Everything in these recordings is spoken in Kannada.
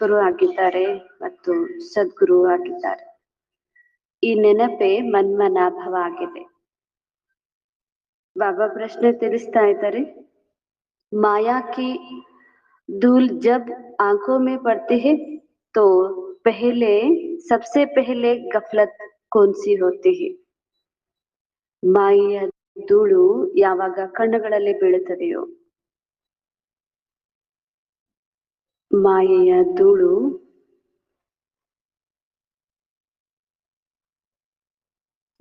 ಶಿಕ್ಷಕರು ಆಗಿದ್ದಾರೆ ಮತ್ತು ಸದ್ಗುರು ಆಗಿದ್ದಾರೆ. ಈ ನೆನಪೇ ಮನ್ಮನಾಭವ ಆಗಿದೆ. ಬಾಬಾ ಪ್ರಶ್ನೆ ತಿಳಿಸ್ತಾ ಇದ್ದಾರೆ, ಮಾಯಾ ಕಿ धूल जब आंखों में पड़ती है तो पहले सबसे पहले गफलत कौन सी होती है? ಮಾಯೆಯ ಧೂಳು ಯಾವಾಗ ಕಣ್ಣುಗಳಲ್ಲಿ ಬೀಳುತ್ತದೆಯೋ, ಮಾಯೆಯ ಧೂಳು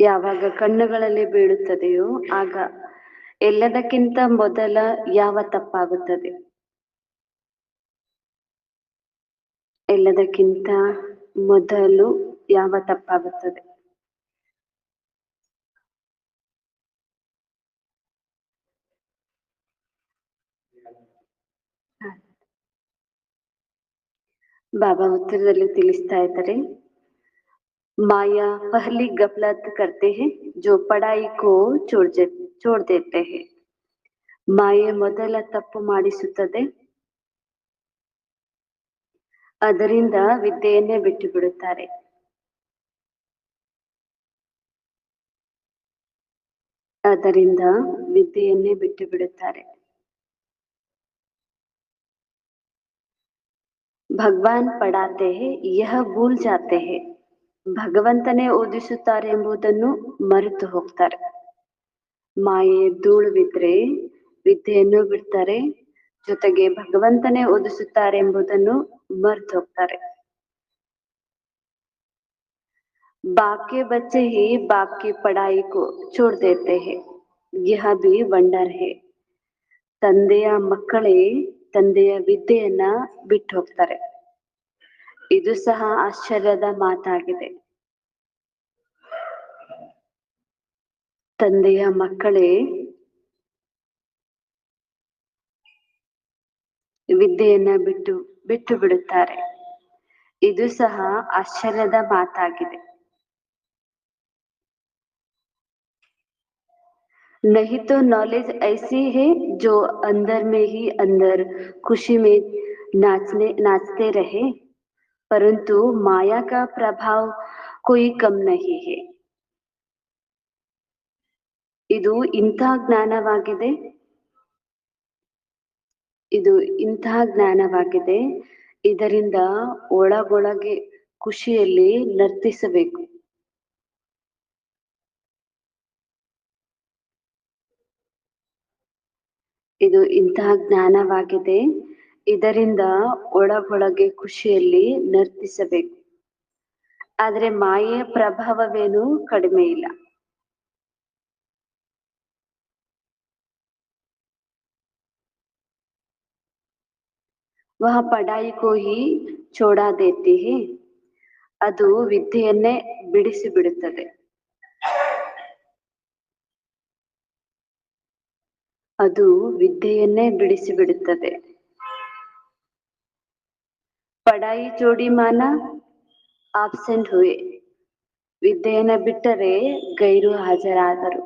ಯಾವಾಗ ಕಣ್ಣುಗಳಲ್ಲಿ ಬೀಳುತ್ತದೆಯೋ ಆಗ ಎಲ್ಲದಕ್ಕಿಂತ ಮೊದಲ ಯಾವ ತಪ್ಪಾಗುತ್ತದೆ? ಎಲ್ಲದಕ್ಕಿಂತ ಮೊದಲು ಯಾವ ತಪ್ಪಾಗುತ್ತದೆ? ಬಾಬಾ ಉತ್ತರದಲ್ಲಿ ತಿಳಿಸ್ತಾ ಇದ್ದಾರೆ, माया पहली गफलत करते हैं जो पढ़ाई को छोड़ देते हैं. ಮಾಯೆ ಮೊದಲ ತಪ್ಪು ಮಾಡಿಸುತ್ತದೆ, ಅದರಿಂದ ವಿದ್ಯೆಯನ್ನೇ ಬಿಟ್ಟು ಬಿಡುತ್ತಾರೆ. ಅದರಿಂದ ವಿದ್ಯೆಯನ್ನೇ ಬಿಟ್ಟು ಬಿಡುತ್ತಾರೆ. ಭಗವಾನ್ ಪಡಾತೆ ಹೇ ಯಹ ಭೂಲ್ ಜಾತೆ ಹೇ. ಭಗವಂತನೇ ಓದಿಸುತ್ತಾರೆ ಎಂಬುದನ್ನು ಮರೆತು ಹೋಗ್ತಾರೆ. ಮಾಯೆ ಧೂಳು ಬಿದ್ರೆ ವಿದ್ಯೆಯನ್ನು ಬಿಡ್ತಾರೆ, ಜೊತೆಗೆ ಭಗವಂತನೇ ಓದಿಸುತ್ತಾರೆ ಎಂಬುದನ್ನು ಮರೆತು ಹೋಗ್ತಾರೆ. बाप के बच्चे ही बाप की पढ़ाई को छोड़ देते हैं, यह भी वंडर है. ತಂದೆಯ ಮಕ್ಕಳೇ ತಂದೆಯ ವಿದ್ಯೆಯನ್ನ ಬಿಟ್ಟು ಹೋಗ್ತಾರೆ, ಇದು ಸಹ ಆಶ್ಚರ್ಯದ ಮಾತಾಗಿದೆ. ತಂದೆಯ ಮಕ್ಕಳೇ ವಿದ್ಯೆಯನ್ನ ಬಿಟ್ಟು ಬಿಡುತ್ತಾರೆ, ಇದು ಸಹ ಆಶ್ಚರ್ಯದ ಮಾತಾಗಿದೆ. नहीं तो नॉलेज ऐसी है जो अंदर में ही अंदर खुशी में नाचते रहे, परंतु माया का प्रभाव कोई कम नहीं है. ಇದು ಇಂತಹ ಜ್ಞಾನವಾಗಿದೆ, ಇದು ಇಂತಹ ಜ್ಞಾನವಾಗಿದೆ, ಇದರಿಂದ ಒಳಗೊಳಗೆ ಖುಷಿಯಲ್ಲಿ ನರ್ತಿಸಬೇಕು. ಇದು ಇಂತಹ ಜ್ಞಾನವಾಗಿದೆ, ಇದರಿಂದ ಒಳಗೊಳಗೆ ಖುಷಿಯಲ್ಲಿ ನರ್ತಿಸಬೇಕು. ಆದ್ರೆ ಮಾಯೆಯ ಪ್ರಭಾವವೇನು ಕಡಿಮೆ ಇಲ್ಲ. वह पढ़ाई को ही छोड़ा देती है, ಅದು ವಿದ್ಯೆಯನ್ನೇ ಬಿಡಿಸಿ ಬಿಡುತ್ತದೆ. ಅದು ವಿದ್ಯೆಯನ್ನೇ ಬಿಡಿಸಿ ಬಿಡುತ್ತದೆ. ಪಢಾಯಿ ಚೋಡಿ ಮಾನ ಆಬ್ಸೆಂಟ್ ಹುಯೆ. ವಿದ್ಯೆಯನ್ನ ಬಿಟ್ಟರೆ ಗೈರು ಹಾಜರಾದರು,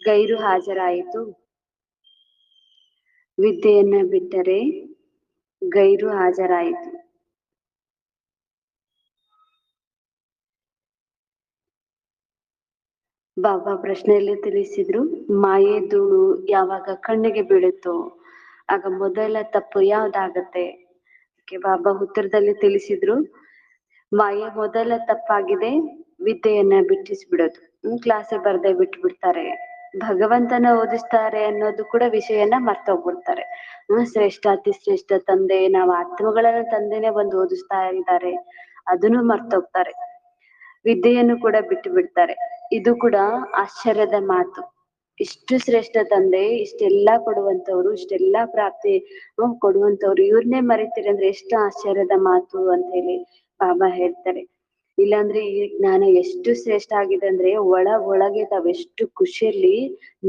ಗೈರು ಹಾಜರಾಯಿತು. ವಿದ್ಯೆಯನ್ನ ಬಿಟ್ಟರೆ ಗೈರು ಹಾಜರಾಯಿತು. ಬಾಬಾ ಪ್ರಶ್ನೆಯಲ್ಲಿ ತಿಳಿಸಿದ್ರು, ಮಾಯೆ ಧೂಳು ಯಾವಾಗ ಕಣ್ಣಿಗೆ ಬೀಳುತ್ತೋ ಆಗ ಮೊದಲ ತಪ್ಪು ಯಾವ್ದಾಗತ್ತೆ? ಬಾಬಾ ಉತ್ತರದಲ್ಲಿ ತಿಳಿಸಿದ್ರು, ಮಾಯೆ ಮೊದಲ ತಪ್ಪಾಗಿದೆ ವಿದ್ಯೆಯನ್ನ ಬಿಟ್ಟಿಸ್ಬಿಡೋದು. ಕ್ಲಾಸಿಗೆ ಬರ್ದೇ ಬಿಟ್ಟು ಬಿಡ್ತಾರೆ, ಭಗವಂತನ ಓದಿಸ್ತಾರೆ ಅನ್ನೋದು ಕೂಡ ವಿಷಯನ ಮರ್ತೋಗ್ಬಿಡ್ತಾರೆ. ಶ್ರೇಷ್ಠ ಅತಿ ಶ್ರೇಷ್ಠ ತಂದೆ, ನಾವು ಆತ್ಮಗಳನ್ನ ತಂದೆನೆ ಬಂದು ಓದಿಸ್ತಾ ಇದ್ದಾರೆ, ಅದನ್ನು ಮರ್ತೋಗ್ತಾರೆ. ವಿದ್ಯೆಯನ್ನು ಕೂಡ ಬಿಟ್ಟು ಬಿಡ್ತಾರೆ. ಇದು ಕೂಡ ಆಶ್ಚರ್ಯದ ಮಾತು. ಇಷ್ಟು ಶ್ರೇಷ್ಠ ತಂದೆ, ಇಷ್ಟೆಲ್ಲಾ ಕೊಡುವಂತವ್ರು, ಇಷ್ಟೆಲ್ಲಾ ಪ್ರಾಪ್ತಿ ಕೊಡುವಂತವ್ರು, ಇವ್ರನ್ನೇ ಮರಿತೀರಿ ಅಂದ್ರೆ ಎಷ್ಟು ಆಶ್ಚರ್ಯದ ಮಾತು ಅಂತ ಹೇಳಿ ಬಾಬಾ ಹೇಳ್ತಾರೆ. ಇಲ್ಲಾಂದ್ರೆ ಈ ಜ್ಞಾನ ಎಷ್ಟು ಶ್ರೇಷ್ಠ ಆಗಿದೆ ಅಂದ್ರೆ ಒಳಗೆ ತಾವೆಷ್ಟು ಖುಷಿಯಲ್ಲಿ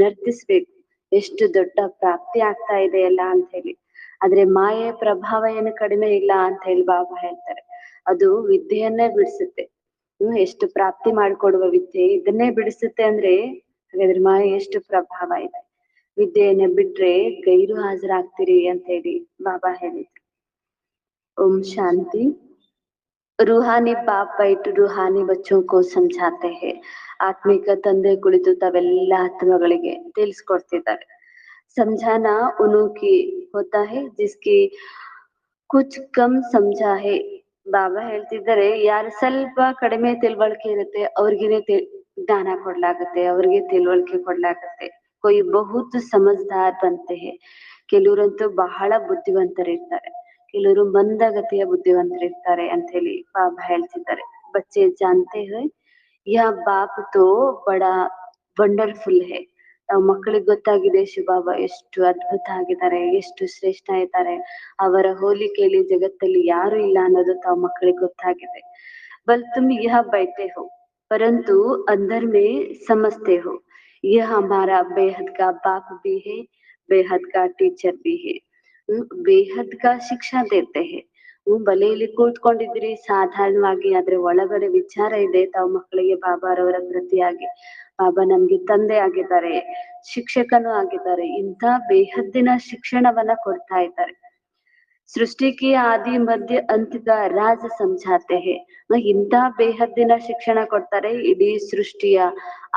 ನರ್ತಿಸ್ಬೇಕು, ಎಷ್ಟು ದೊಡ್ಡ ಪ್ರಾಪ್ತಿ ಆಗ್ತಾ ಇದೆ ಅಲ್ಲ ಅಂತ ಹೇಳಿ. ಆದ್ರೆ ಮಾಯೆಯ ಪ್ರಭಾವ ಏನು ಕಡಿಮೆ ಇಲ್ಲ ಅಂತ ಹೇಳಿ ಬಾಬಾ ಹೇಳ್ತಾರೆ. ಅದು ವಿದ್ಯೆಯನ್ನೇ ಬಿಡಿಸುತ್ತೆ. ಎಷ್ಟು ಪ್ರಾಪ್ತಿ ಮಾಡಿಕೊಡುವ ವಿದ್ಯೆ ಇದನ್ನೇ ಬಿಡಿಸುತ್ತೆ ಅಂದ್ರೆ ಹಾಗಾದ್ರೆ ಮಾಯೆ ಎಷ್ಟು ಪ್ರಭಾವ ಇದೆ. ವಿದ್ಯೆಯನ್ನ ಬಿಟ್ರೆ ಗೈರು ಹಾಜರಾಗ್ತೀರಿ ಅಂತ ಹೇಳಿ ಬಾಬಾ ಹೇಳಿದ್ರು. ओम शांति। रूहानी बाप बैठ रूहानी बच्चों को समझाते हैं. ಆತ್ಮಿಕ ತಂದೆ ಕುಳಿತು ತಾವೆಲ್ಲ ಆತ್ಮಗಳಿಗೆ ತಿಳಿಸ್ಕೊಡ್ತಿದ್ದಾರೆ. समझाना उन्हों की होता है जिसकी ಕುಚ್ ಕಮ್ ಸಮझा है. ಬಾಬಾ ಹೇಳ್ತಿದ್ದಾರೆ, ಯಾರು ಸ್ವಲ್ಪ ಕಡಿಮೆ ತಿಳುವಳಿಕೆ ಇರುತ್ತೆ ಅವ್ರಿಗೇನೆ ಜ್ಞಾನ ಕೊಡ್ಲಾಗತ್ತೆ, ಅವ್ರಿಗೆ ತಿಳುವಳಿಕೆ ಕೊಡ್ಲಾಗತ್ತೆ. ಕೊಯ್ ಬಹುತ್ ಸಮಜ್ದಾರ್ ಬಂತೆ ಹೇ. ಕೆಲವರಂತೂ ಬಹಳ ಬುದ್ಧಿವಂತರಿರ್ತಾರೆ, ಕೆಲವರು ಮಂದಗತಿಯ ಬುದ್ಧಿವಂತರಿರ್ತಾರೆ ಅಂತ ಹೇಳಿ ಬಾಬಾ ಹೇಳ್ತಿದ್ದಾರೆ. ಬಚ್ಚೆ ಜಾನ್ತೆ ಹೈ ಯಹ ಬಾಪ್ ತೋ ಬಡಾ ವಂಡರ್ಫುಲ್ ಹೇ. ನಾವು ಮಕ್ಕಳಿಗೆ ಗೊತ್ತಾಗಿದೆ ಶಿವಬಾಬಾ ಎಷ್ಟು ಅದ್ಭುತ ಆಗಿದ್ದಾರೆ, ಎಷ್ಟು ಶ್ರೇಷ್ಠ ಇದ್ದಾರೆ, ಅವರ ಹೋಲಿಕೆಯಲ್ಲಿ ಜಗತ್ತಲ್ಲಿ ಯಾರು ಇಲ್ಲ ಅನ್ನೋದು ತಾವು ಮಕ್ಕಳಿಗೆ ಗೊತ್ತಾಗಿದೆ. ಬಲ್ ತುಮ್ ಯಹ ಬೈತೆ ಹೋ परंतु अंदर में समझते हो यह हमारा बेहद का बाप भी है, बेहद का टीचर भी है. ಬೇಹದ್ ಕಾ ಶಿಕ್ಷಾ ದೇತೆ ಹೇ. ಭಲೆ ಇಲ್ಲಿ ಕೂತ್ಕೊಂಡಿದ್ರಿ ಸಾಧಾರಣವಾಗಿ, ಆದ್ರೆ ಒಳಗಡೆ ವಿಚಾರ ಇದೆ. ತಾವು ಮಕ್ಕಳಿಗೆ ಬಾಬಾರವರ ಪ್ರತಿಯಾಗಿ ಬಾಬಾ ನಮ್ಗೆ ತಂದೆ ಆಗಿದ್ದಾರೆ, ಶಿಕ್ಷಕನೂ ಆಗಿದ್ದಾರೆ. ಇಂಥ ಬೇಹದ್ದಿನ ಶಿಕ್ಷಣವನ್ನ ಕೊಡ್ತಾ ಇದ್ದಾರೆ. ಸೃಷ್ಟಿಗೆ ಆದಿ ಮಧ್ಯ ಅಂತ್ಯದ ರಾಜ ಸಮझाते हैं. ಇಂಥ ಬೇಹದ್ದಿನ ಶಿಕ್ಷಣ ಕೊಡ್ತಾರೆ. ಇಡೀ ಸೃಷ್ಟಿಯ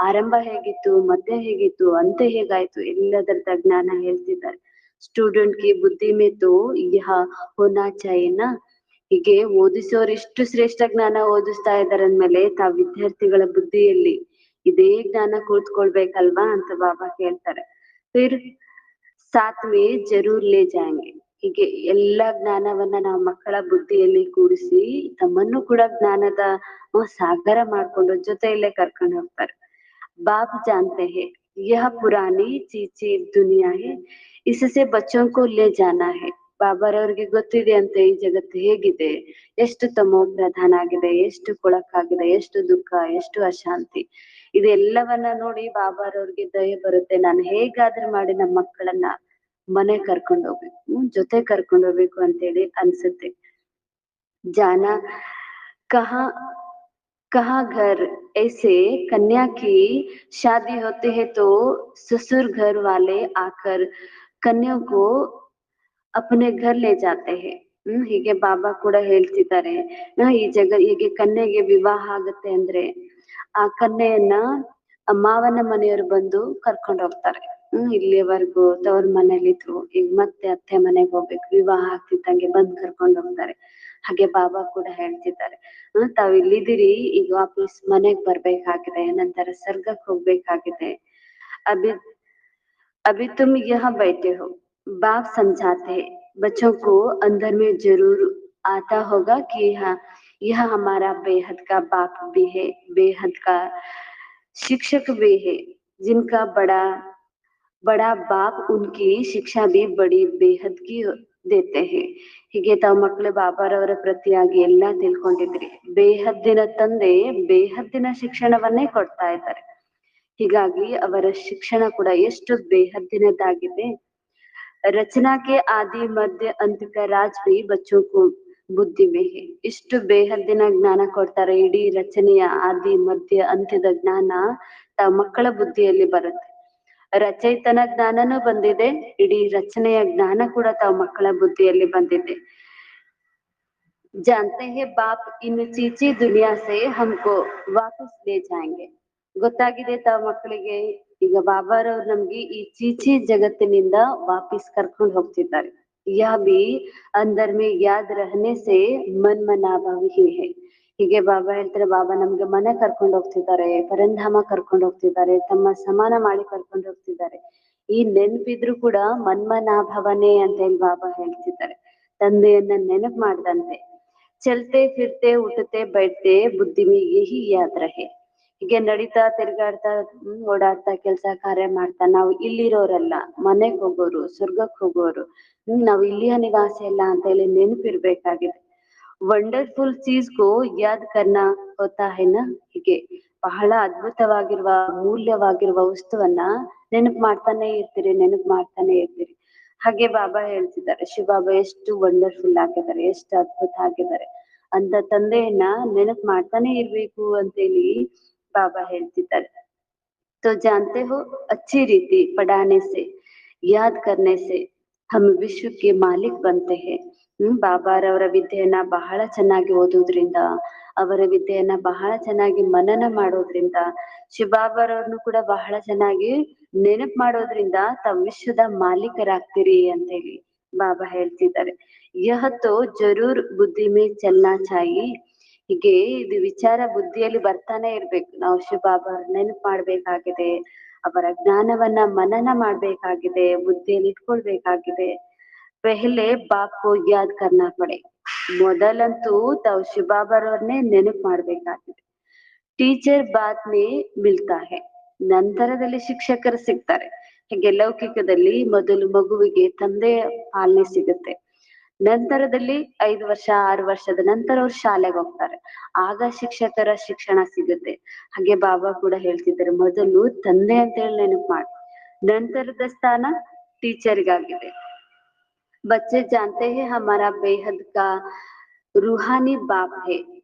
ಆರಂಭ ಹೇಗಿತ್ತು, ಮಧ್ಯ ಹೇಗಿತ್ತು, ಅಂತ್ಯ ಹೇಗಾಯ್ತು ಎಲ್ಲದರ ಜ್ಞಾನ ಹೇಳ್ತಿದ್ದಾರೆ. ಸ್ಟೂಡೆಂಟ್ ಕಿ ಬುದ್ಧಿ ಮೇ ತೋ ಯಹ ಹೋನಾ ಚಾಹಿಯೆ ನಾ. ಹೀಗೆ ಓದಿಸೋರು ಇಷ್ಟು ಶ್ರೇಷ್ಠ ಜ್ಞಾನ ಓದಿಸ್ತಾ ಇದಾರೆ ಅಂದ್ಮೇಲೆ ತಾವ್ ವಿದ್ಯಾರ್ಥಿಗಳ ಬುದ್ಧಿಯಲ್ಲಿ ಇದೇ ಜ್ಞಾನ ಕೂತ್ಕೊಳ್ಬೇಕಲ್ವಾ ಅಂತ ಬಾಬಾ ಕೇಳ್ತಾರೆ. ಫಿರ್ ಸಾತ್ ಮೇ ಜರೂರ್ ಲೇ ಜಾಯೆಂಗೆ. ಹೀಗೆ ಎಲ್ಲ ಜ್ಞಾನವನ್ನ ನಾವು ಮಕ್ಕಳ ಬುದ್ಧಿಯಲ್ಲಿ ಕೂಡಿಸಿ ತಮ್ಮನ್ನು ಕೂಡ ಜ್ಞಾನದ ಸಾಗರ ಮಾಡ್ಕೊಂಡು ಜೊತೆಯಲ್ಲೇ ಕರ್ಕೊಂಡು ಹೋಗ್ತಾರೆ. बाप जानते हैं यह पुरानी चीची दुनिया है, इससे बच्चों को ले जाना है. ಬಾಬಾರವ್ರಿಗೆ ಗೊತ್ತಿದೆ ಅಂತೆ ಈ ಜಗತ್ತು ಹೇಗಿದೆ, ಎಷ್ಟು ತಮೋ ಪ್ರಧಾನ ಆಗಿದೆ, ಎಷ್ಟು ಕೊಳಕಾಗಿದೆ, ಎಷ್ಟು ದುಃಖ, ಎಷ್ಟು ಅಶಾಂತಿ. ಇದೆಲ್ಲವನ್ನ ನೋಡಿ ಬಾಬಾರವ್ರಿಗೆ ದಯೆ ಬರುತ್ತೆ. ನಾನು ಹೇಗಾದ್ರೂ ಮಾಡಿ ನಮ್ಮ ಮಕ್ಕಳನ್ನ ಮನೆ ಕರ್ಕೊಂಡು ಹೋಗ್ಬೇಕು, ಜೊತೆ ಕರ್ಕೊಂಡು ಹೋಗ್ಬೇಕು ಅಂತೇಳಿ ಅನ್ಸುತ್ತೆ. ಜಾನ ಕಹಾ कहाँ घर, ऐसे कन्या की शादी होती है तो ससुर घर वाले आकर कन्या को अपने घर ले जाते हैं. ಹೀಗೆ ಬಾಬಾ ಕೂಡ ಹೇಳ್ತಿದ್ದಾರೆ, ಈ ಹೀಗೆ ಕನ್ಯೆಗೆ ವಿವಾಹ ಆಗತ್ತೆ ಅಂದ್ರೆ ಆ ಕನ್ಯೆಯನ್ನ ಮಾವನ ಮನೆಯವರು ಬಂದು ಕರ್ಕೊಂಡು ಹೋಗ್ತಾರೆ. ಇಲ್ಲಿವರೆಗೂ ತವ್ರ ಮನೇಲಿದ್ರು, ಈಗ ಮತ್ತೆ ಅತ್ತೆ ಮನೆಗೆ ಹೋಗ್ಬೇಕು, ವಿವಾಹ ಆಗ್ತಿದ್ದಂಗೆ ಬಂದ್ ಕರ್ಕೊಂಡು ಹೋಗ್ತಾರೆ. ಹಾಗೆ ಬಾಬಾ ಕೂಡ ಹೇಳ್ತಿದ್ದಾರೆ, ತಾವ್ ಇಲ್ಲಿದ್ದೀರಿ, ಈಗ ವಾಪಸ್ ಮನೆಗ್ ಬರ್ಬೇಕಾಗಿದೆ, ನಂತರ ಸ್ವರ್ಗಕ್ಕೆ ಹೋಗ್ಬೇಕಾಗಿದೆ. ಅಭಿ अभी तुम यहाँ बैठे हो, बाप समझाते हैं. बच्चों को अंदर में जरूर आता होगा कि हाँ यह हमारा बेहद का बाप भी है, बेहद का शिक्षक भी है. जिनका बड़ा बड़ा बाप उनकी शिक्षा भी बड़ी बेहद की देते हैं. ಹೀಗೆ ತಾವು ಮಕ್ಕಳು ಬಾಬಾರವರ ಪ್ರತಿಯಾಗಿ ಎಲ್ಲಾ ತಿಳ್ಕೊಂಡಿದ್ರಿ. ಬೇಹದ್ದಿನ ತಂದೆ ಬೇಹದ್ದಿನ ಶಿಕ್ಷಣವನ್ನೇ ಕೊಡ್ತಾ ಇದ್ದಾರೆ. ಹೀಗಾಗಿ ಅವರ ಶಿಕ್ಷಣ ಕೂಡ ಎಷ್ಟು ಬೇಹದ್ದಿನದಾಗಿದೆ. ರಚನಾ ಕೆ ಆದಿ ಮಧ್ಯ ಅಂತ್ಯ ಕಾ ರಾಜ್ ಭಿ ಬಚ್ಚೋ ಕೋ ಬುದ್ಧಿ ಮೇ ಹೈ. ಇಷ್ಟು ಬೇಹದ್ದಿನ ಜ್ಞಾನ ಕೊಡ್ತಾರೆ. ಇಡೀ ರಚನೆಯ ಆದಿ ಮಧ್ಯ ಅಂತ್ಯದ ಜ್ಞಾನ ತಾವು ಮಕ್ಕಳ ಬುದ್ಧಿಯಲ್ಲಿ ಬರುತ್ತೆ. ರಚಯಿತನ ಜ್ಞಾನನೂ ಬಂದಿದೆ, ಇಡೀ ರಚನೆಯ ಜ್ಞಾನ ಕೂಡ ತಾವು ಮಕ್ಕಳ ಬುದ್ಧಿಯಲ್ಲಿ ಬಂದಿದೆ. जानते हैं बाप इन चीची दुनिया से हमको वापस ले जाएंगे. ಗೊತ್ತಾಗಿದೆ ತಾವು ಮಕ್ಕಳಿಗೆ, ಈಗ ಬಾಬಾರವ್ರು ನಮ್ಗೆ ಈ ಚೀಚಿ ಜಗತ್ತಿನಿಂದ ವಾಪಸ್ ಕರ್ಕೊಂಡು ಹೋಗ್ತಿದ್ದಾರೆ. ಯಹ ಬಿ ಅಂದರ್ ಮೇ ಯಾದ್ ರಹನೆ ಸೆ ಮನ್ ಮನಾಭವ ಹಿ ಹೈ. ಹೀಗೆ ಬಾಬಾ ಹೇಳ್ತಾರೆ, ಬಾಬಾ ನಮ್ಗೆ ಮನೆ ಕರ್ಕೊಂಡು ಹೋಗ್ತಿದ್ದಾರೆ, ಪರಂಧಾಮ ಕರ್ಕೊಂಡು ಹೋಗ್ತಿದ್ದಾರೆ, ತಮ್ಮ ಸಮಾನ ಮಾಡಿ ಕರ್ಕೊಂಡು ಹೋಗ್ತಿದ್ದಾರೆ. ಈ ನೆನಪಿದ್ರು ಕೂಡ ಮನ್ಮನಾಭವನೇ ಅಂತ ಹೇಳಿ ಬಾಬಾ ಹೇಳ್ತಿದ್ದಾರೆ. ತಂದೆಯನ್ನ ನೆನಪು ಮಾಡ್ದಂತೆ. ಚಲ್ತೆ ಫಿರ್ತೆ ಉಠತೆ ಬೈಠತೆ ಬುದ್ಧಿ ಮೇ ಯಹಿ ಯಾದ್ ರಹೆ. ಹೀಗೆ ನಡೀತಾ ತಿರ್ಗಾಡ್ತಾ ಓಡಾಡ್ತಾ ಕೆಲ್ಸ ಕಾರ್ಯ ಮಾಡ್ತಾ ನಾವು ಇಲ್ಲಿರೋರಲ್ಲ, ಮನೆಗ್ ಹೋಗೋರು, ಸ್ವರ್ಗಕ್ಕೆ ಹೋಗೋರು, ನಾವು ಇಲ್ಲಿಯ ನಿವಾಸಿ ಅಲ್ಲ ಅಂತ ಹೇಳಿ ನೆನಪಿರ್ಬೇಕಾಗಿದೆ. ವಂಡರ್ಫುಲ್ ಚೀಸ್ ಕೋ ಯಾದ್ ಕರ್ನಾ ಹೋತಾ ಹೈ ನಾ. ಹೀಗೆ ಬಹಳ ಅದ್ಭುತವಾಗಿರುವ ಅಮೂಲ್ಯವಾಗಿರುವ ವಸ್ತುವನ್ನ ನೆನಪು ಮಾಡ್ತಾನೆ ಇರ್ತೀರಿ, ನೆನಪು ಮಾಡ್ತಾನೆ ಇರ್ತೀರಿ. ಹಾಗೆ ಬಾಬಾ ಹೇಳ್ತಿದ್ದಾರೆ, ಶಿವಬಾಬಾ ಎಷ್ಟು ವಂಡರ್ಫುಲ್ ಆಗಿದ್ದಾರೆ, ಎಷ್ಟು ಅದ್ಭುತ ಆಗಿದ್ದಾರೆ ಅಂತ ತಂದೆಯನ್ನ ನೆನಪು ಮಾಡ್ತಾನೆ ಇರ್ಬೇಕು ಅಂತೇಳಿ ಬಾಬಾ ಹೇಳ್ತಿದ್ದಾರೆ. तो जानते हो अच्छी रीति पढ़ाने से, याद करने से ಹಮ್ ವಿಶ್ವಕ್ಕೆ ಮಾಲಿಕ್ ಬಂತೆ ಹೇ. ಬಾಬಾರವರ ವಿದ್ಯೆಯನ್ನ ಬಹಳ ಚೆನ್ನಾಗಿ ಓದೋದ್ರಿಂದ, ಅವರ ವಿದ್ಯೆಯನ್ನ ಬಹಳ ಚೆನ್ನಾಗಿ ಮನನ ಮಾಡೋದ್ರಿಂದ, ಶಿವಬಾಬಾರವ್ರನ್ನು ಕೂಡ ಬಹಳ ಚೆನ್ನಾಗಿ ನೆನಪು ಮಾಡೋದ್ರಿಂದ ತಾವ್ ವಿಶ್ವದ ಮಾಲೀಕರಾಗ್ತೀರಿ ಅಂತ ಹೇಳಿ ಬಾಬಾ ಹೇಳ್ತಿದ್ದಾರೆ. ಯಹ ತೋ ಜರೂರ್ ಬುದ್ಧಿ ಮೇ ಚಲ್ನಾ ಚಾಯಿ. ಹೀಗೆ ಇದು ವಿಚಾರ ಬುದ್ಧಿಯಲ್ಲಿ ಬರ್ತಾನೆ ಇರ್ಬೇಕು. ನಾವು ಶಿವಬಾಬಾ ನೆನಪು ಮಾಡ್ಬೇಕಾಗಿದೆ, ಅವರ ಜ್ಞಾನವನ್ನ ಮನನ ಮಾಡ್ಬೇಕಾಗಿದೆ, ಬುದ್ಧಿಯಲ್ಲಿ ಇಟ್ಕೊಳ್ಬೇಕಾಗಿದೆ. ಪೆಹ್ಲೆ ಬಾಪ್ ಕೋ ಯಾದ್ ಕರ್ನಾ ಪಡೆ. ಮೊದಲಂತೂ ತಾವು ಶಿವಬಾಬಾರವ್ರನ್ನೇ ನೆನಪು ಮಾಡ್ಬೇಕಾಗಿದೆ. ಟೀಚರ್ ಬಾದ್ ಮೇ ಮಿಲ್ತಾ ಹೈ. ನಂತರದಲ್ಲಿ ಶಿಕ್ಷಕರು ಸಿಗ್ತಾರೆ. ಹೀಗೆ ಲೌಕಿಕದಲ್ಲಿ ಮೊದಲು ಮಗುವಿಗೆ ತಂದೆಯ ಪಾಲನೆ ಸಿಗುತ್ತೆ. ನಂತರದಲ್ಲಿ 5 ವರ್ಷ 6 ವರ್ಷದ ನಂತರ ಅವ್ರು ಶಾಲೆಗೆ ಹೋಗ್ತಾರೆ, ಆಗ ಶಿಕ್ಷಕರ ಶಿಕ್ಷಣ ಸಿಗುತ್ತೆ. ಹಾಗೆ ಬಾಬಾ ಕೂಡ ಹೇಳ್ತಿದ್ದಾರೆ, ಮೊದಲು ತಂದೆ ಅಂತ ಹೇಳಿ ನೆನಪು ಮಾಡಿ, ನಂತರದ ಸ್ಥಾನ ಟೀಚರ್ಗಾಗಿದೆ. बच्चे जानते हैं हमारा बेहद का ರೂಹಾನಿ ಬಾಪ್ ಹೇ.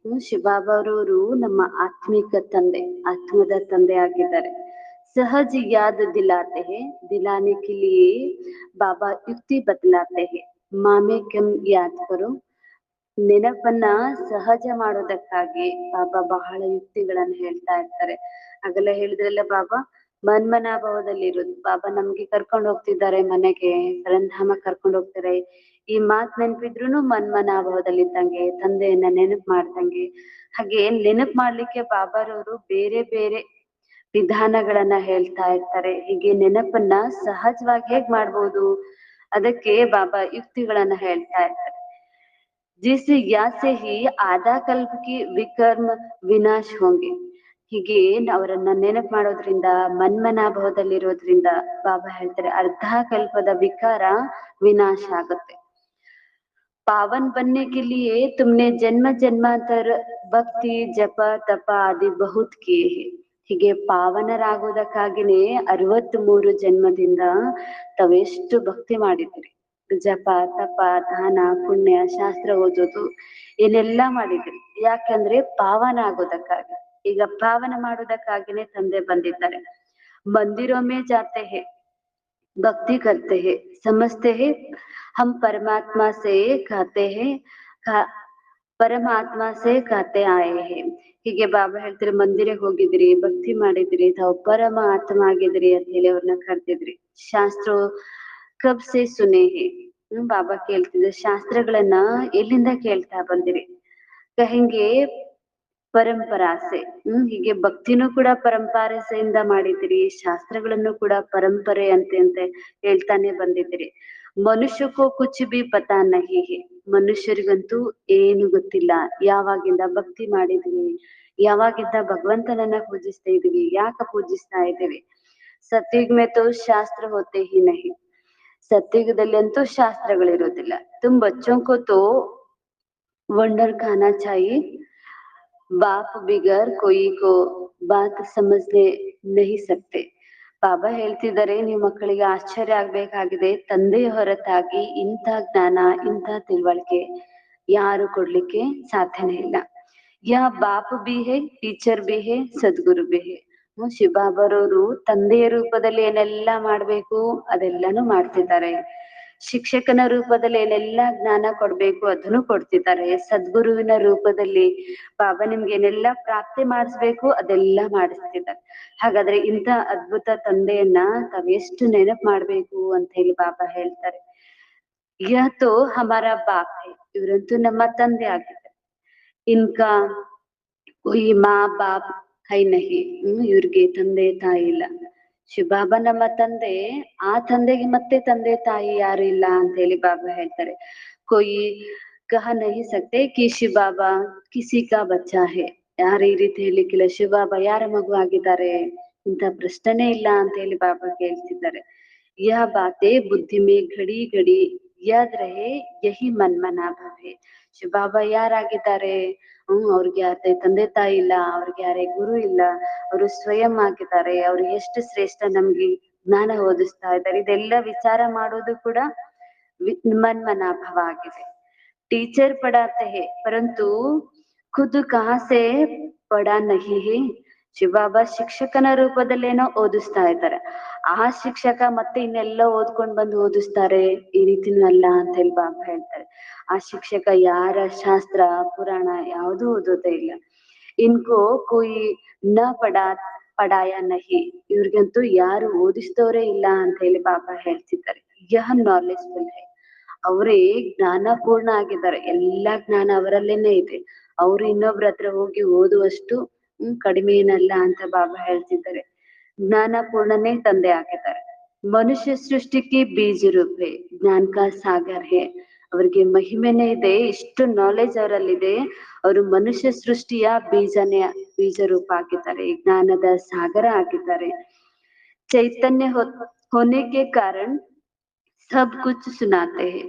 ಶಿವಬಾಬಾರವರು ನಮ್ಮ ಆತ್ಮಿಕ ತಂದೆ, ಆತ್ಮದ ತಂದೆ ಆಗಿದ್ದಾರೆ. ಸಹಜ ಯಾದ್ ದಿಲಾತೆ ಹೇ, ದಿಲಾನೆ ಕೆ ಲಿಯೇ ಬಾಬಾ ಯುಕ್ತಿ ಬದಲಾತೆ ಹೇ. ಮಾಮೆ ಕೆಮ್ ಯಾದ್ ಕರೋ. ನೆನಪನ್ನ ಸಹಜ ಮಾಡೋದಕ್ಕಾಗಿ ಬಾಬಾ ಬಹಳ ಯುಕ್ತಿಗಳನ್ನ ಹೇಳ್ತಾ ಇರ್ತಾರೆ. ಆಗಲೇ ಹೇಳಿದ್ರಲ್ಲ ಬಾಬಾ ಮನ್ಮನಾಭವದಲ್ಲಿರೋದು. ಬಾಬಾ ನಮ್ಗೆ ಕರ್ಕೊಂಡು ಹೋಗ್ತಿದ್ದಾರೆ ಮನೆಗೆ, ಪರಂಧಾಮ ಕರ್ಕೊಂಡು ಹೋಗ್ತಾರೆ. ಈ ಮಾತ್ ನೆನಪಿದ್ರುನು ಮನ್ಮನಾಭವದಲ್ಲಿದ್ದಂಗೆ, ತಂದೆಯನ್ನ ನೆನಪು ಮಾಡ್ದಂಗೆ. ಹಾಗೆ ನೆನಪು ಮಾಡ್ಲಿಕ್ಕೆ ಬಾಬಾರವರು ಬೇರೆ ಬೇರೆ ವಿಧಾನಗಳನ್ನ ಹೇಳ್ತಾ ಇರ್ತಾರೆ. ಹೀಗೆ ನೆನಪನ್ನ ಸಹಜವಾಗಿ ಹೇಗ್ ಮಾಡ್ಬೋದು, ಅದಕ್ಕೆ ಬಾಬಾ ಯುಕ್ತಿಗಳನ್ನ ಹೇಳ್ತಾ ಇರ್ತಾರೆ. जिस याद से ही आधा कल्प की विकर्म ವಿನಾಶ್ ಹೋಂಗೆ. ಹೀಗೆ ಅವರನ್ನ ನೆನಪು ಮಾಡೋದ್ರಿಂದ, ಮನ್ಮನಾಭವದಲ್ಲಿರೋದ್ರಿಂದ ಬಾಬಾ ಹೇಳ್ತಾರೆ ಅರ್ಧ ಕಲ್ಪದ ವಿಕಾರ ವಿನಾಶ ಆಗುತ್ತೆ. ಪಾವನ್ ಬನ್ನೆ ಕೆ ಲಿಯೇ ತುಮ್ನೆ ಜನ್ಮ ಜನ್ಮಾಂತರ ಭಕ್ತಿ ಜಪ ತಪ ಆದಿ ಬಹುತ್ ಕಿಯೇ ಹೇ. ಹೀಗೆ ಪಾವನರಾಗೋದಕ್ಕಾಗಿನೇ 63 ಜನ್ಮದಿಂದ ತಾವೆಷ್ಟು ಭಕ್ತಿ ಮಾಡಿದ್ರಿ. ಜಪ ತಪ ದಾನ ಪುಣ್ಯ ಶಾಸ್ತ್ರ ಓದೋದು ಏನೆಲ್ಲ ಮಾಡಿದ್ರಿ. ಯಾಕಂದ್ರೆ ಪಾವನ ಆಗೋದಕ್ಕಾಗಿ. ಈಗ ಪಾವನ ಮಾಡೋದಕ್ಕಾಗಿನೇ ತಂದೆ ಬಂದಿದ್ದಾರೆ. ಮಂದಿರೊಮ್ಮೆ ಜಾತೆ ಹೇ, भक्ति करते हैं, समझते हैं हम परमात्मा से कहते हैं, ಪರಮಾತ್ಮ ಸೇ ಖಾತೆ ಆಯೆ ಹೇ. ಹೀಗೆ ಬಾಬಾ ಹೇಳ್ತಾರೆ, ಮಂದಿರಕ್ಕೆ ಹೋಗಿದ್ರಿ, ಭಕ್ತಿ ಮಾಡಿದ್ರಿ, ತಾವು ಪರಮಾತ್ಮ ಆಗಿದ್ರಿ ಅಂತ ಹೇಳಿ ಅವ್ರನ್ನ ಕರ್ತಿದ್ರಿ. ಶಾಸ್ತ್ರ ಕಬ್ ಸೇ ಸುನೆ ಹೇ. ಬಾಬಾ ಕೇಳ್ತಿದ್ರು, ಶಾಸ್ತ್ರಗಳನ್ನ ಎಲ್ಲಿಂದ ಕೇಳ್ತಾ ಬಂದಿರಿ. ಕಹೆಂಗೆ ಪರಂಪರಾಸೆ. ಹೀಗೆ ಭಕ್ತಿನೂ ಕೂಡ ಪರಂಪರೆಯಿಂದ ಮಾಡಿದಿರಿ, ಶಾಸ್ತ್ರಗಳನ್ನು ಕೂಡ ಪರಂಪರೆ ಅಂತ ಹೇಳ್ತಾನೆ ಬಂದಿದ್ರಿ. ಮನುಷ್ಯಕ್ಕೂ ಕುಚ್ ಬಿ ಪತಾ ನಹಿ ಹೇ. ಮನುಷ್ಯರಿಗಂತೂ ಏನು ಗೊತ್ತಿಲ್ಲ, ಯಾವಾಗಿಂದ ಭಕ್ತಿ ಮಾಡಿದೀವಿ, ಯಾವಾಗಿಂದ ಭಗವಂತನನ್ನ ಪೂಜಿಸ್ತಾ ಇದೀವಿ, ಯಾಕ ಪೂಜಿಸ್ತಾ ಇದ್ದೀವಿ. ಸತ್ಯುಗ್ ಮೇ ತೋ ಶಾಸ್ತ್ರ ಹೋತೆ ಹಿ ನಹಿ. ಸತ್ಯುಗದಲ್ಲಿ ಅಂತೂ ಶಾಸ್ತ್ರಗಳಿರೋದಿಲ್ಲ. ತುಮ್ ಬಚ್ಚೋಂ ಕೋ ತೋ ವಂಡರ್ ಖಾನಾ ಚಾಹಿಯೇ, ಬಾಪ್ ಬಿಗರ್ ಕೊಯಿ ಕೋ ಬಾತ್ ಸಮಜ್ನೆ ನಹಿ ಸಕ್ತೆ. ಬಾಬಾ ಹೇಳ್ತಿದ್ದಾರೆ, ನೀವು ಮಕ್ಕಳಿಗೆ ಆಶ್ಚರ್ಯ ಆಗ್ಬೇಕಾಗಿದೆ, ತಂದೆಯ ಹೊರತಾಗಿ ಇಂಥ ಜ್ಞಾನ ಇಂಥ ತಿಳುವಳಿಕೆ ಯಾರು ಕೊಡ್ಲಿಕ್ಕೆ ಸಾಧ್ಯನೇ ಇಲ್ಲ. ಯಾ ಬಾಪ್ ಬಿ ಹೇ, ಟೀಚರ್ ಬಿ ಹೇ, ಸದ್ಗುರು ಬಿ ಹೇ. ಶಿವಬಾಬಾರವರು ತಂದೆಯ ರೂಪದಲ್ಲಿ ಏನೆಲ್ಲ ಮಾಡ್ಬೇಕು ಅದೆಲ್ಲಾನು ಮಾಡ್ತಿದ್ದಾರೆ. ಶಿಕ್ಷಕನ ರೂಪದಲ್ಲಿ ಏನೆಲ್ಲ ಜ್ಞಾನ ಕೊಡ್ಬೇಕು ಅದನ್ನು ಕೊಡ್ತಿದ್ದಾರೆ. ಸದ್ಗುರುವಿನ ರೂಪದಲ್ಲಿ ಬಾಬಾ ನಿಮ್ಗೆ ಏನೆಲ್ಲ ಪ್ರಾಪ್ತಿ ಮಾಡಿಸ್ಬೇಕು ಅದೆಲ್ಲ ಮಾಡಿಸ್ತಿದ್ದಾರೆ. ಹಾಗಾದ್ರೆ ಇಂಥ ಅದ್ಭುತ ತಂದೆಯನ್ನ ತಾವ್ ಎಷ್ಟು ನೆನಪು ಮಾಡ್ಬೇಕು ಅಂತ ಹೇಳಿ ಬಾಬಾ ಹೇಳ್ತಾರೆ. ಯಹ್ ಹಮಾರ ಬಾಪ್ ಹೈ. ಇವರಂತೂ ನಮ್ಮ ತಂದೆ ಆಗಿದ್ದಾರೆ. ಇನ್ಕಾ ಕೊಯಿ ಮಾ ಬಾಪ್ ಹೈ ನಹಿ. ಇವ್ರಿಗೆ ತಂದೆ ತಾಯಿ ಇಲ್ಲ. ಶಿವಬಾಬಾ ನಮ್ಮ ತಂದೆ, ಆ ತಂದೆಗೆ ಮತ್ತೆ ತಂದೆ ತಾಯಿ ಯಾರು ಇಲ್ಲ ಅಂತ ಹೇಳಿ ಬಾಬಾ ಹೇಳ್ತಾರೆ. ಕೊಯಿ ಕಹ ನಹಿ ಸಕ್ತೆ ಕಿ ಶಿವಬಾಬಾ ಕಿಸಿ ಕಾ ಬಚ್ಚಾ ಹೇ. ಯಾರು ಈ ರೀತಿ ಹೇಳಿಕ್ಕಿಲ್ಲ, ಶಿವಬಾಬಾ ಯಾರ ಮಗು ಆಗಿದ್ದಾರೆ, ಇಂಥ ಪ್ರಶ್ನೆನೇ ಇಲ್ಲ ಅಂತ ಹೇಳಿ ಬಾಬಾ ಕೇಳ್ತಿದ್ದಾರೆ. ಯಹ ಬಾತೆ ಬುದ್ಧಿ ಮೇ ಘಡಿ ಘಡಿ ಯಾದ್ ರಹೆ, ಯಹಿ ಮನ್ಮನಾಭವ ಹೇ. ಶಿವಬಾಬಾ ಯಾರಾಗಿದ್ದಾರೆ, ಅವ್ರಿಗೆ ಯಾರ ತಂದೆ ತಾಯಿ ಇಲ್ಲ, ಅವ್ರಿಗೆ ಯಾರೇ ಗುರು ಇಲ್ಲ, ಅವರು ಸ್ವಯಂ ಆಗಿದ್ದಾರೆ. ಅವ್ರು ಎಷ್ಟು ಶ್ರೇಷ್ಠ, ನಮ್ಗೆ ಜ್ಞಾನ ಓದಿಸ್ತಾ ಇದ್ದಾರೆ. ಇದೆಲ್ಲ ವಿಚಾರ ಮಾಡೋದು ಕೂಡ ಮನ್ಮನಾಭವ ಆಗಿದೆ. ಟೀಚರ್ ಪಡಾತೆ ಹೇ ಪರಂತು ಖುದ್ ಕಹಾ ಸೆ ಪಡಾ ನಹಿ ಹೇ. ಶಿವಬಾಬಾ ಶಿಕ್ಷಕನ ರೂಪದಲ್ಲೇನೋ ಓದಿಸ್ತಾ ಇದ್ದಾರೆ. ಆ ಶಿಕ್ಷಕ ಮತ್ತೆ ಇನ್ನೆಲ್ಲ ಓದ್ಕೊಂಡ್ ಬಂದು ಓದಿಸ್ತಾರೆ, ಈ ರೀತಿನೂ ಅಲ್ಲ ಅಂತ ಹೇಳಿ ಬಾಬಾ ಹೇಳ್ತಾರೆ. ಆ ಶಿಕ್ಷಕ ಯಾರ ಶಾಸ್ತ್ರ ಪುರಾಣ ಯಾವುದು ಓದೋದೇ ಇಲ್ಲ. ಇನ್ಕೋ ಕೊಯ್ ನ ಪಡಾಯ ನಹಿ, ಇವ್ರಿಗಂತೂ ಯಾರು ಓದಿಸ್ತವ್ರೇ ಇಲ್ಲ ಅಂತ ಹೇಳಿ ಬಾಬಾ ಹೇಳ್ತಿದ್ದಾರೆ. ಯಹ ನಾಲೆಜ್ಫುಲ್ ಹೈ, ಅವರೇ ಜ್ಞಾನ ಪೂರ್ಣ ಆಗಿದ್ದಾರೆ, ಎಲ್ಲಾ ಜ್ಞಾನ ಅವರಲ್ಲೇನೆ ಇದೆ. ಅವ್ರು ಇನ್ನೊಬ್ರ ಹತ್ರ ಹೋಗಿ ಓದುವಷ್ಟು ಕಡಿಮೆ ಏನಲ್ಲ ಅಂತ ಬಾಬಾ ಹೇಳ್ತಿದ್ದಾರೆ. ಜ್ಞಾನ ಪೂರ್ಣನೇ ತಂದೆ ಆಗಿದ್ದಾರೆ. ಮನುಷ್ಯ ಸೃಷ್ಟಿಗೆ ಬೀಜ ರೂಪೆ ಜ್ಞಾನ ಕಾ ಸಾಗರ್ ಹೇ, ಅವ್ರಿಗೆ ಮಹಿಮೆನೇ ಇದೆ, ಇಷ್ಟು ನಾಲೆಜ್ ಅವರಲ್ಲಿದೆ. ಅವರು ಮನುಷ್ಯ ಸೃಷ್ಟಿಯ ಬೀಜ ರೂಪ ಆಗಿದ್ದಾರೆ, ಜ್ಞಾನದ ಸಾಗರ ಆಗಿದ್ದಾರೆ. ಚೈತನ್ಯ ಹೋನೆ ಕೆ ಕಾರಣ ಸಬ್ ಕುಚ್ ಸುನಾತೆ ಹೇ,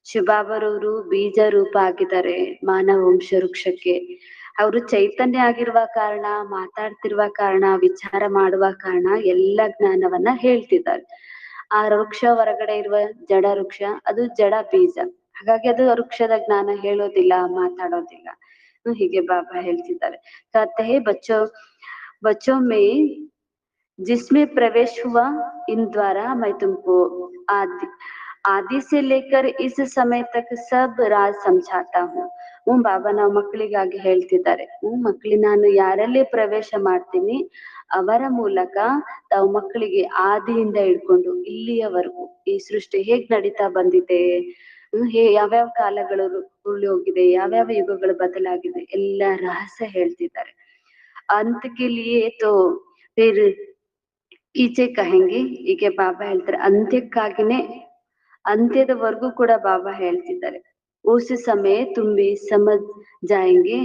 ಶಿವಬಾಬರವರು ಬೀಜ ರೂಪ ಆಗಿದ್ದಾರೆ ಮಾನವ ವಂಶ ವೃಕ್ಷಕ್ಕೆ. ಅವರು ಚೈತನ್ಯ ಆಗಿರುವ ಕಾರಣ, ಮಾತಾಡ್ತಿರುವ ಕಾರಣ, ವಿಚಾರ ಮಾಡುವ ಕಾರಣ ಎಲ್ಲ ಜ್ಞಾನವನ್ನ ಹೇಳ್ತಿದ್ದಾರೆ. ಆ ವೃಕ್ಷ ಹೊರಗಡೆ ಇರುವ ಜಡ ವೃಕ್ಷ, ಅದು ಜಡ ಬೀಜ, ಹಾಗಾಗಿ ಅದು ವೃಕ್ಷದ ಜ್ಞಾನ ಹೇಳೋದಿಲ್ಲ, ಮಾತಾಡೋದಿಲ್ಲ. ಹೀಗೆ ಬಾಬಾ ಹೇಳ್ತಿದ್ದಾರೆ. कहते हैं बच्चों में जिसमें प्रवेश हुआ इन द्वारा मैं तुमको आदि से लेकर इस समय तक सब राज समझाता हूँ. ಬಾಬಾ ನಾವು ಮಕ್ಕಳಿಗಾಗಿ ಹೇಳ್ತಿದ್ದಾರೆ. ಮಕ್ಕಳಿ ನಾನು ಯಾರಲ್ಲಿ ಪ್ರವೇಶ ಮಾಡ್ತೀನಿ ಅವರ ಮೂಲಕ ತಾವು ಮಕ್ಕಳಿಗೆ ಆದಿಯಿಂದ ಹಿಡ್ಕೊಂಡು ಇಲ್ಲಿಯವರೆಗೂ ಈ ಸೃಷ್ಟಿ ಹೇಗ್ ನಡೀತಾ ಬಂದಿದೆ, ಯಾವ್ಯಾವ ಕಾಲಗಳು ಉರುಳಿ ಹೋಗಿದೆ, ಯಾವ್ಯಾವ ಯುಗಗಳು ಬದಲಾಗಿದೆ, ಎಲ್ಲ ರಹಸ್ಯ ಹೇಳ್ತಿದ್ದಾರೆ. ಅಂತಕ್ಕೆ ಲಿಯೇ ತೋ ಫಿರ್ ಈಚೆ ಕಹೆಂಗೆ, ಹೀಗೆ ಬಾಬಾ ಹೇಳ್ತಾರೆ. ಅಂತ್ಯಕ್ಕಾಗಿನೇ, ಅಂತ್ಯದವರೆಗೂ ಕೂಡ ಬಾಬಾ ಹೇಳ್ತಿದ್ದಾರೆ. ಉಸ್ ಸಮಯ ತುಂಬಿ ಸಮಜ್ ಜಾಯಂಗೆ,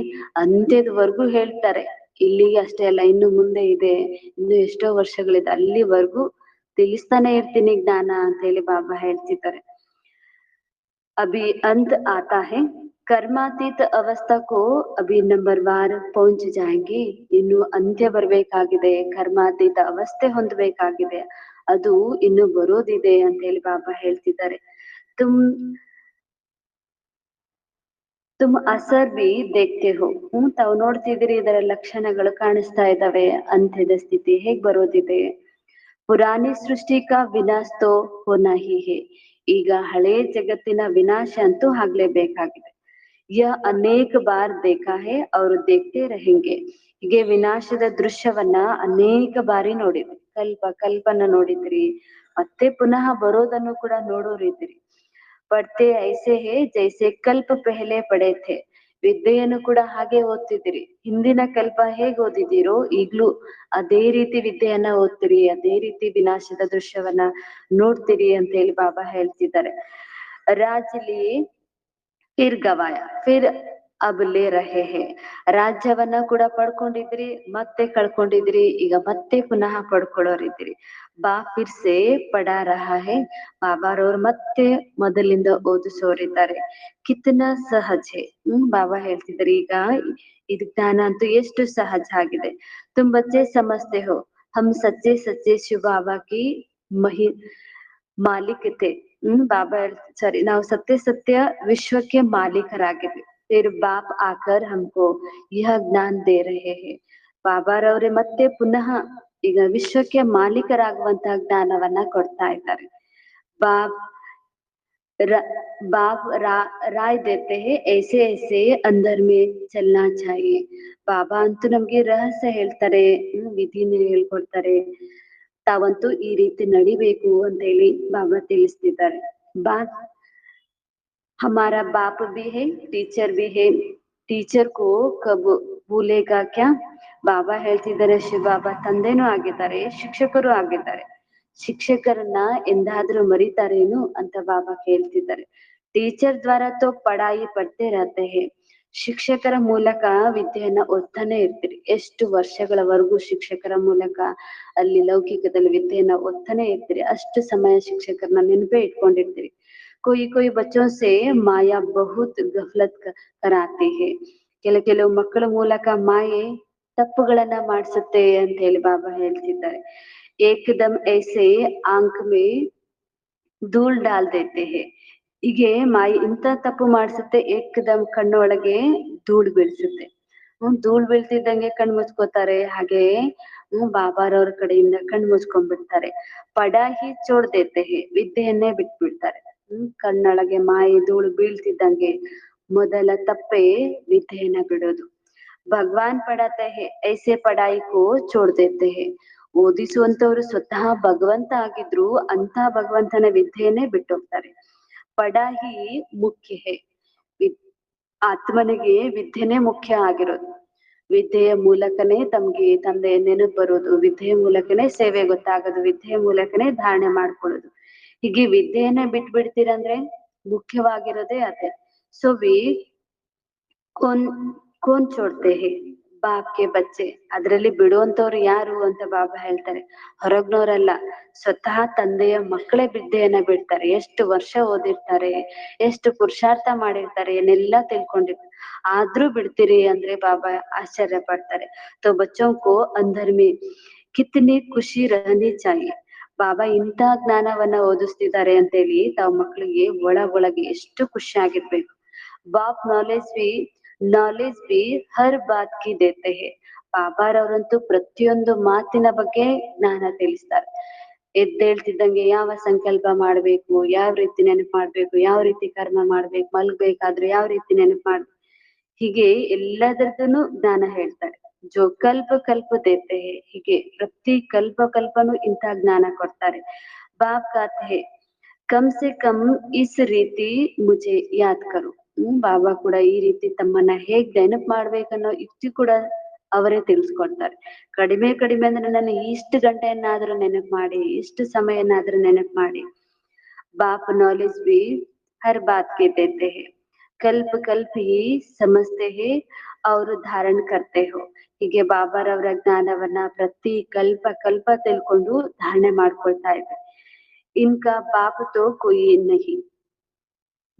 ಅಂತ್ಯದವರೆಗೂ ಹೇಳ್ತಾರೆ. ಇಲ್ಲಿಗೆ ಅಷ್ಟೇ ಅಲ್ಲ, ಇನ್ನು ಮುಂದೆ ಇದೆ, ಇನ್ನು ಎಷ್ಟೋ ವರ್ಷಗಳಿದೆ, ಅಲ್ಲಿವರೆಗೂ ತಿಳಿಸ್ತಾನೆ ಇರ್ತೀನಿ ಜ್ಞಾನ ಅಂತ ಹೇಳಿ ಬಾಬಾ ಹೇಳ್ತಿದ್ದಾರೆ. अभी अंत आता है, ಕರ್ಮಾತೀತ ಅವಸ್ಥಾಕ್ಕೂ ಅಭಿ ನಂಬರ್ ವಾರ್ ಪਹੁಂಚ ಜಾಯಂಗೆ, ಇನ್ನು ಅಂತ್ಯ ಬರ್ಬೇಕಾಗಿದೆ, ಕರ್ಮಾತೀತ ಅವಸ್ಥೆ ಹೊಂದಬೇಕಾಗಿದೆ, ಅದು ಇನ್ನು ಬರೋದಿದೆ ಅಂತ ಹೇಳಿ ಬಾಬಾ ಹೇಳ್ತಿದ್ದಾರೆ. ತುಮ್ ಅಸರ್ ಬಿ ದೇಖ್ತೆ ಹೋ, ತಾವು ನೋಡ್ತಿದ್ದೀರಿ, ಇದರ ಲಕ್ಷಣಗಳು ಕಾಣಿಸ್ತಾ ಇದ್ದಾವೆ. ಅಂತ್ಯದ ಸ್ಥಿತಿ ಹೇಗ್ ಬರೋದಿದೆ. ಪುರಾಣಿ ಸೃಷ್ಟಿ ಕಾ ವಿನಾಶ ತೋ ಹೋನಾ ಹಿ ಹೇ, ಈಗ ಹಳೆ ಜಗತ್ತಿನ ವಿನಾಶ ಅಂತೂ ಆಗ್ಲೇಬೇಕಾಗಿದೆ. ಯ ಅನೇಕ ಬಾರ್ ದೇಖಾ ಹೇ ಅವರು ದೇಖ್ತೆ रहेंगे, ಹೀಗೆ ವಿನಾಶದ ದೃಶ್ಯವನ್ನ ಅನೇಕ ಬಾರಿ ನೋಡಿದ್ರಿ, ಕಲ್ಪನ ನೋಡಿದ್ರಿ, ಮತ್ತೆ ಪುನಃ ಬರೋದನ್ನು ಕೂಡ ನೋಡೋರಿದ್ರಿ. ಪಡ್ತೆ ಐಸೆ ಹೇ ಜೈಸೆ ಕಲ್ಪ ಪೆಹಲೆ ಪಡೆ ಥೆ, ವಿದ್ಯೆಯನ್ನು ಕೂಡ ಹಾಗೆ ಓದ್ತಿದ್ದೀರಿ. ಹಿಂದಿನ ಕಲ್ಪ ಹೇಗ್ ಓದಿದ್ದೀರೋ ಈಗ್ಲೂ ಅದೇ ರೀತಿ ವಿದ್ಯೆಯನ್ನ ಓದ್ತೀರಿ, ಅದೇ ರೀತಿ ವಿನಾಶದ ದೃಶ್ಯವನ್ನ ನೋಡ್ತೀರಿ ಅಂತ ಹೇಳಿ ಬಾಬಾ ಹೇಳ್ತಿದ್ದಾರೆ. ರಾಜ್ಲಿ ಫಿರ್ ಗವಾಯ ಫಿರ್ ಅಬ್ ಲೇ ರಹೆ ಹೇ, ರಾಜ್ಯವನ್ನ ಕೂಡ ಪಡ್ಕೊಂಡಿದ್ರಿ, ಮತ್ತೆ ಕಳ್ಕೊಂಡಿದ್ರಿ, ಈಗ ಮತ್ತೆ ಪುನಃ ಪಡ್ಕೊಳ್ಳೋರಿದ್ರಿ. ಬಾ ಫಿರ್ ಸೆ ಪಡಾ ರಹಾ ಹೇ, ಬಾಬಾರವ್ರು ಮತ್ತೆ ಮೊದಲಿಂದ ಓದಿಸೋರಿದ್ದಾರೆ. ಕಿತನಾ ಸಹಜ್ ಹೇ, ಬಾಬಾ ಹೇಳ್ತಿದ್ದಾರೆ, ಈಗ ಇದು ಜ್ಞಾನ ಅಂತೂ ಎಷ್ಟು ಸಹಜ ಆಗಿದೆ. ತುಮ್ ಬಚ್ಚೆ ಸಮಜ್ತೆ ಹೋ ಹಮ್ ಸಚ್ಚೆ ಸಚ್ಚೆ ಶಿವ ಬಾಬಾ ಕಿ ಮಹಿ ಮಾಲೀಕತೆ, ಬಾಬಾ ಸರಿ, ನಾವು ಸತ್ಯ ವಿಶ್ವಕ್ಕೆ ಮಾಲೀಕರಾಗಿದ್ವಿ. ಫಿರ್ ಬಾಪ್ ಆಕರ್ ಹಮ್ಕೋ ಯಹ ಜ್ಞಾನ್ ದೇ ರಹೆ ಹೇ, ಬಾಬಾರವ್ರೆ ಮತ್ತೆ ಪುನಃ ಈಗ ವಿಶ್ವಕ್ಕೆ ಮಾಲೀಕರಾಗುವಂತಹ ಜ್ಞಾನವನ್ನ ಕೊಡ್ತಾ ಇದ್ದಾರೆ. ಬಾಪ್ ರಾಯ್ ದೇತೆ ಹೇ ಐಸೆ ಐಸೆ ಅಂದರ್ ಮೇ ಚಲ್ನಾ ಚಾಹಿಯೆ, ಬಾಬಾ ಅಂತೂ ನಮ್ಗೆ ರಹಸ್ಯ ಹೇಳ್ತಾರೆ, ವಿಧಿನ ಹೇಳ್ಕೊಡ್ತಾರೆ, ತಾವಂತೂ ಈ ರೀತಿ ನಡಿಬೇಕು ಅಂತ ಹೇಳಿ ಬಾಬಾ ತಿಳಿಸ್ತಿದ್ದಾರೆ. ಬಾತ್ ಹಮಾರಾ ಬಾಪ್ ಬಿ ಹೇ ಟೀಚರ್ ಬಿ ಹೇ, ಟೀಚರ್ ಕೋ ಕಬ್ ಭೂಲೇಗಾ ಕ್ಯಾ, ಬಾಬಾ ಹೇಳ್ತಿದ್ದಾರೆ ಶಿವ ಬಾಬಾ ತಂದೆನೂ ಆಗಿದ್ದಾರೆ, ಶಿಕ್ಷಕರು ಆಗಿದ್ದಾರೆ, ಶಿಕ್ಷಕರನ್ನ ಎಂದಾದ್ರೂ ಮರಿತಾರೇನು ಅಂತ ಬಾಬಾ ಕೇಳ್ತಿದ್ದಾರೆ. ಟೀಚರ್ ದ್ವಾರ ತೋ ಪಡಾಯಿ ಪಡ್ತೆ ರಹತೆ ಹೇ, ಶಿಕ್ಷಕರ ಮೂಲಕ ವಿದ್ಯೆಯನ್ನ ಓದ್ತಾನೆ ಇರ್ತೀರಿ. ಎಷ್ಟು ವರ್ಷಗಳವರೆಗೂ ಶಿಕ್ಷಕರ ಮೂಲಕ ಅಲ್ಲಿ ಲೌಕಿಕದಲ್ಲಿ ವಿದ್ಯೆಯನ್ನ ಓದ್ತಾನೆ ಇರ್ತೀರಿ, ಅಷ್ಟು ಸಮಯ ಶಿಕ್ಷಕರನ್ನ ನೆನಪೇ ಇಟ್ಕೊಂಡಿರ್ತೀರಿ. ಕೊಯ್ ಬಚ್ಚೋ ಸೆ ಮಾಯಾ ಬಹುತ್ ಗಫಲತ್ ಕರಾತಿ ಹೇ, ಕೆಲವು ಮಕ್ಕಳ ಮೂಲಕ ಮಾಯೆ ತಪ್ಪುಗಳನ್ನ ಮಾಡ್ಸುತ್ತೆ ಅಂತ ಹೇಳಿ ಬಾಬಾ ಹೇಳ್ತಿದ್ದಾರೆ. ಏಕದಮ್ ಐಸೆ ಆಂಕ್ ಮೇ ಧೂಳ್ ಡಾಲ್ ದೇತೆ ಹೇ, ಹೀಗೆ ಮಾಯಿ ಇಂಥ ತಪ್ಪು ಮಾಡ್ಸುತ್ತೆ, ಏಕದಮ್ ಕಣ್ಣೊಳಗೆ ಧೂಳು ಬೀಳ್ಸುತ್ತೆ. ಧೂಳ್ ಬೀಳ್ತಿದ್ದಂಗೆ ಕಣ್ ಮುಚ್ಕೋತಾರೆ. ಹಾಗೆ ಬಾಬಾರವ್ರ ಕಡೆಯಿಂದ ಕಣ್ ಮುಚ್ಕೊಂಡ್ಬಿಡ್ತಾರೆ. ಪಡಾಹಿ ಚೋಡ್ ದೇತೆ ಹೇ, ವಿದ್ಯೆಯನ್ನೇ ಬಿಟ್ಬಿಡ್ತಾರೆ. ಕಣ್ಣೊಳಗೆ ಮಾಯೆ ಧೂಳು ಬೀಳ್ತಿದ್ದಂಗೆ ಮೊದಲ ತಪ್ಪೇ ವಿದ್ಯೆಯನ್ನ ಬಿಡೋದು. ಭಗವಾನ್ ಪಡಾತೆ ಹೇ ಐಸೆ ಪಡಾಯಿ ಕೋ ಚೋಡ್ ದೇತೆ ಹೇ. ಓದಿಸುವಂತವ್ರು ಸ್ವತಃ ಭಗವಂತ ಆಗಿದ್ರು ಅಂತ ಭಗವಂತನ ವಿದ್ಯೆಯನ್ನೇ ಬಿಟ್ಟೋಗ್ತಾರೆ. ಪಡಾಹಿ ಮುಖ್ಯ ಹೇ. ಆತ್ಮನಿಗೆ ವಿದ್ಯೆನೇ ಮುಖ್ಯ ಆಗಿರೋದು. ವಿದ್ಯೆಯ ಮೂಲಕನೇ ತಮ್ಗೆ ತಂದೆಯ ನೆನಪು ಬರೋದು, ವಿದ್ಯೆಯ ಮೂಲಕನೇ ಸೇವೆ ಗೊತ್ತಾಗೋದು, ವಿದ್ಯೆಯ ಮೂಲಕನೇ ಧಾರಣೆ ಮಾಡ್ಕೊಳ್ಳೋದು. ಹೀಗೆ ವಿದ್ಯೆಯನ್ನೇ ಬಿಟ್ಬಿಡ್ತೀರಂದ್ರೆ ಮುಖ್ಯವಾಗಿರೋದೇ ಅದೇ. ಸೊ ಕೋನ್ ಕೋನ್ ಚೋಡ್ತೆ ಹೇ ಬಾಪ್ಗೆ ಬಚ್ಚೆ. ಅದ್ರಲ್ಲಿ ಬಿಡುವಂತವ್ರು ಯಾರು ಅಂತ ಬಾಬಾ ಹೇಳ್ತಾರೆ. ಹೊರಗ್ನವ್ರಲ್ಲ, ಸ್ವತಃ ತಂದೆಯ ಮಕ್ಕಳೇ ವಿದ್ಯೆಯನ್ನ ಬಿಡ್ತಾರೆ. ಎಷ್ಟು ವರ್ಷ ಓದಿರ್ತಾರೆ, ಎಷ್ಟು ಪುರುಷಾರ್ಥ ಮಾಡಿರ್ತಾರೆ, ಏನೆಲ್ಲಾ ತಿಳ್ಕೊಂಡಿರ್ತಾರೆ, ಆದ್ರೂ ಬಿಡ್ತೀರಿ ಅಂದ್ರೆ ಬಾಬಾ ಆಶ್ಚರ್ಯ ಪಡ್ತಾರೆ. ತೋ ಬಚ್ಚೋ ಕೋ ಅಂದರ್ ಮೇ ಕಿತ್ನಿ ಖುಷಿ ರಹನಿ ಚಾಹಿಯೆ. ಬಾಬಾ ಇಂಥ ಜ್ಞಾನವನ್ನ ಓದಿಸ್ತಿದ್ದಾರೆ ಅಂತೇಳಿ ತಾವ್ ಮಕ್ಕಳಿಗೆ ಒಳಗೆ ಎಷ್ಟು ಖುಷಿ ಆಗಿರ್ಬೇಕು. ಬಾಪ್ ನಾಲೆಜ್ ಬಿ ಹರ್ ಬಾತ್ ಕಿ ದೇತೆ ಹೇ. ಬಾಬಾರವರಂತೂ ಪ್ರತಿಯೊಂದು ಮಾತಿನ ಬಗ್ಗೆ ಜ್ಞಾನ ತಿಳಿಸ್ತಾರೆ. ಎದ್ದೇಳ್ತಿದ್ದಂಗೆ ಯಾವ ಸಂಕಲ್ಪ ಮಾಡ್ಬೇಕು, ಯಾವ ರೀತಿ ನೆನಪು ಮಾಡ್ಬೇಕು, ಯಾವ ರೀತಿ ಕರ್ಮ ಮಾಡ್ಬೇಕು, ಮಲ್ಗ್ಬೇಕಾದ್ರೆ ಯಾವ ರೀತಿ ನೆನಪು ಮಾಡ್ಬೇಕು, ಹೀಗೆ ಎಲ್ಲದರದನ್ನು ಜ್ಞಾನ ಹೇಳ್ತಾರೆ. ಜೋ ಕಲ್ಪ ಕಲ್ಪ ದೇತೆ ಹೇ. ಹೀಗೆ ಪ್ರತಿ ಕಲ್ಪನೂ ಇಂಥ ಜ್ಞಾನ ಕೊಡ್ತಾರೆ. ಬಾಪ್ ಕಾತೆ ಹೇ ಕಮ್ ಸೆ ಕಮ್ ಇಸ್ ರೀತಿ ಮುझे ಯಾದ್ ಕರು. ಬಾಬಾ ಕೂಡ ಈ ರೀತಿ ತಮ್ಮನ್ನ ಹೇಗ್ ನೆನಪು ಮಾಡ್ಬೇಕನ್ನೋ ಯುಕ್ತಿ ಕೂಡ ಅವರೇ ತಿಳಿಸ್ಕೊಡ್ತಾರೆ. ಕಡಿಮೆ ಅಂದ್ರೆ ನನ್ನ ಇಷ್ಟು ಗಂಟೆಯನ್ನಾದ್ರೂ ನೆನಪು ಮಾಡಿ, ಇಷ್ಟು ಸಮಯನಾದ್ರೂ ನೆನಪು ಮಾಡಿ. ಬಾಪ್ ನಾಲೆಜ್ ಬಿ ಹರ್ ಬಾತ್ ಕೆ ದೇತೆ ಹೇ. ಕಲ್ಪ ಹಿ ಸಮಜ್ತೆ ಹೇ ಅವರು ಧಾರಣ ಕರ್ತೆ ಹೋ. ಹೀಗೆ ಬಾಬಾರವರ ಜ್ಞಾನವನ್ನ ಪ್ರತಿ ಕಲ್ಪ ತಿಳ್ಕೊಂಡು ಧಾರಣೆ ಮಾಡ್ಕೊಳ್ತಾ ಇದ್ದಾರೆ. ಇನ್ಕಾ ಬಾಪ್ ತೋ ಕೊಯಿ ನಹಿ,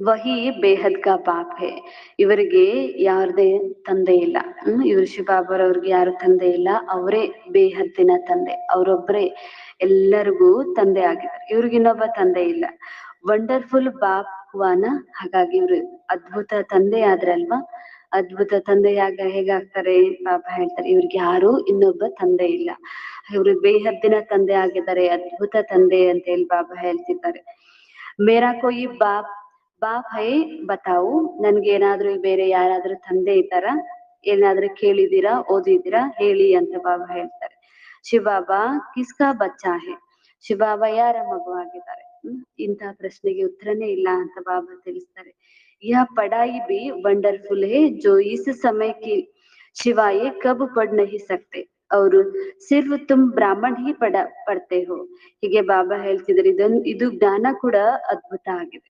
ವಹಿ ಬೇಹದ್ ಕಾ ಬಾಪ್ ಹೇ. ಇವರಿಗೆ ಯಾರದೇ ತಂದೆ ಇಲ್ಲ. ಇವರು ಶಿವಬಾಬಾರವ್ರಿಗೆ ಯಾರು ತಂದೆ ಇಲ್ಲ, ಅವರೇ ಬೇಹದ್ದಿನ ತಂದೆ. ಅವರೊಬ್ಬರೇ ಎಲ್ಲರಿಗೂ ತಂದೆ ಆಗಿದ್ದಾರೆ. ಇವ್ರಿಗಿನ್ನೊಬ್ಬ ತಂದೆ ಇಲ್ಲ. ವಂಡರ್ಫುಲ್ ಬಾಪ್ ಹುವಾನ. ಹಾಗಾಗಿ ಇವ್ರು ಅದ್ಭುತ ತಂದೆ ಆದ್ರಲ್ವಾ. ಅದ್ಭುತ ತಂದೆಯಾಗ ಹೇಗಾಗ್ತಾರೆ ಬಾಬಾ ಹೇಳ್ತಾರೆ, ಇವ್ರಿಗೆ ಯಾರು ಇನ್ನೊಬ್ಬ ತಂದೆ ಇಲ್ಲ, ಇವ್ರು ಬೇಹದ್ದಿನ ತಂದೆ ಆಗಿದ್ದಾರೆ, ಅದ್ಭುತ ತಂದೆ ಅಂತ ಹೇಳಿ ಬಾಬಾ ಹೇಳ್ತಿದ್ದಾರೆ. ಮೇರಾ ಕೊಯಿ ಬಾಪ್ ಹೈ ಬತಾವು. ನನ್ಗೆ ಏನಾದ್ರೂ ಬೇರೆ ಯಾರಾದ್ರೂ ತಂದೆ ಇದ್ದಾರಾ, ಏನಾದ್ರೂ ಕೇಳಿದೀರಾ, ಓದಿದೀರಾ, ಹೇಳಿ ಅಂತ ಬಾಬಾ ಹೇಳ್ತಾರೆ. ಶಿವಬಾಬಾ ಕಿಸ್ಕಾ ಬಚ್ಚಾ ಹೇ. ಶಿವಬಾಬಾ ಯಾರ ಮಗು ಆಗಿದ್ದಾರೆ. ಇಂಥ ಪ್ರಶ್ನೆಗೆ ಉತ್ತರನೇ ಇಲ್ಲ ಅಂತ ಬಾಬಾ ತಿಳಿಸ್ತಾರೆ. ಯಹ ಪಡಾಯಿ ಬಿ ವಂಡರ್ಫುಲ್ ಹೇ ಜೋ ಇಸ್ ಸಮಯ ಕಿ ಶಿವಾಯೇ ಕಬ್ ಪಡ್ ನಹಿ ಸಕ್ತೆ. ಅವರು ಸಿರ್ಫ್ ತುಮ್ ಬ್ರಾಹ್ಮಣ್ ಹಿ ಪಡ್ತೆ ಹೋ. ಹೀಗೆ ಬಾಬಾ ಹೇಳ್ತಿದ್ರು. ಇದು ಜ್ಞಾನ ಕೂಡ ಅದ್ಭುತ ಆಗಿದೆ.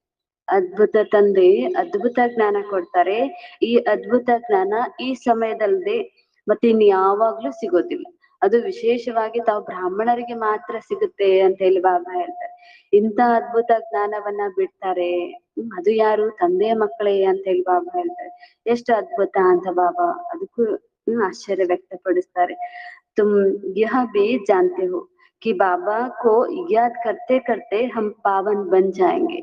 ಅದ್ಭುತ ತಂದೆ ಅದ್ಭುತ ಜ್ಞಾನ ಕೊಡ್ತಾರೆ. ಈ ಅದ್ಭುತ ಜ್ಞಾನ ಈ ಸಮಯದಲ್ಲದೆ ಮತ್ತೆ ಇನ್ ಯಾವಾಗ್ಲೂ ಸಿಗೋದಿಲ್ಲ. ಅದು ವಿಶೇಷವಾಗಿ ತಾವು ಬ್ರಾಹ್ಮಣರಿಗೆ ಮಾತ್ರ ಸಿಗುತ್ತೆ ಅಂತ ಹೇಳಿ ಬಾಬಾ ಹೇಳ್ತಾರೆ. ಇಂಥ ಅದ್ಭುತ ಜ್ಞಾನವನ್ನ ಬಿಡ್ತಾರೆ. ಅದು ಯಾರು, ತಂದೆಯ ಮಕ್ಕಳೇ ಅಂತ ಹೇಳಿ ಬಾಬಾ ಹೇಳ್ತಾರೆ. ಎಷ್ಟು ಅದ್ಭುತ ಅಂತ ಬಾಬಾ ಅದಕ್ಕೂ ಆಶ್ಚರ್ಯ ವ್ಯಕ್ತಪಡಿಸ್ತಾರೆ. ತುಮ್ ಯಹ ಭಿ ಜಾನ್ತೆ ಹೋ कि बाबा को याद करते करते हम पावन बन जाएंगे.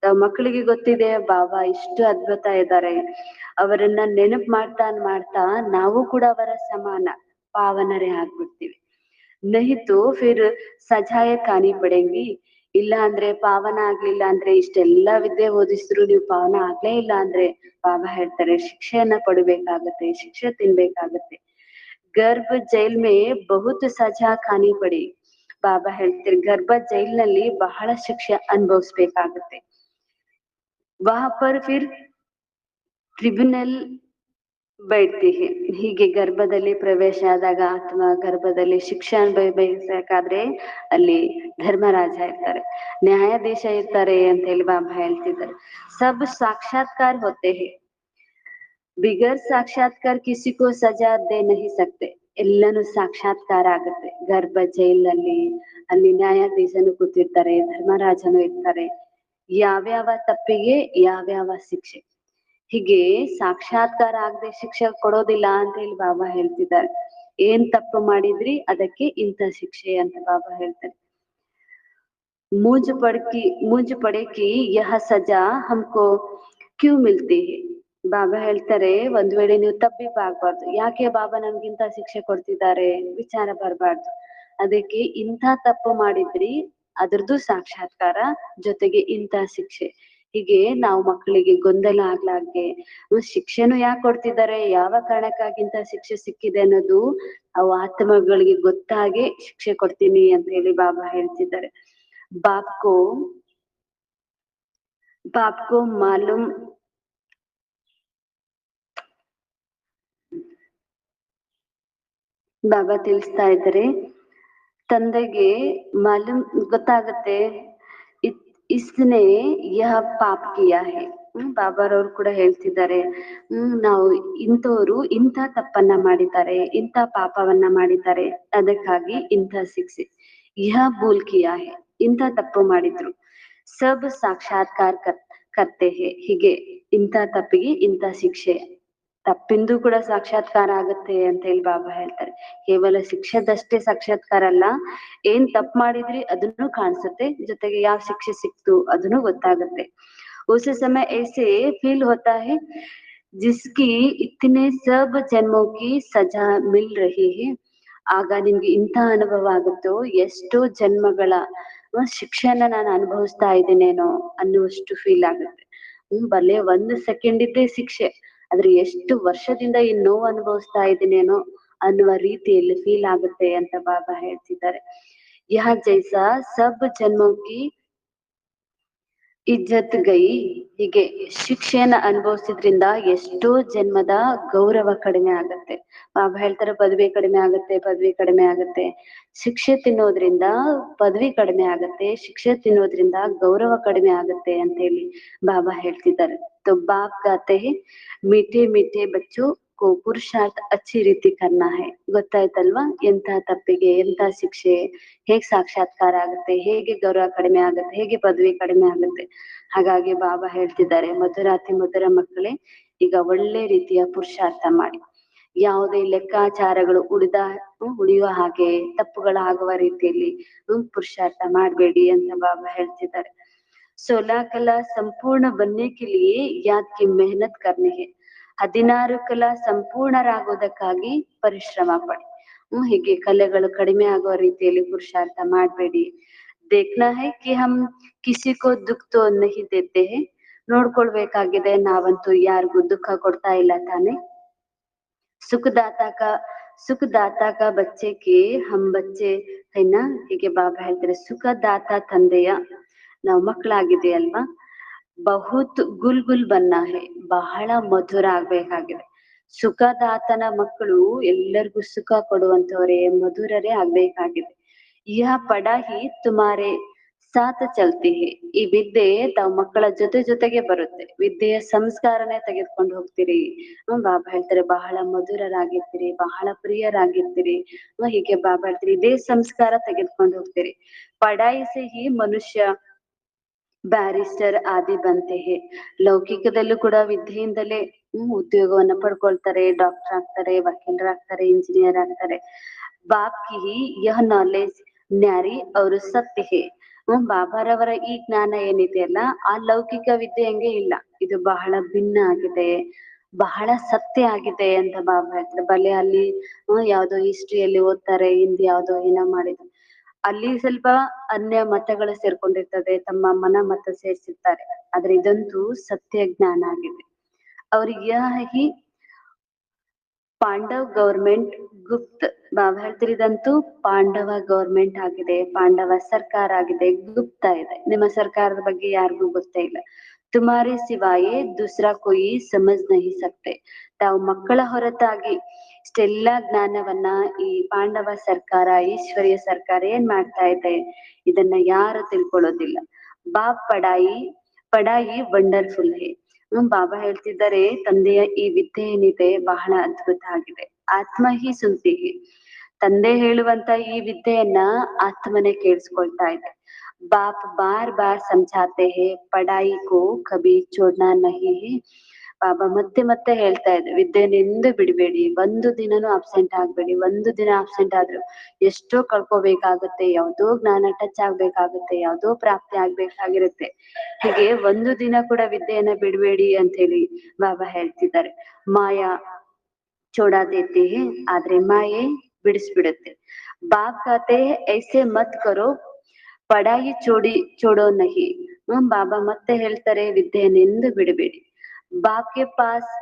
ಮಕ್ಕಳಿಗೆ ಗೊತ್ತಿದೆ ಬಾಬಾ ಇಷ್ಟು ಅದ್ಭುತ ಇದ್ದಾರೆ, ಅವರನ್ನ ನೆನಪು ಮಾಡ್ತಾ ನಾವು ಕೂಡ ಅವರ ಸಮಾನ ಪಾವನರೇ ಆಗ್ಬಿಡ್ತೀವಿ. ನಹಿತು ಫಿರ್ ಸಜಾಯೇ ಖಾನಿ ಪಡೆಂಗಿ. ಇಲ್ಲ ಅಂದ್ರೆ ಪಾವನ ಆಗ್ಲಿಲ್ಲ ಅಂದ್ರೆ, ಇಷ್ಟೆಲ್ಲಾ ವಿದ್ಯೆ ಓದಿಸಿದ್ರು ನೀವು ಪಾವನ ಆಗ್ಲೇ ಇಲ್ಲ ಅಂದ್ರೆ ಬಾಬಾ ಹೇಳ್ತಾರೆ ಶಿಕ್ಷೆಯನ್ನ ಪಡಬೇಕಾಗತ್ತೆ, ಶಿಕ್ಷೆ ತಿನ್ಬೇಕಾಗತ್ತೆ. ಗರ್ಭ ಜೈಲ್ ಮೇ ಬಹುತ್ ಸಜಾ ಖಾನಿ ಪಡಿ. ಬಾಬಾ ಹೇಳ್ತಾರೆ ಗರ್ಭ ಜೈಲ್ನಲ್ಲಿ ಬಹಳ ಶಿಕ್ಷೆ ಅನುಭವಿಸ್ಬೇಕಾಗತ್ತೆ. ವಹಾ ಪರ್ ಫಿರ್ ಟ್ರಿಬ್ಯುನಲ್ ಬೈಠ್ತಿ ಹೇ. ಹೀಗೆ ಗರ್ಭದಲ್ಲಿ ಪ್ರವೇಶ ಆದಾಗ ಅಥವಾ ಗರ್ಭದಲ್ಲಿ ಶಿಕ್ಷೆ ಅನುಭವಿಸಬೇಕಾದ್ರೆ ಅಲ್ಲಿ ಧರ್ಮರಾಜ ಇರ್ತಾರೆ, ನ್ಯಾಯಾಧೀಶ ಇರ್ತಾರೆ ಅಂತ ಹೇಳಿ ಬಾಬಾ ಹೇಳ್ತಿದ್ದಾರೆ. ಸಬ್ ಸಾಕ್ಷಾತ್ಕಾರ ಹೋತೆ ಹೇ, ಬಿಗರ್ ಸಾಕ್ಷಾತ್ಕಾರ ಕಿಸಿಕೋ ಸಜಾ ದೇ ನಹಿ ಸಕ್ತೆ. ಎಲ್ಲಾನು ಸಾಕ್ಷಾತ್ಕಾರ ಆಗುತ್ತೆ ಗರ್ಭ ಜೈಲಲ್ಲಿ. ಅಲ್ಲಿ ನ್ಯಾಯಾಧೀಶನು ಕೂತಿರ್ತಾರೆ, ಧರ್ಮರಾಜನು ಇರ್ತಾರೆ. ಯಾವ್ಯಾವ ತಪ್ಪಿಗೆ ಯಾವ್ಯಾವ ಶಿಕ್ಷೆ, ಹೀಗೆ ಸಾಕ್ಷಾತ್ಕಾರ ಆಗದೆ ಶಿಕ್ಷೆ ಕೊಡೋದಿಲ್ಲ ಅಂತ ಹೇಳಿ ಬಾಬಾ ಹೇಳ್ತಿದ್ದಾರೆ. ಏನ್ ತಪ್ಪು ಮಾಡಿದ್ರಿ ಅದಕ್ಕೆ ಇಂಥ ಶಿಕ್ಷೆ ಅಂತ ಬಾಬಾ ಹೇಳ್ತಾರೆ. ಮೂಜ್ ಪಡೆ ಕಿ ಯಹ ಸಜಾ ಹಮ್ಕೋ ಕ್ಯೂ ಮಿಲ್ತಿ ಹೇ. ಬಾಬಾ ಹೇಳ್ತಾರೆ, ಒಂದ್ ವೇಳೆ ನೀವು ತಬ್ಬಿಬ್ಬಾಗ್ಬಾರ್ದು. ಯಾಕೆ ಬಾಬಾ ನಮ್ಗಿಂತ ಶಿಕ್ಷೆ ಕೊಡ್ತಿದ್ದಾರೆ ವಿಚಾರ ಬರ್ಬಾರ್ದು. ಅದಕ್ಕೆ ಇಂಥ ತಪ್ಪು ಮಾಡಿದ್ರಿ ಅದ್ರದ್ದು ಸಾಕ್ಷಾತ್ಕಾರ, ಜೊತೆಗೆ ಇಂಥ ಶಿಕ್ಷೆ. ಹೀಗೆ ನಾವು ಮಕ್ಕಳಿಗೆ ಗೊಂದಲ ಆಗ್ಲಾರ್ದೆ ಶಿಕ್ಷೆನೂ ಯಾಕೆ ಕೊಡ್ತಿದ್ದಾರೆ, ಯಾವ ಕಾರಣಕ್ಕಾಗಿಂತ ಶಿಕ್ಷೆ ಸಿಕ್ಕಿದೆ ಅನ್ನೋದು ಅವು ಆತ್ಮಗಳಿಗೆ ಗೊತ್ತಾಗೆ ಶಿಕ್ಷೆ ಕೊಡ್ತೀನಿ ಅಂತ ಹೇಳಿ ಬಾಬಾ ಹೇಳ್ತಿದ್ದಾರೆ. ಬಾಪ್ಕೋ ಬಾಪ್ಕೋ ಮಾಲೂಮ್ ಬಾಬಾ ತಿಳಿಸ್ತಾ ಇದ್ದಾರೆ, ತಂದೆಗೆ ಮಾಲೂಮ್ ಗೊತ್ತಾಗತ್ತೆ ಇಸ್ನೆ ಯಹ ಪಾಪ್ ಕಿಯಾ ಹೈ. ಬಾಬಾರವ್ರು ಕೂಡ ಹೇಳ್ತಿದ್ದಾರೆ, ನಾವು ಇಂಥವ್ರು ಇಂಥ ತಪ್ಪನ್ನ ಮಾಡಿದ್ದಾರೆ, ಇಂಥ ಪಾಪವನ್ನ ಮಾಡಿದ್ದಾರೆ, ಅದಕ್ಕಾಗಿ ಇಂಥ ಶಿಕ್ಷೆ. ಯಹ ಭೂಲ್ ಕಿಯಾ ಹೈ, ಇಂಥ ತಪ್ಪು ಮಾಡಿದ್ರು. ಸಬ್ ಸಾಕ್ಷಾತ್ಕಾರ ಕರ್ತೆ ಹೇ, ಹೀಗೆ ಇಂಥ ತಪ್ಪಿಗೆ ಇಂಥ ಶಿಕ್ಷೆ. ತಪ್ಪಿಂದು ಕೂಡ ಸಾಕ್ಷಾತ್ಕಾರ ಆಗುತ್ತೆ ಅಂತ ಹೇಳಿ ಬಾಬಾ ಹೇಳ್ತಾರೆ. ಕೇವಲ ಶಿಕ್ಷೆದಷ್ಟೇ ಸಾಕ್ಷಾತ್ಕಾರ ಅಲ್ಲ, ಏನ್ ತಪ್ಪು ಮಾಡಿದ್ರಿ ಅದನ್ನು ಕಾಣಿಸುತ್ತೆ, ಜೊತೆಗೆ ಯಾವ ಶಿಕ್ಷೆ ಸಿಕ್ತು ಅದನ್ನು ಗೊತ್ತಾಗುತ್ತೆ. उस समय ऐसे फील होता है जिसकी इतने सब जन्मों की सजा मिल रही है. ಆಗ ನಿಮ್ಗೆ ಇಂಥ ಅನುಭವ ಆಗುತ್ತೋ, ಎಷ್ಟೋ ಜನ್ಮಗಳ ಶಿಕ್ಷೆನ ನಾನು ಅನುಭವಿಸ್ತಾ ಇದ್ದೀನೇನೋ ಅನ್ನುವಷ್ಟು ಫೀಲ್ ಆಗುತ್ತೆ. ಬಲೆ 1 ಸೆಕೆಂಡ್ ಇದ್ದೇ ಶಿಕ್ಷೆ, ಆದ್ರೆ ಎಷ್ಟು ವರ್ಷದಿಂದ ಈ ನೋವು ಅನುಭವಿಸ್ತಾ ಇದ್ದೀನೇನೋ ಅನ್ನುವ ರೀತಿಯಲ್ಲಿ ಫೀಲ್ ಆಗುತ್ತೆ ಅಂತ ಬಾಬಾ ಹೇಳ್ತಿದ್ದಾರೆ. ಯಹ ಜೈಸಾ ಸಬ್ ಜನ್ಮೋ ಕಿ ಇಜ್ಜತ್ ಗೈ, ಹೀಗೆ ಶಿಕ್ಷೆಯನ್ನ ಅನುಭವಿಸಿದ್ರಿಂದ ಎಷ್ಟೋ ಜನ್ಮದ ಗೌರವ ಕಡಿಮೆ ಆಗತ್ತೆ. ಬಾಬಾ ಹೇಳ್ತಾರೆ, ಪದವಿ ಕಡಿಮೆ ಆಗತ್ತೆ, ಪದವಿ ಕಡಿಮೆ ಆಗತ್ತೆ. ಶಿಕ್ಷೆ ತಿನ್ನೋದ್ರಿಂದ ಪದವಿ ಕಡಿಮೆ ಆಗತ್ತೆ, ಶಿಕ್ಷೆ ತಿನ್ನೋದ್ರಿಂದ ಗೌರವ ಕಡಿಮೆ ಆಗತ್ತೆ ಅಂತ ಹೇಳಿ ಬಾಬಾ ಹೇಳ್ತಿದ್ದಾರೆ. तो बाप कहते हैं मीठे मीठे बच्चों को पुरुषार्थ अच्छी ರೀತಿ ಕರ್ನಾ ಹೈ. ಗೊತ್ತಾಯ್ತಲ್ವಾ ಎಂಥ ತಪ್ಪಿಗೆ ಎಂಥ ಶಿಕ್ಷೆ, ಹೇಗ್ ಸಾಕ್ಷಾತ್ಕಾರ ಆಗುತ್ತೆ, ಹೇಗೆ ಗೌರವ ಕಡಿಮೆ ಆಗುತ್ತೆ, ಹೇಗೆ ಪದವಿ ಕಡಿಮೆ ಆಗುತ್ತೆ. ಹಾಗಾಗಿ ಬಾಬಾ ಹೇಳ್ತಿದ್ದಾರೆ, ಮಧುರಾತಿ ಮಧುರ ಮಕ್ಕಳೇ, ಈಗ ಒಳ್ಳೆ ರೀತಿಯ ಪುರುಷಾರ್ಥ ಮಾಡಿ, ಯಾವುದೇ ಲೆಕ್ಕಾಚಾರಗಳು ಉಳಿಯುವ ಹಾಗೆ ತಪ್ಪುಗಳಾಗುವ ರೀತಿಯಲ್ಲಿ ಪುರುಷಾರ್ಥ ಮಾಡಬೇಡಿ ಅಂತ ಬಾಬಾ ಹೇಳ್ತಿದ್ದಾರೆ. 16 कला संपूर्ण बनने के लिए याद की मेहनत करनी है. 16 कला ಸಂಪೂರ್ಣರಾಗೋದಕ್ಕಾಗಿ ಪರಿಶ್ರಮ ಪಡಿ. ಹೀಗೆ ಕಲೆಗಳು ಕಡಿಮೆ ಆಗುವ ರೀತಿಯಲ್ಲಿ ಪುರುಷಾರ್ಥ ಮಾಡಬೇಡಿ. देखना है कि हम किसी को दुख तो नहीं देते हैं. ನೋಡ್ಕೊಳ್ಬೇಕಾಗಿದೆ, ನಾವಂತೂ ಯಾರಿಗೂ ದುಃಖ ಕೊಡ್ತಾ ಇಲ್ಲ ತಾನೆ. ಸುಖದಾತ ಬಚ್ಚೆ ಕೆ ಹಮ್ ಬಚ್ಚೆ ಹೈನಾ. ಹೀಗೆ ಬಾಬಾ ಹೇಳ್ತಾರೆ, ಸುಖದಾತ ತಂದೆಯ ನಾವು ಮಕ್ಕಳಾಗಿದೆ ಅಲ್ವಾ. ಬಹುತ್ ಗುಲ್ ಗುಲ್ ಬನ್ನ ಹೇ, ಬಹಳ ಮಧುರ ಆಗ್ಬೇಕಾಗಿದೆ. ಸುಖದಾತನ ಮಕ್ಕಳು ಎಲ್ಲರಿಗೂ ಸುಖ ಕೊಡುವಂತವರೇ, ಮಧುರರೇ ಆಗ್ಬೇಕಾಗಿದೆ. ಯಹ ಪಡಾಹಿ ತುಮಾರೆ ಸಾಥ ಚಲ್ತಿ ಹೇ, ಈ ವಿದ್ಯೆ ತಾವು ಮಕ್ಕಳ ಜೊತೆ ಜೊತೆಗೆ ಬರುತ್ತೆ. ವಿದ್ಯೆಯ ಸಂಸ್ಕಾರನೇ ತೆಗೆದುಕೊಂಡು ಹೋಗ್ತೀರಿ. ಬಾಬಾ ಹೇಳ್ತಾರೆ, ಬಹಳ ಮಧುರರಾಗಿರ್ತೀರಿ, ಬಹಳ ಪ್ರಿಯರಾಗಿರ್ತೀರಿ. ಹೀಗೆ ಬಾಬಾ ಹೇಳ್ತೀರಿ, ಇದೇ ಸಂಸ್ಕಾರ ತೆಗೆದುಕೊಂಡು ಹೋಗ್ತೀರಿ. ಪಡಾಯಿ ಸೆ ಹಿ ಮನುಷ್ಯ ಬ್ಯಾರಿಸ್ಟರ್ ಆದಿ ಬಂತೆ ಹೇ. ಲೌಕಿಕದಲ್ಲೂ ಕೂಡ ವಿದ್ಯೆಯಿಂದಲೇ ಉದ್ಯೋಗವನ್ನ ಪಡ್ಕೊಳ್ತಾರೆ, ಡಾಕ್ಟರ್ ಆಗ್ತಾರೆ, ವಕೀಲರಾಗ್ತಾರೆ, ಇಂಜಿನಿಯರ್ ಆಗ್ತಾರೆ. ಬಾಪ್ ಕಿ ಹಿ ಯಹ ನಾಲೆಜ್ ನ್ಯಾರಿ ಅವರು ಸತ್ಯ ಹೇ. ಬಾಬಾರವರ ಈ ಜ್ಞಾನ ಏನಿದೆಯಲ್ಲ, ಆ ಲೌಕಿಕ ವಿದ್ಯೆ ಹಂಗೆ ಇಲ್ಲ, ಇದು ಬಹಳ ಭಿನ್ನ ಆಗಿದೆ, ಬಹಳ ಸತ್ಯ ಆಗಿದೆ ಅಂತ ಬಾಬಾ ಹೇಳ್ತಾರೆ. ಬಲೆ ಅಲ್ಲಿ ಯಾವ್ದೋ ಹಿಸ್ಟ್ರಿಯಲ್ಲಿ ಓದ್ತಾರೆ, ಹಿಂದಿ ಯಾವ್ದೋ ಏನೋ ಮಾಡಿದ್ರು, ಅಲ್ಲಿ ಸ್ವಲ್ಪ ಅನ್ಯ ಮತಗಳು ಸೇರ್ಕೊಂಡಿರ್ತದೆ, ತಮ್ಮ ಮತ ಸೇರ್ಸಿರ್ತಾರೆ. ಆದ್ರೆ ಇದಂತೂ ಸತ್ಯ ಜ್ಞಾನ ಆಗಿದೆ. ಅವ್ರಿಗೆ ಹಿ ಪಾಂಡವ್ ಗೌರ್ಮೆಂಟ್ ಗುಪ್ತ್. ಬಾಬಾ ಹೇಳ್ತಿರಿದಂತೂ ಪಾಂಡವ ಗೌರ್ಮೆಂಟ್ ಆಗಿದೆ, ಪಾಂಡವ ಸರ್ಕಾರ ಆಗಿದೆ, ಗುಪ್ತ ಇದೆ. ನಿಮ್ಮ ಸರ್ಕಾರದ ಬಗ್ಗೆ ಯಾರಿಗೂ ಗೊತ್ತೇ ಇಲ್ಲ. ತುಮಾರಿ ಸಿವಾಯೇ ದೂಸರಾ ಕೊಯಿ ಸಮಜ್ ನಹಿ ಸಕ್ತೆ. ತಾವು ಮಕ್ಕಳ ಹೊರತಾಗಿ ಇಷ್ಟೆಲ್ಲಾ ಜ್ಞಾನವನ್ನ ಈ ಪಾಂಡವ ಸರ್ಕಾರ, ಈಶ್ವರ್ಯ ಸರ್ಕಾರ ಏನ್ ಮಾಡ್ತಾ ಇದೆ, ಇದನ್ನ ಯಾರು ತಿಳ್ಕೊಳ್ಳೋದಿಲ್ಲ. ಬಾಪ್ ಪಡಾಯಿ ವಂಡರ್ಫುಲ್ ಹೇ. ಬಾಬಾ ಹೇಳ್ತಿದ್ದಾರೆ, ತಂದೆಯ ಈ ವಿದ್ಯೆ ಏನಿದೆ ಬಹಳ ಅದ್ಭುತ ಆಗಿದೆ. ಆತ್ಮ ಹಿ ಸುನ್ತಿ ಹೇ. ತಂದೆ ಹೇಳುವಂತ ಈ ವಿದ್ಯೆಯನ್ನ ಆತ್ಮನೆ ಕೇಳಿಸ್ಕೊಳ್ತಾ ಇದೆ. ಬಾಪ್ ಬಾರ್ ಬಾರ್ ಸಮझाते हैं पढ़ाई को कभी छोड़ना नहीं है. ಬಾಬಾ ಮತ್ತೆ ಮತ್ತೆ ಹೇಳ್ತಾ ಇದ್ರು, ವಿದ್ಯೆನೆಂದು ಬಿಡಬೇಡಿ, ಒಂದು ದಿನನೂ ಅಬ್ಸೆಂಟ್ ಆಗ್ಬೇಡಿ. ಒಂದು ದಿನ ಅಬ್ಸೆಂಟ್ ಆದ್ರು ಎಷ್ಟೋ ಕಳ್ಕೋಬೇಕಾಗುತ್ತೆ, ಯಾವ್ದೋ ಜ್ಞಾನ ಟಚ್ ಆಗ್ಬೇಕಾಗುತ್ತೆ, ಯಾವ್ದೋ ಪ್ರಾಪ್ತಿ ಆಗ್ಬೇಕಾಗಿರುತ್ತೆ. ಹೀಗೆ ಒಂದು ದಿನ ಕೂಡ ವಿದ್ಯೆಯನ್ನ ಬಿಡಬೇಡಿ ಅಂತ ಹೇಳಿ ಬಾಬಾ ಹೇಳ್ತಿದ್ದಾರೆ. ಮಾಯಾ ಚೋಡಾ ದೇತಿ ಹೈ, ಆದ್ರೆ ಮಾಯೆ ಬಿಡಿಸ್ಬಿಡುತ್ತೆ. ಬಾಪ್ कहते हैं ऐसे मत करो, ಪಡಾಯಿ ಚೋಡೋ ನಹಿ. ಬಾಬಾ ಮತ್ತೆ ಹೇಳ್ತಾರೆ, ವಿದ್ಯೆಯನ್ನೆಂದು ಬಿಡಬೇಡಿ. ಬಾಪ್ ಕೆ ಪಾಸ್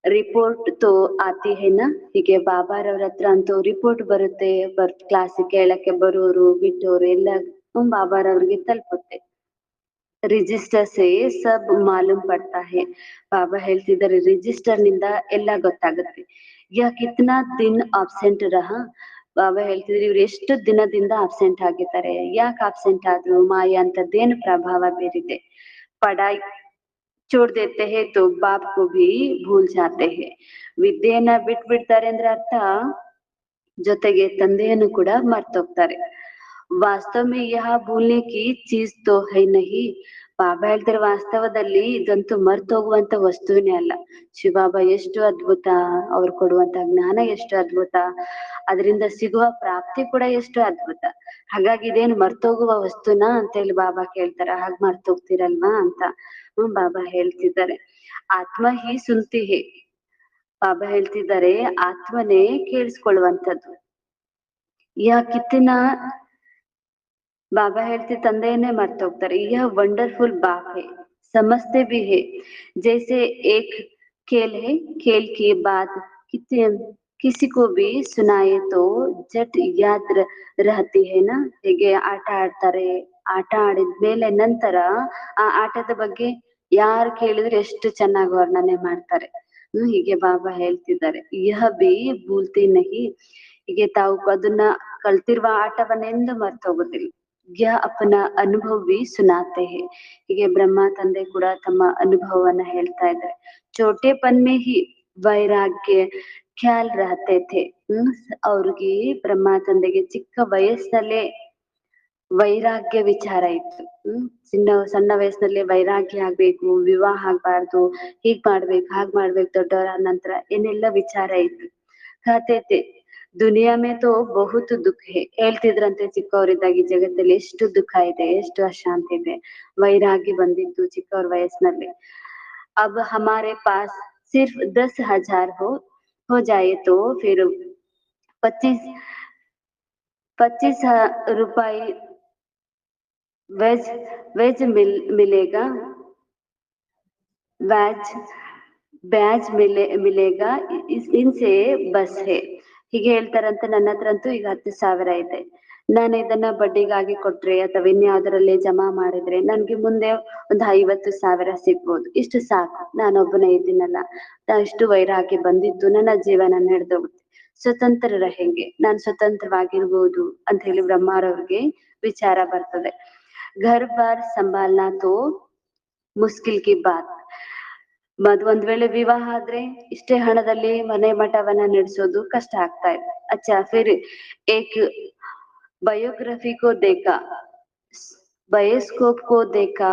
ರಿಪೋರ್ಟ್ ತೋ ಆತಿ ಹೇನ. ಹೀಗೆ ಬಾಬಾರವ್ರ ಹತ್ರ ಅಂತೂ ರಿಪೋರ್ಟ್ ಬರುತ್ತೆ, ಕ್ಲಾಸ್ ಕೇಳಕ್ಕೆ ಬರೋರು ಬಿಟ್ಟೋರು ಎಲ್ಲ ಬಾಬಾರವ್ರಿಗೆ ತಲುಪುತ್ತೆ. ರಿಜಿಸ್ಟರ್ ಸೇ ಸಬ್ ಮಾಲೂಮ್ ಪಡ್ತಾ ಹೇ. ಬಾಬಾ ಹೇಳ್ತಿದ್ದಾರೆ, ರಿಜಿಸ್ಟರ್ ನಿಂದ ಎಲ್ಲ ಗೊತ್ತಾಗುತ್ತೆ. ಯಾ ಕಿತ್ನಾ ದಿನ ಅಬ್ಸೆಂಟ್ ರಹ. ಬಾಬಾ ಹೇಳ್ತಿದ್ರು, ಇವ್ರು ಎಷ್ಟು ದಿನದಿಂದ ಅಬ್ಸೆಂಟ್ ಆಗಿದ್ದಾರೆ, ಯಾಕೆ ಅಬ್ಸೆಂಟ್ ಆದ್ರು, ಮಾಯಾ ಅಂತದ್ದೇನು ಪ್ರಭಾವ ಬೀರಿದೆ. ಪಡಾಯಿ छोड़ देते हैं तो बाप को भी भूल जाते हैं. ವಿದ್ಯೆಯನ್ನ ಬಿಟ್ಬಿಡ್ತಾರೆ ಅಂದ್ರೆ ಅರ್ಥ ಜೊತೆಗೆ ತಂದೆಯನ್ನು ಕೂಡ ಮರ್ತೋಗ್ತಾರೆ. ವಾಸ್ತವ ಮೇ ಯಹ ಭೂಲ್ನೆ ಕಿ ಚೀಸ್ ತೋ ಹೈ ನಹಿ. ಬಾಬಾ ಹೇಳ್ತಾರೆ, ವಾಸ್ತವದಲ್ಲಿ ಇದಂತೂ ಮರ್ತೋಗುವಂತ ವಸ್ತುವಿನೇ ಅಲ್ಲ. ಶಿವಬಾಬಾ ಎಷ್ಟು ಅದ್ಭುತ, ಅವ್ರು ಕೊಡುವಂತ ಜ್ಞಾನ ಎಷ್ಟು ಅದ್ಭುತ, ಅದರಿಂದ ಸಿಗುವ ಪ್ರಾಪ್ತಿ ಕೂಡ ಎಷ್ಟು ಅದ್ಭುತ. ಹಾಗಾಗಿ ಇದೇನು ಮರ್ತೋಗುವ ವಸ್ತುನಾ ಅಂತ ಹೇಳಿ ಬಾಬಾ ಕೇಳ್ತಾರ, ಹಾಗ್ ಮರ್ತೋಗ್ತಿರಲ್ವಾ ಅಂತ. ಬಾಬಾ ಹೇಳ್ತಿದ್ದಾರೆ, ಆತ್ಮ ಹಿ ಸುನ್ತಿ ಹೇ. ಬಾಬಾ ಹೇಳ್ತಿದ್ದಾರೆ, ಆತ್ಮನೇ ಕೇಳಿಸ್ಕೊಳ್ಳುವಂಥದ್ದು. ಯಹ ಕಿತ್ನಾ, ಬಾಬಾ ಹೇಳ್ತಿದ್ದ ತಂದೆಯನ್ನೇ ಮರ್ತೋಗ್ತಾರೆ. ಯಹ ವಂಡರ್ಫುಲ್ ಬಾಪ್ ಹೇ, ಸಮझते भी है. जैसे एक खेल है, खेल के बाद किसी को भी सुनाए तो झट याद रहती है ना. ಹೀಗೆ ಆಟ ಆಡ್ತಾರೆ, ಆಟ ಆಡಿದ್ಮೇಲೆ ನಂತರ ಆ ಆಟದ ಬಗ್ಗೆ ಯಾರು ಕೇಳಿದ್ರೆ ಎಷ್ಟು ಚೆನ್ನಾಗಿ ವರ್ಣನೆ ಮಾಡ್ತಾರೆ. ಹೀಗೆ ಬಾಬಾ ಹೇಳ್ತಿದ್ದಾರೆ, ಯಹ ಬಿ ಭೂಲ್ತಿ ನಹಿ. ಹೀಗೆ ತಾವು ಅದನ್ನ ಕಲ್ತಿರುವ ಆಟವನ್ನೆಂದು ಮರ್ತೋಗುದಿಲ್ಲ. ಯಹ ಅಪನ ಅನುಭವ ಬಿ ಸುನಾತೆ ಹೇ. ಹೀಗೆ ಬ್ರಹ್ಮ ತಂದೆ ಕೂಡ ತಮ್ಮ ಅನುಭವವನ್ನ ಹೇಳ್ತಾ ಇದ್ದಾರೆ. ಚೋಟೆ ಪನ್ ಮೇ ಹಿ ವೈರಾಗ್ಯ ಖ್ಯಾಲ್ ರಹತೆ ಥೆ. ಅವ್ರಿಗೆ ಬ್ರಹ್ಮ ತಂದೆಗೆ ಚಿಕ್ಕ ವಯಸ್ಸಲ್ಲೇ ವೈರಾಗ್ಯ ವಿಚಾರ ಇತ್ತು. ಸಣ್ಣ ವಯಸ್ಸಿನಲ್ಲಿ ವೈರಾಗ್ಯ ಆಗ್ಬೇಕು, ವಿವಾಹ ಆಗ್ಬಾರ್ದು, ಹೀಗ್ ಮಾಡ್ಬೇಕು ಹಾಗ್ ಮಾಡ್ಬೇಕು, ದೊಡ್ಡವರ ನಂತರ ಏನೆಲ್ಲ ವಿಚಾರ ಇತ್ತು. ಖಾತೆ ದುನಿಯಾ ಮೇ ತೋ ಬಹುತ್ ದುಃಖ ಹೇ. ಹೇಳ್ತಿದ್ರಂತೆ ಚಿಕ್ಕವರಿದ್ದಾಗ, ಈ ಜಗತ್ತಲ್ಲಿ ಎಷ್ಟು ದುಃಖ ಇದೆ, ಎಷ್ಟು ಅಶಾಂತಿ ಇದೆ. ವೈರಾಗ್ಯ ಬಂದಿತ್ತು ಚಿಕ್ಕವ್ರ ವಯಸ್ಸಿನಲ್ಲಿ. ಅಬ್ ಹಮಾರೆ ಪಾಸ್ ಸಿರ್ಫ್ 10,000 हो जाए तो फिर 25 रुपये वेज वेज मिलेगा, ಬ್ಯಾಜ್ ಬ್ಯಾಜ್ ಮಿಲೇಗಾ ಇನ್ಸೆ ಬಸ್ ಹೇ. ಹೀಗೆ ಹೇಳ್ತಾರಂತೆ, ನನ್ನ ಹತ್ರ ಅಂತೂ ಈಗ 10,000 ಇದೆ, ನಾನು ಇದನ್ನ ಬಡ್ಡಿಗಾಗಿ ಕೊಟ್ರೆ ಅಥವಾ ಇನ್ಯಾವುದರಲ್ಲಿ ಜಮಾ ಮಾಡಿದ್ರೆ ನನ್ಗೆ ಮುಂದೆ ಒಂದು 50,000 ಸಿಗ್ಬೋದು, ಇಷ್ಟು ಸಾಕು, ನಾನೊಬ್ಬನೇ ಇದ್ದೀನಲ್ಲ, ಅಷ್ಟು ವೈರಾಗ್ಯ ಬಂದಿದ್ದು ನನ್ನ ಜೀವನ ನಡೆದೋಗುತ್ತೆ, ಸ್ವತಂತ್ರ ಹೆಂಗೆ, ನಾನು ಸ್ವತಂತ್ರವಾಗಿರ್ಬೋದು ಅಂತ ಹೇಳಿ ಬ್ರಹ್ಮಾರವ್ರಿಗೆ ವಿಚಾರ ಬರ್ತದೆ. ಘರ್ ಬಾರ್ ಸಂಭಾಲ್ನಾ ತೋ ಮುಸ್ಕಿಲ್ ಕಿ ಬಾತ್. ಒಂದ್ ವೇಳೆ ವಿವಾಹ ಆದ್ರೆ ಇಷ್ಟೇ ಹಣದಲ್ಲಿ ಮನೆ ಮಠವನ್ನ ನಡೆಸೋದು ಕಷ್ಟ ಆಗ್ತಾ ಇದೆ. ಅಚ್ಚಾ ಫಿರ್ ಏಕ್ ಬಯೋಗ್ರಫಿ ಕೋ ದೇಖಾ, ಬಯೋಸ್ಕೋಪ್ ಕೋ ದೇಖಾ,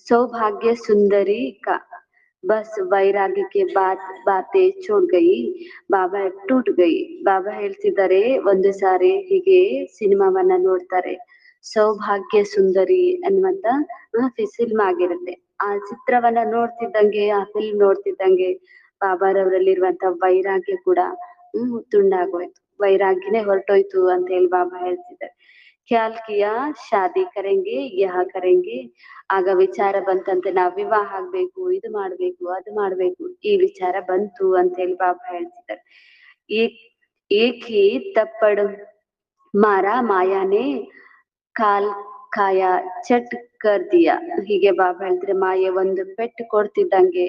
सौभाग्य सुंदरी का बस वैराग्य के बातें छोड़ गई, ಬಾಬಾ ಟೂಟ್ ಗೈ. ಬಾಬಾ ಹೇಳ್ತಿದ್ದಾರೆ, ಒಂದು ಸಾರಿ ಹೀಗೆ ಸಿನಿಮಾವನ್ನ ನೋಡ್ತಾರೆ, ಸೌಭಾಗ್ಯ ಸುಂದರಿ ಅನ್ನುವಂತ ಫಿಲ್ಮ್ ಆಗಿರುತ್ತೆ. ಆ ಚಿತ್ರವನ್ನ ನೋಡ್ತಿದ್ದಂಗೆ, ಆ ಫಿಲ್ಮ್ ನೋಡ್ತಿದ್ದಂಗೆ ಬಾಬಾರವರಲ್ಲಿರುವಂತ ವೈರಾಗ್ಯ ಕೂಡ ತುಂಡಾಗೋಯ್ತು, ವೈರಾಗ್ಯನೇ ಹೊರಟೋಯ್ತು ಅಂತ ಹೇಳಿ ಬಾಬಾ ಹೇಳ್ತಿದ್ದಾರೆ. ಖ್ಯಾಲ್ ಕಿಯಾ ಶಾದಿ ಕರೆಂಗೆ ಯಹ ಕರೆಂಗೆ. ಆಗ ವಿಚಾರ ಬಂತಂತೆ, ನಾವ್ ವಿವಾಹ ಆಗ್ಬೇಕು, ಇದು ಮಾಡ್ಬೇಕು, ಅದು ಮಾಡ್ಬೇಕು, ಈ ವಿಚಾರ ಬಂತು ಅಂತ ಹೇಳಿ ಬಾಬಾ ಹೇಳ್ತಿದ್ದಾರೆ. ಏಕ್ ಹಿ ತಪ್ಪಡ್ ಮಾರಾ ಮಾಯಾನೆ ಕಾಲ್ ಕಾಯ ಚಟ್ ಕರ್ ದಿಯಾ. ಹೀಗೆ ಬಾಬಾ ಹೇಳ್ತಾರೆ, ಮಾಯೆ ಒಂದು ಪೆಟ್ಟು ಕೊಡ್ತಿದ್ದಂಗೆ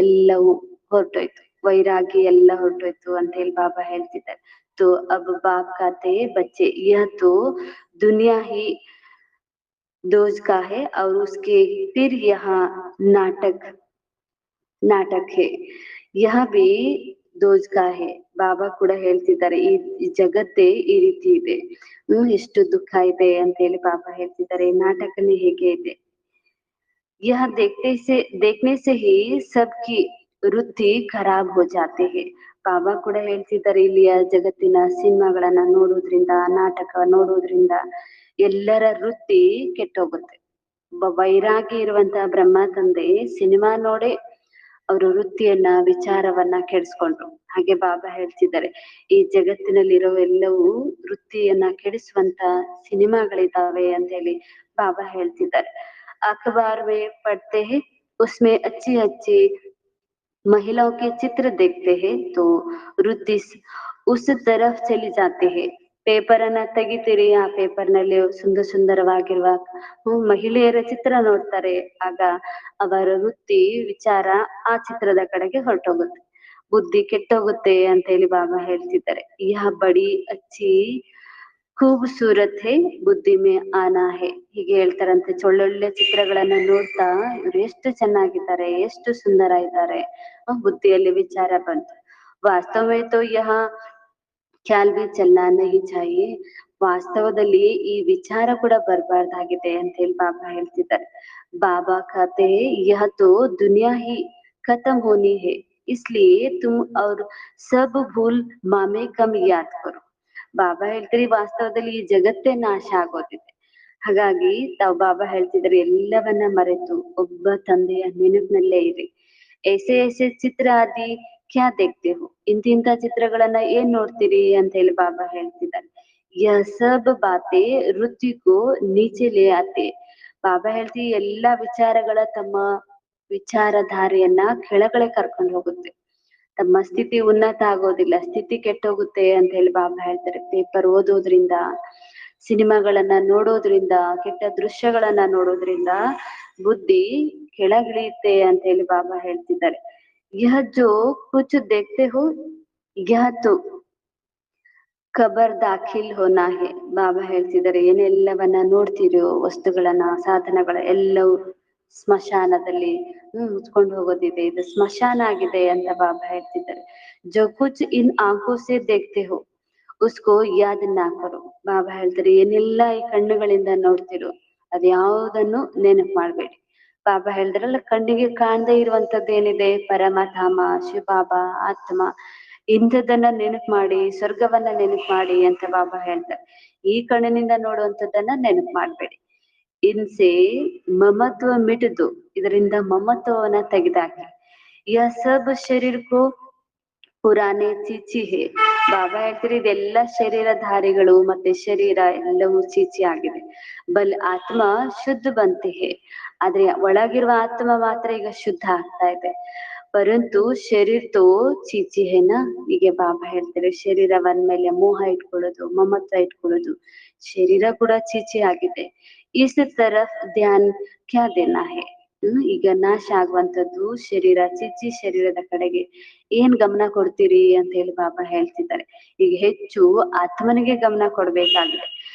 ಎಲ್ಲವೂ ಹೊರಟೋಯ್ತು, ವೈರಾಗ್ಯ ಎಲ್ಲ ಹೊರಟೋಯ್ತು ಅಂತ ಹೇಳಿ ಬಾಬಾ ಹೇಳ್ತಿದ್ದಾರೆ. तो अब बाप कहते हैं, बच्चे यह तो दुनिया ही दोज का है और उसके फिर यहाँ नाटक नाटक है, यह भी दोज का है. ಬಾಬಾ ಕೂಡ ಹೇಳ್ತಿದ್ದಾರೆ, ಈ ಜಗತ್ತೇ ಈ ರೀತಿ ಇದೆ, ಎಷ್ಟು ದುಃಖ ಇದೆ ಅಂತ ಹೇಳಿ ಬಾಬಾ ಹೇಳ್ತಿದ್ದಾರೆ, ನಾಟಕನೇ ಹೇಗೆ ಇದೆ. यह देखने से ही सबकी ವೃತ್ತಿ ಖರಾಬ್ ಹೋ ಜಾತೆ ಹೇ. ಬಾಬಾ ಕೂಡ ಹೇಳ್ತಿದ್ದಾರೆ ಇಲ್ಲಿಯ ಜಗತ್ತಿನ ಸಿನಿಮಾಗಳನ್ನ ನೋಡೋದ್ರಿಂದ, ನಾಟಕ ನೋಡೋದ್ರಿಂದ ಎಲ್ಲರ ವೃತ್ತಿ ಕೆಟ್ಟೋಗುತ್ತೆ. ಒಬ್ಬ ವೈರಾಗಿ ಇರುವಂತಹ ಬ್ರಹ್ಮ ತಂದೆ ಸಿನಿಮಾ ನೋಡೇ ಅವರು ವೃತ್ತಿಯನ್ನ ವಿಚಾರವನ್ನ ಕೆಡಿಸ್ಕೊಂಡ್ರು. ಹಾಗೆ ಬಾಬಾ ಹೇಳ್ತಿದ್ದಾರೆ ಈ ಜಗತ್ತಿನಲ್ಲಿರೋ ಎಲ್ಲವೂ ವೃತ್ತಿಯನ್ನ ಕೆಡಿಸುವಂತ ಸಿನಿಮಾಗಳಿದ್ದಾವೆ ಅಂತ ಹೇಳಿ ಬಾಬಾ ಹೇಳ್ತಿದ್ದಾರೆ. ಅಖಬಾರ್ ಮೇ ಪढ़ते हैं उसमें अच्छी अच्छी महिलाओं के चित्र देखते हैं तो वृत्ति उस तरफ चली जाते हैं. ಪೇಪರ್ ಅನ್ನ ತೆಗಿತೀರಿ, ಆ ಪೇಪರ್ ನಲ್ಲಿ ಸುಂದರವಾಗಿರುವ ಮಹಿಳೆಯರ ಚಿತ್ರ ನೋಡ್ತಾರೆ, ಆಗ ಅವರ ವೃತ್ತಿ ವಿಚಾರ ಆ ಚಿತ್ರದ ಕಡೆಗೆ ಹೊರಟೋಗುತ್ತೆ, ಬುದ್ಧಿ ಕೆಟ್ಟೋಗುತ್ತೆ ಅಂತ ಹೇಳಿ ಬಾಬಾ ಹೇಳ್ತಿದ್ದಾರೆ. ಯಹ ಬಡಿ ಅಚ್ಚಿ ಖೂಬ್ಸೂರತ್ ಹೇ ಬುದ್ಧಿ ಮೇ ಆನಾ ಹೇ. ಹೀಗೆ ಹೇಳ್ತಾರಂತೆ. ಒಳ್ಳೊಳ್ಳೆ ಚಿತ್ರಗಳನ್ನ ನೋಡ್ತಾ ಇವ್ರು ಎಷ್ಟು ಚೆನ್ನಾಗಿದ್ದಾರೆ, ಎಷ್ಟು ಸುಂದರ ಇದ್ದಾರೆ, ಬುದ್ಧಿಯಲ್ಲಿ ವಿಚಾರ ಬಂತು. ವಾಸ್ತವ ಮೇ ತೋ ಯಹ ಖ್ಯಾಲ್ ಬಿ ಚಲ್ನಾ ನಹಿ ಚಾಹಿಯೆ. ವಾಸ್ತವದಲ್ಲಿ ಈ ವಿಚಾರ ಕೂಡ ಬರ್ಬಾರ್ದಾಗಿದೆ ಅಂತ ಹೇಳಿ ಬಾಬಾ ಹೇಳ್ತಿದ್ದಾರೆ. ಬಾಬಾ कहते हैं यह तो दुनिया ही खत्म होनी है, इसलिए तुम और सब भूल मामे कम याद करो. ಬಾಬಾ ಹೇಳ್ತಾರೆ ವಾಸ್ತವದಲ್ಲಿ ಈ ಜಗತ್ತೇ ನಾಶ ಆಗೋದಿದೆ, ಹಾಗಾಗಿ ತಾವು ಬಾಬಾ ಹೇಳ್ತಿದ್ದಾರೆ ಎಲ್ಲವನ್ನ ಮರೆತು ಒಬ್ಬ ತಂದೆಯ ನೆನಪಿನಲ್ಲೇ ಇರಿ. ऐसे ऐसे ಚಿತ್ರ ಆದಿ ಕ್ಯಾ ದೇಖ್ತೆ ಹೋ. ಇಂತಿಂತ ಚಿತ್ರಗಳನ್ನ ಏನ್ ನೋಡ್ತೀರಿ ಅಂತ ಹೇಳಿ ಬಾಬಾ ಹೇಳ್ತಿದ್ದಾರೆ. ಯಹ ಸಬ್ ಬಾತೆ ವೃತ್ತಿ ಕೋ ನೀಚೆ ಲೇ ಆತೆ. ಬಾಬಾ ಹೇಳ್ತಿ ಎಲ್ಲಾ ವಿಚಾರಗಳ ತಮ್ಮ ವಿಚಾರಧಾರೆಯನ್ನ ಕೆಳಗಡೆ ಕರ್ಕೊಂಡು ಹೋಗುತ್ತೆ, ತಮ್ಮ ಸ್ಥಿತಿ ಉನ್ನತ ಆಗೋದಿಲ್ಲ, ಸ್ಥಿತಿ ಕೆಟ್ಟೋಗುತ್ತೆ ಅಂತ ಹೇಳಿ ಬಾಬಾ ಹೇಳ್ತಾರೆ. ಪೇಪರ್ ಓದೋದ್ರಿಂದ, ಸಿನಿಮಾಗಳನ್ನ ನೋಡೋದ್ರಿಂದ, ಕೆಟ್ಟ ದೃಶ್ಯಗಳನ್ನ ನೋಡೋದ್ರಿಂದ ಬುದ್ಧಿ ಕೆಳಗಿಳಿಯುತ್ತೆ ಅಂತ ಹೇಳಿ ಬಾಬಾ ಹೇಳ್ತಿದ್ದಾರೆ. ಯಹ ಜೋ ಕುಚ್ ದೇಖ್ತೆ ಹೋ ಯಹ ತೋ ಕಬರ್ ದಾಖಿಲ್ ಹೋನಾ ಹೇ. ಬಾಬಾ ಹೇಳ್ತಿದ್ದಾರೆ ಏನೆಲ್ಲವನ್ನ ನೋಡ್ತಿರೋ ವಸ್ತುಗಳನ್ನ, ಸಾಧನಗಳ ಎಲ್ಲವೂ ಸ್ಮಶಾನದಲ್ಲಿ ಮುಚ್ಕೊಂಡು ಹೋಗೋದಿದೆ, ಇದು ಸ್ಮಶಾನ ಆಗಿದೆ ಅಂತ ಬಾಬಾ ಹೇಳ್ತಿದ್ದಾರೆ. ಜೋ ಕುಚ್ ಇನ್ ಆಂಖೋ ಸೆ ದೇಖ್ತೆ ಹೋ ಉಸ್ಕೋ ಯಾದ್ ನಾ ಕರೋ. ಬಾಬಾ ಹೇಳ್ತಾರೆ ಏನೆಲ್ಲ ಈ ಕಣ್ಣುಗಳಿಂದ ನೋಡ್ತಿರೋ ಅದ್ಯಾವುದನ್ನು ನೆನಪು ಮಾಡ್ಬೇಡಿ. ಬಾಬಾ ಹೇಳಿದ್ರಲ್ಲ ಕಣ್ಣಿಗೆ ಕಾಣದೇ ಇರುವಂತದ್ದು ಏನಿದೆ, ಪರಮಧಾಮ, ಶಿವಬಾಬಾ, ಆತ್ಮ, ಇಂಥದನ್ನ ನೆನಪು ಮಾಡಿ, ಸ್ವರ್ಗವನ್ನ ನೆನಪು ಮಾಡಿ ಅಂತ ಬಾಬಾ ಹೇಳ್ತಾರೆ. ಈ ಕಣ್ಣಿನಿಂದ ನೋಡುವಂಥದ್ದನ್ನ ನೆನಪು ಮಾಡ್ಬೇಡಿ. ಇನ್ಸೆ ಮಮತ್ವ ಮಿಟದು, ಇದರಿಂದ ಮಮತ್ವವನ್ನ ತೆಗೆದಾಕಿ. ಯ ಸಬ್ ಶರೀರಕ್ಕೂ ಪುರಾನೆ ಚೀಚಿ ಹೇ. ಬಾಬಾ ಹೇಳ್ತಾರೆ ಇದೆಲ್ಲ ಶರೀರಧಾರಿಗಳು ಮತ್ತೆ ಶರೀರ ಎಲ್ಲವೂ ಚೀಚಿ ಆಗಿದೆ. ಬಲ್ ಆತ್ಮ ಶುದ್ಧ ಬಂತೆ ಹೇ, ಆದ್ರೆ ಒಳಗಿರುವ ಆತ್ಮ ಮಾತ್ರ ಈಗ ಶುದ್ಧ ಆಗ್ತಾ ಇದೆ. ಪರಂತು ಶರೀರ ತೋ ಚೀಚಿ ಹೇನ. ಹೀಗೆ ಬಾಬಾ ಹೇಳ್ತಾರೆ ಶರೀರವನ್ ಮೇಲೆ ಮೋಹ ಇಟ್ಕೊಳ್ಳೋದು, ಮಮತ್ವ ಇಟ್ಕೊಳ್ಳೋದು, ಶರೀರ ಕೂಡ ಚೀಚಿ ಆಗಿದೆ. ಇಸ್ ತರಫ್ ಧ್ಯಾನ್ ಕ್ಯಾ ದೇನಾ ಹೇ. ಈಗ ನಾಶ ಆಗುವಂತದ್ದು ಶರೀರ, ಚೀಚಿ ಶರೀರದ ಕಡೆಗೆ ಏನ್ ಗಮನ ಕೊಡ್ತೀರಿ ಅಂತ ಹೇಳಿ ಬಾಬಾ ಹೇಳ್ತಿದ್ದಾರೆ. ಈಗ ಹೆಚ್ಚು ಆತ್ಮನಿಗೆ ಗಮನ ಕೊಡ್ಬೇಕಾಗಿದೆ.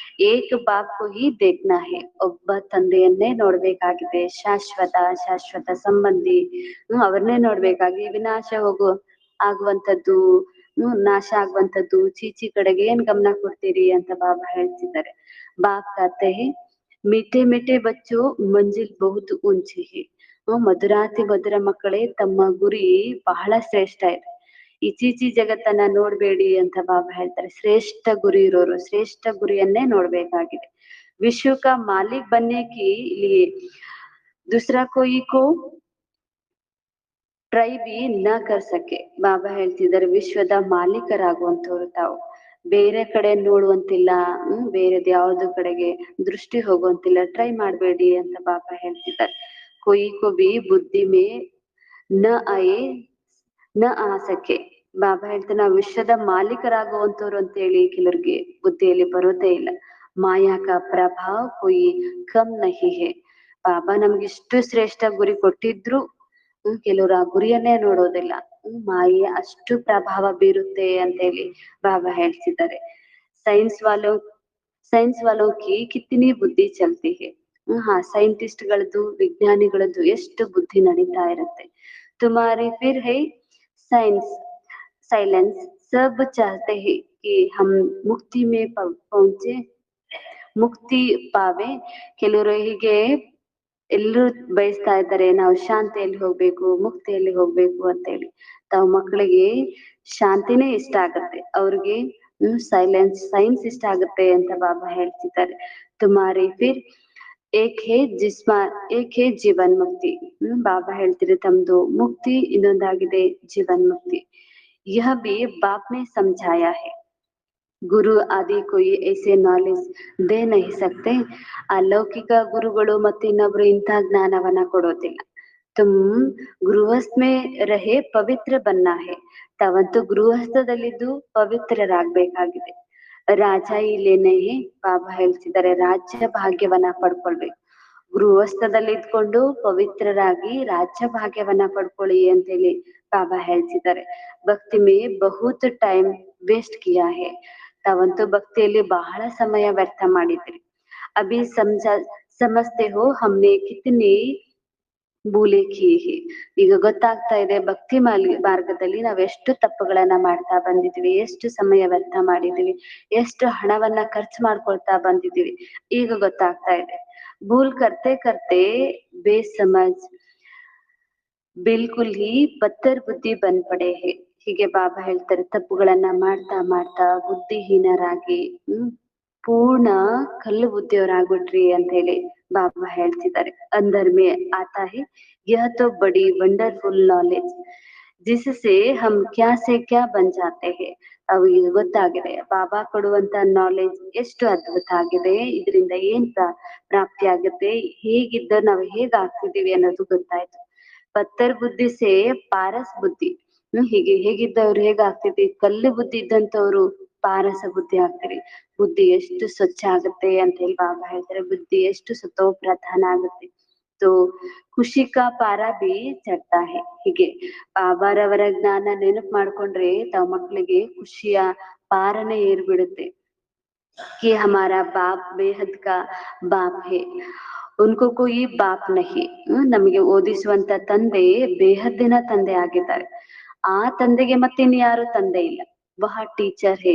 ಏಕ ಬಾಪ್ ಹಿ ದೇಖ್ನಾ ಹೇ. ಒಬ್ಬ ತಂದೆಯನ್ನೇ ನೋಡ್ಬೇಕಾಗಿದೆ, ಶಾಶ್ವತ ಸಂಬಂಧಿ, ಅವ್ರನ್ನೇ ನೋಡ್ಬೇಕಾಗಿ. ವಿನಾಶ ಆಗುವಂತದ್ದು, ನಾಶ ಆಗುವಂತದ್ದು ಚೀಚಿ ಕಡೆಗೆ ಏನ್ ಗಮನ ಕೊಡ್ತೀರಿ ಅಂತ ಬಾಬಾ ಹೇಳ್ತಿದ್ದಾರೆ. ಬಾಪ್ कहते हैं मीठे मीठे बच्चों मंजिल बहुत ऊंची है. ಮಧುರಾತಿ ಮಧುರ ಮಕ್ಕಳೇ, ತಮ್ಮ ಗುರಿ ಬಹಳ ಶ್ರೇಷ್ಠ ಇದೆ. ಈ ಚೀಚಿ ಜಗತ್ತನ್ನ ನೋಡ್ಬೇಡಿ ಅಂತ ಬಾಬಾ ಹೇಳ್ತಾರೆ. ಶ್ರೇಷ್ಠ ಗುರಿ ಇರೋರು ಶ್ರೇಷ್ಠ ಗುರಿಯನ್ನೇ ನೋಡ್ಬೇಕಾಗಿದೆ. ವಿಶ್ವ ಕಾ ಮಾಲಿಕ್ ಬನ್ನೆ ಕಿ ಲಿಯೆ दूसरा कोई को ಟ್ರೈ ಬಿ ನ ಕರ್ ಸಕೆ. ಬಾಬಾ ಹೇಳ್ತಿದ್ದಾರೆ ವಿಶ್ವದ ಮಾಲೀಕರಾಗುವಂತವ್ರು ತಾವು, ಬೇರೆ ಕಡೆ ನೋಡುವಂತಿಲ್ಲ, ಬೇರೆದ್ ಯಾವ್ದು ಕಡೆಗೆ ದೃಷ್ಟಿ ಹೋಗುವಂತಿಲ್ಲ, ಟ್ರೈ ಮಾಡ್ಬೇಡಿ ಅಂತ ಬಾಬಾ ಹೇಳ್ತಿದ್ದಾರೆ. ಕೊಯ್ ಕೋ ಬಿ ಬುದ್ಧಿ ಮೇ ನ ಆಯೆ ನ ಆಸಕೆ. ಬಾಬಾ ಹೇಳ್ತಾರೆ ನಾವು ವಿಶ್ವದ ಮಾಲೀಕರಾಗುವಂತವ್ರು ಅಂತ ಹೇಳಿ ಕೆಲವ್ರಿಗೆ ಬುದ್ಧಿಯಲ್ಲಿ ಬರೋದೇ ಇಲ್ಲ. ಮಾಯಾ ಕಾ ಪ್ರಭಾವ ಕೊಯ್ ಕಮ್ ನಹಿ ಹೇ. ಬಾಬಾ ನಮ್ಗಿಷ್ಟು ಶ್ರೇಷ್ಠ ಗುರಿ ಕೊಟ್ಟಿದ್ರು ಕೆಲವರು ಆ ಗುರಿಯನ್ನೇ ನೋಡೋದಿಲ್ಲ. ಮಾಯೆ ಅಷ್ಟು ಪ್ರಭಾವ ಬೀರುತ್ತೆ ಅಂತ ಹೇಳಿ ಬಾಬಾ ಹೇಳ್ತಿದ್ದಾರೆ. ಸೈನ್ಸ್ ವಾಲೋ ಸೈನ್ಸ್ ವಾಲೋಕಿ ಕಿತ್ನಿ ಬುದ್ಧಿ ಚಲ್ತಿ ಹೇ. ಸೈಂಟಿಸ್ಟ್ ಗಳದ್ದು, ವಿಜ್ಞಾನಿಗಳದ್ದು ಎಷ್ಟು ಬುದ್ಧಿ ನಡೀತಾ ಇರುತ್ತೆ. ತುಮಾರಿ ಫಿರ್ ಹೈ ಸೈನ್ಸ್ ಸೈಲೆನ್ಸ್ ಸಬ್ ಚಾಹತೆ ಹೈ ಕಿ ಹಮ್ ಮುಕ್ತಿ ಮೇ ಪಹುಂಚೆ, ಮುಕ್ತಿ ಪಾವೆ. ಕೆಲವರು ಹೀಗೆ ಎಲ್ರೂ ಬಯಸ್ತಾ ಇದ್ದಾರೆ ನಾವು ಶಾಂತಿಯಲ್ಲಿ ಹೋಗ್ಬೇಕು, ಮುಕ್ತಿಯಲ್ಲಿ ಹೋಗ್ಬೇಕು ಅಂತೇಳಿ. ತಾವು ಮಕ್ಕಳಿಗೆ ಶಾಂತಿನೇ ಇಷ್ಟ ಆಗತ್ತೆ, ಅವ್ರಿಗೆ ಸೈನ್ಸ್ ಇಷ್ಟ ಆಗುತ್ತೆ ಅಂತ ಬಾಬಾ ಹೇಳ್ತಿದ್ದಾರೆ. ತುಮಾರಿ ಫಿರ್ ಏಕ್ ಹೇ ಜಿಸ್ಮಾ ಏಕ್ ಹೇ ಜೀವನ್ ಮುಕ್ತಿ. ಬಾಬಾ ಹೇಳ್ತಿದ್ರೆ ತಮ್ದು ಮುಕ್ತಿ ಇನ್ನೊಂದಾಗಿದೆ ಜೀವನ್ ಮುಕ್ತಿ. यह भी बाप ने समझाया है. ಗುರು ಆದಿ ಕೊಯ್ ऐसे ನಾಲೆಜ್ ದೇ ನಹಿ ಸಕ್ತೆ. ಅಲೌಕಿಕ ಗುರುಗಳು ಮತ್ತು ಇನ್ನೊಬ್ರು ಇಂಥ ಜ್ಞಾನವನ್ನ ಕೊಡೋದಿಲ್ಲ. ತುಮ್ ಗೃಹಸ್ಥ ಮೇ ರಹೆ ಪವಿತ್ರ ಬನ್ನ ಹೇ. ತಾವಂತೂ ಗೃಹಸ್ಥದಲ್ಲಿದ್ದು ಪವಿತ್ರರಾಗ್ಬೇಕಾಗಿದೆ. ರಾಜ ಇಲ್ಲೇನೇ ಬಾಬಾ ಹೇಳ್ತಿದ್ದಾರೆ, ರಾಜ್ಯ ಭಾಗ್ಯವನ್ನ ಪಡ್ಕೊಳ್ಬೇಕು. ಗೃಹಸ್ಥದಲ್ಲಿ ಇದ್ಕೊಂಡು ಪವಿತ್ರರಾಗಿ ರಾಜ್ಯ ಭಾಗ್ಯವನ್ನ ಪಡ್ಕೊಳ್ಳಿ ಅಂತೇಳಿ ಬಾಬಾ ಹೇಳ್ತಿದ್ದಾರೆ. ಭಕ್ತಿ ಮೇ ಬಹುತ್ ಟೈಮ್ ವೇಸ್ಟ್ ಕಿಯಾ ಹೇ. ತಾವಂತೂ ಭಕ್ತಿಯಲ್ಲಿ ಬಹಳ ಸಮಯ ವ್ಯರ್ಥ ಮಾಡಿದ್ರಿ. ಅಭಿ ಸಮಜ್ತೆ ಹೋ ಹಮ್ನೆ ಕಿತನೆ ಬೂಲೆ ಕಿಯೇ ಹೇ. ಈಗ ಗೊತ್ತಾಗ್ತಾ ಇದೆ ಭಕ್ತಿ ಮಾರ್ಗದಲ್ಲಿ ನಾವ್ ಎಷ್ಟು ತಪ್ಪುಗಳನ್ನ ಮಾಡ್ತಾ ಬಂದಿದ್ವಿ, ಎಷ್ಟು ಸಮಯ ವ್ಯರ್ಥ ಮಾಡಿದ್ವಿ, ಎಷ್ಟು ಹಣವನ್ನ ಖರ್ಚು ಮಾಡ್ಕೊಳ್ತಾ ಬಂದಿದೀವಿ, ಈಗ ಗೊತ್ತಾಗ್ತಾ ಇದೆ. ಭೂಲ್ ಕರ್ತೆ ಕರ್ತೆ ಬೇಸಮಜ್ ಬಿಲ್ಕುಲ್ ಹಿ ಪತ್ತರ್ ಬುದ್ಧಿ ಬಂದ್ಪಡೆ ಹೇ. ಹೀಗೆ ಬಾಬಾ ಹೇಳ್ತಾರೆ, ತಪ್ಪುಗಳನ್ನ ಮಾಡ್ತಾ ಮಾಡ್ತಾ ಬುದ್ಧಿಹೀನರಾಗಿ ಪೂರ್ಣ ಕಲ್ಲು ಬುದ್ಧಿಯವರಾಗ್ಬಿಟ್ರಿ ಅಂತ ಹೇಳಿ ಬಾಬಾ ಹೇಳ್ತಿದ್ದಾರೆ. ಅಂದರ್ ಮೇ ಆತಾ ಹೇ ಯಹ ತೋ ಬಡಿ ವಂಡರ್ಫುಲ್ ನಾಲೆಜ್ ಜಿಸಸೆ ಹಮ್ ಕ್ಯಾ ಸೆ ಕ್ಯಾ ಬನ್ ಜಾತೆ ಹೇ. ಅವ್ರಿಗೆ ಗೊತ್ತಾಗಿದೆ ಬಾಬಾ ಕೊಡುವಂತ ನಾಲೆಜ್ ಎಷ್ಟು ಅದ್ಭುತ ಆಗಿದೆ, ಇದರಿಂದ ಏನ್ ಪ್ರಾಪ್ತಿ ಆಗುತ್ತೆ, ಹೇಗಿದ್ದ ನಾವು ಹೇಗಾಗ್ತಿದೀವಿ ಅನ್ನೋದು ಗೊತ್ತಾಯ್ತು. ಪತ್ತರ್ ಬುದ್ಧಿ ಸೇ ಪಾರಸ್ ಬುದ್ಧಿ. ಹೀಗೆ ಹೇಗಿದ್ದವ್ರು ಹೇಗಾಗ್ತಿದ್ವಿ, ಕಲ್ಲು ಬುದ್ಧಿ ಇದ್ದಂತವ್ರು ಪಾರಸ ಬುದ್ಧಿ ಆಗ್ತೀರಿ. ಬುದ್ಧಿ ಎಷ್ಟು ಸ್ವಚ್ಛ ಆಗುತ್ತೆ ಅಂತ ಹೇಳಿ ಬಾಬಾ ಹೇಳ್ತಾರೆ, ಬುದ್ಧಿ ಎಷ್ಟು ಸತೋ ಪ್ರಧಾನ ಆಗುತ್ತೆ. ತೋ ಖುಷಿ ಕಾ ಪಾರ ಬಿ ಚಡ್ತಾ ಹೇ. ಹೀಗೆ ಬಾಬಾರವರ ಜ್ಞಾನ ನೆನಪು ಮಾಡ್ಕೊಂಡ್ರೆ ತಾವ್ ಮಕ್ಳಿಗೆ ಖುಷಿಯ ಪಾರನೆ ಏರ್ಬಿಡುತ್ತೆ. कि हमारा बाप बेहद का बाप है, ಉನ್ಕೋ ಕೊಯಿ ಬಾಪ್ ನಹಿ. ನಮಗೆ ಓದಿಸುವಂತ ತಂದೆ ಬೇಹದ್ದಿನ ತಂದೆ ಆಗಿದ್ದಾರೆ. ಆ ತಂದೆಗೆ ಮತ್ತಿನ್ ಯಾರು ತಂದೆ ಇಲ್ಲ. ವಹ ಟೀಚರ್ ಹೇ,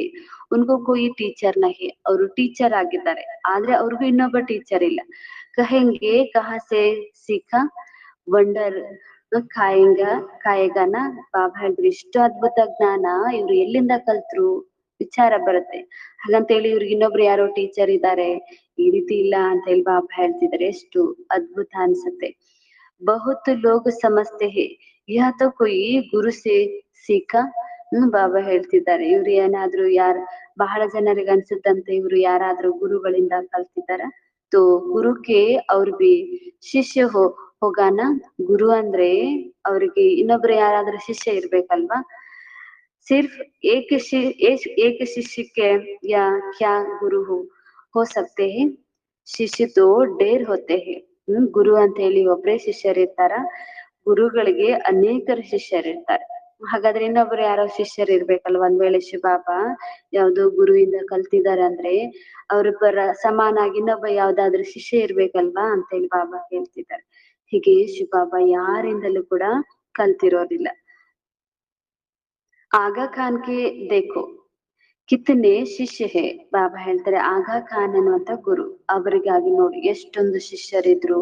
ಉನ್ಕೋ ಕೊಯಿ ಟೀಚರ್ ನಹಿ. ಅವರು ಟೀಚರ್ ಆಗಿದ್ದಾರೆ, ಆದ್ರೆ ಅವ್ರಿಗೂ ಇನ್ನೊಬ್ಬ ಟೀಚರ್ ಇಲ್ಲ. ಕಹೆಂಗೆ ಕಹಾಸೆ ಸೀಖಾ ವಂಡರ್ ಕಾಯೇಗಾನ. ಬಾಬಾ ಹೇಳಿದ್ರು ಇಷ್ಟು ಅದ್ಭುತ ಜ್ಞಾನ ಇವ್ರು ಎಲ್ಲಿಂದ ಕಲ್ತ್ರು ವಿಚಾರ ಬರುತ್ತೆ. ಹಾಗಂತೇಳಿ ಇವ್ರಿಗೆ ಇನ್ನೊಬ್ರು ಯಾರೋ ಟೀಚರ್ ಇದ್ದಾರೆ ಈ ರೀತಿ ಇಲ್ಲ ಅಂತ ಹೇಳಿ ಬಾಬಾ ಹೇಳ್ತಿದ್ದಾರೆ, ಎಷ್ಟು ಅದ್ಭುತ ಅನ್ಸುತ್ತೆ. ಬಹುತ್ ಲೋಗ್ ಸಮಜ್ತೆ ಹೇ ಯಹ ತೋ ಕೊಯಿ ಗುರು ಸೇ ಸೀಖಾ. ಬಾಬಾ ಹೇಳ್ತಿದ್ದಾರೆ, ಇವ್ರು ಏನಾದ್ರು ಬಹಳ ಜನರಿಗೆ ಅನ್ಸುತ್ತಂತೆ ಇವ್ರು ಯಾರಾದ್ರೂ ಗುರುಗಳಿಂದ ಕಲ್ತಿದ್ದಾರ. ತೋ ಗುರುಕೆ ಅವ್ರ ಬಿ ಶಿಷ್ಯ ಹೋಗಾನ. ಗುರು ಅಂದ್ರೆ ಅವ್ರಿಗೆ ಇನ್ನೊಬ್ರು ಯಾರಾದ್ರೂ ಶಿಷ್ಯ ಇರ್ಬೇಕಲ್ವಾ. सिर्फ एक शिष्य के या क्या गुरु हो सकते हैं. ಶಿಷ್ಯ ತೋ ಡೇರ್ ಹೋತೆ ಹೇ. ಗುರು ಅಂತ ಹೇಳಿ ಒಬ್ರೇ ಶಿಷ್ಯರಿರ್ತಾರ, ಗುರುಗಳಿಗೆ ಅನೇಕರು ಶಿಷ್ಯರಿರ್ತಾರೆ. ಹಾಗಾದ್ರೆ ಇನ್ನೊಬ್ರು ಯಾರೋ ಶಿಷ್ಯರು ಇರ್ಬೇಕಲ್ವ. ಒಂದ್ ವೇಳೆ ಶಿವಬಾಬಾ ಯಾವ್ದೋ ಗುರುವಿಂದ ಕಲ್ತಿದಾರೆ ಅಂದ್ರೆ ಅವ್ರ ಸಮಾನಾಗಿ ಇನ್ನೊಬ್ಬ ಯಾವ್ದಾದ್ರು ಶಿಷ್ಯ ಇರ್ಬೇಕಲ್ವಾ ಅಂತ ಹೇಳಿ ಬಾಬಾ ಹೇಳ್ತಿದ್ದಾರೆ. ಹೀಗೆ ಶಿವಬಾಬಾ ಯಾರಿಂದಲೂ ಕೂಡ ಕಲ್ತಿರೋದಿಲ್ಲ. ಆಗಾ ಖಾನ್ ಕೆ ದೇಖೋ ಕಿತ್ತನೆ ಶಿಷ್ಯ ಹೇ. ಬಾಬಾ ಹೇಳ್ತಾರೆ ಆಗಾ ಖಾನ್ ಅನ್ನುವಂತ ಗುರು, ಅವರಿಗಾಗಿ ನೋಡಿ ಎಷ್ಟೊಂದು ಶಿಷ್ಯರಿದ್ರು,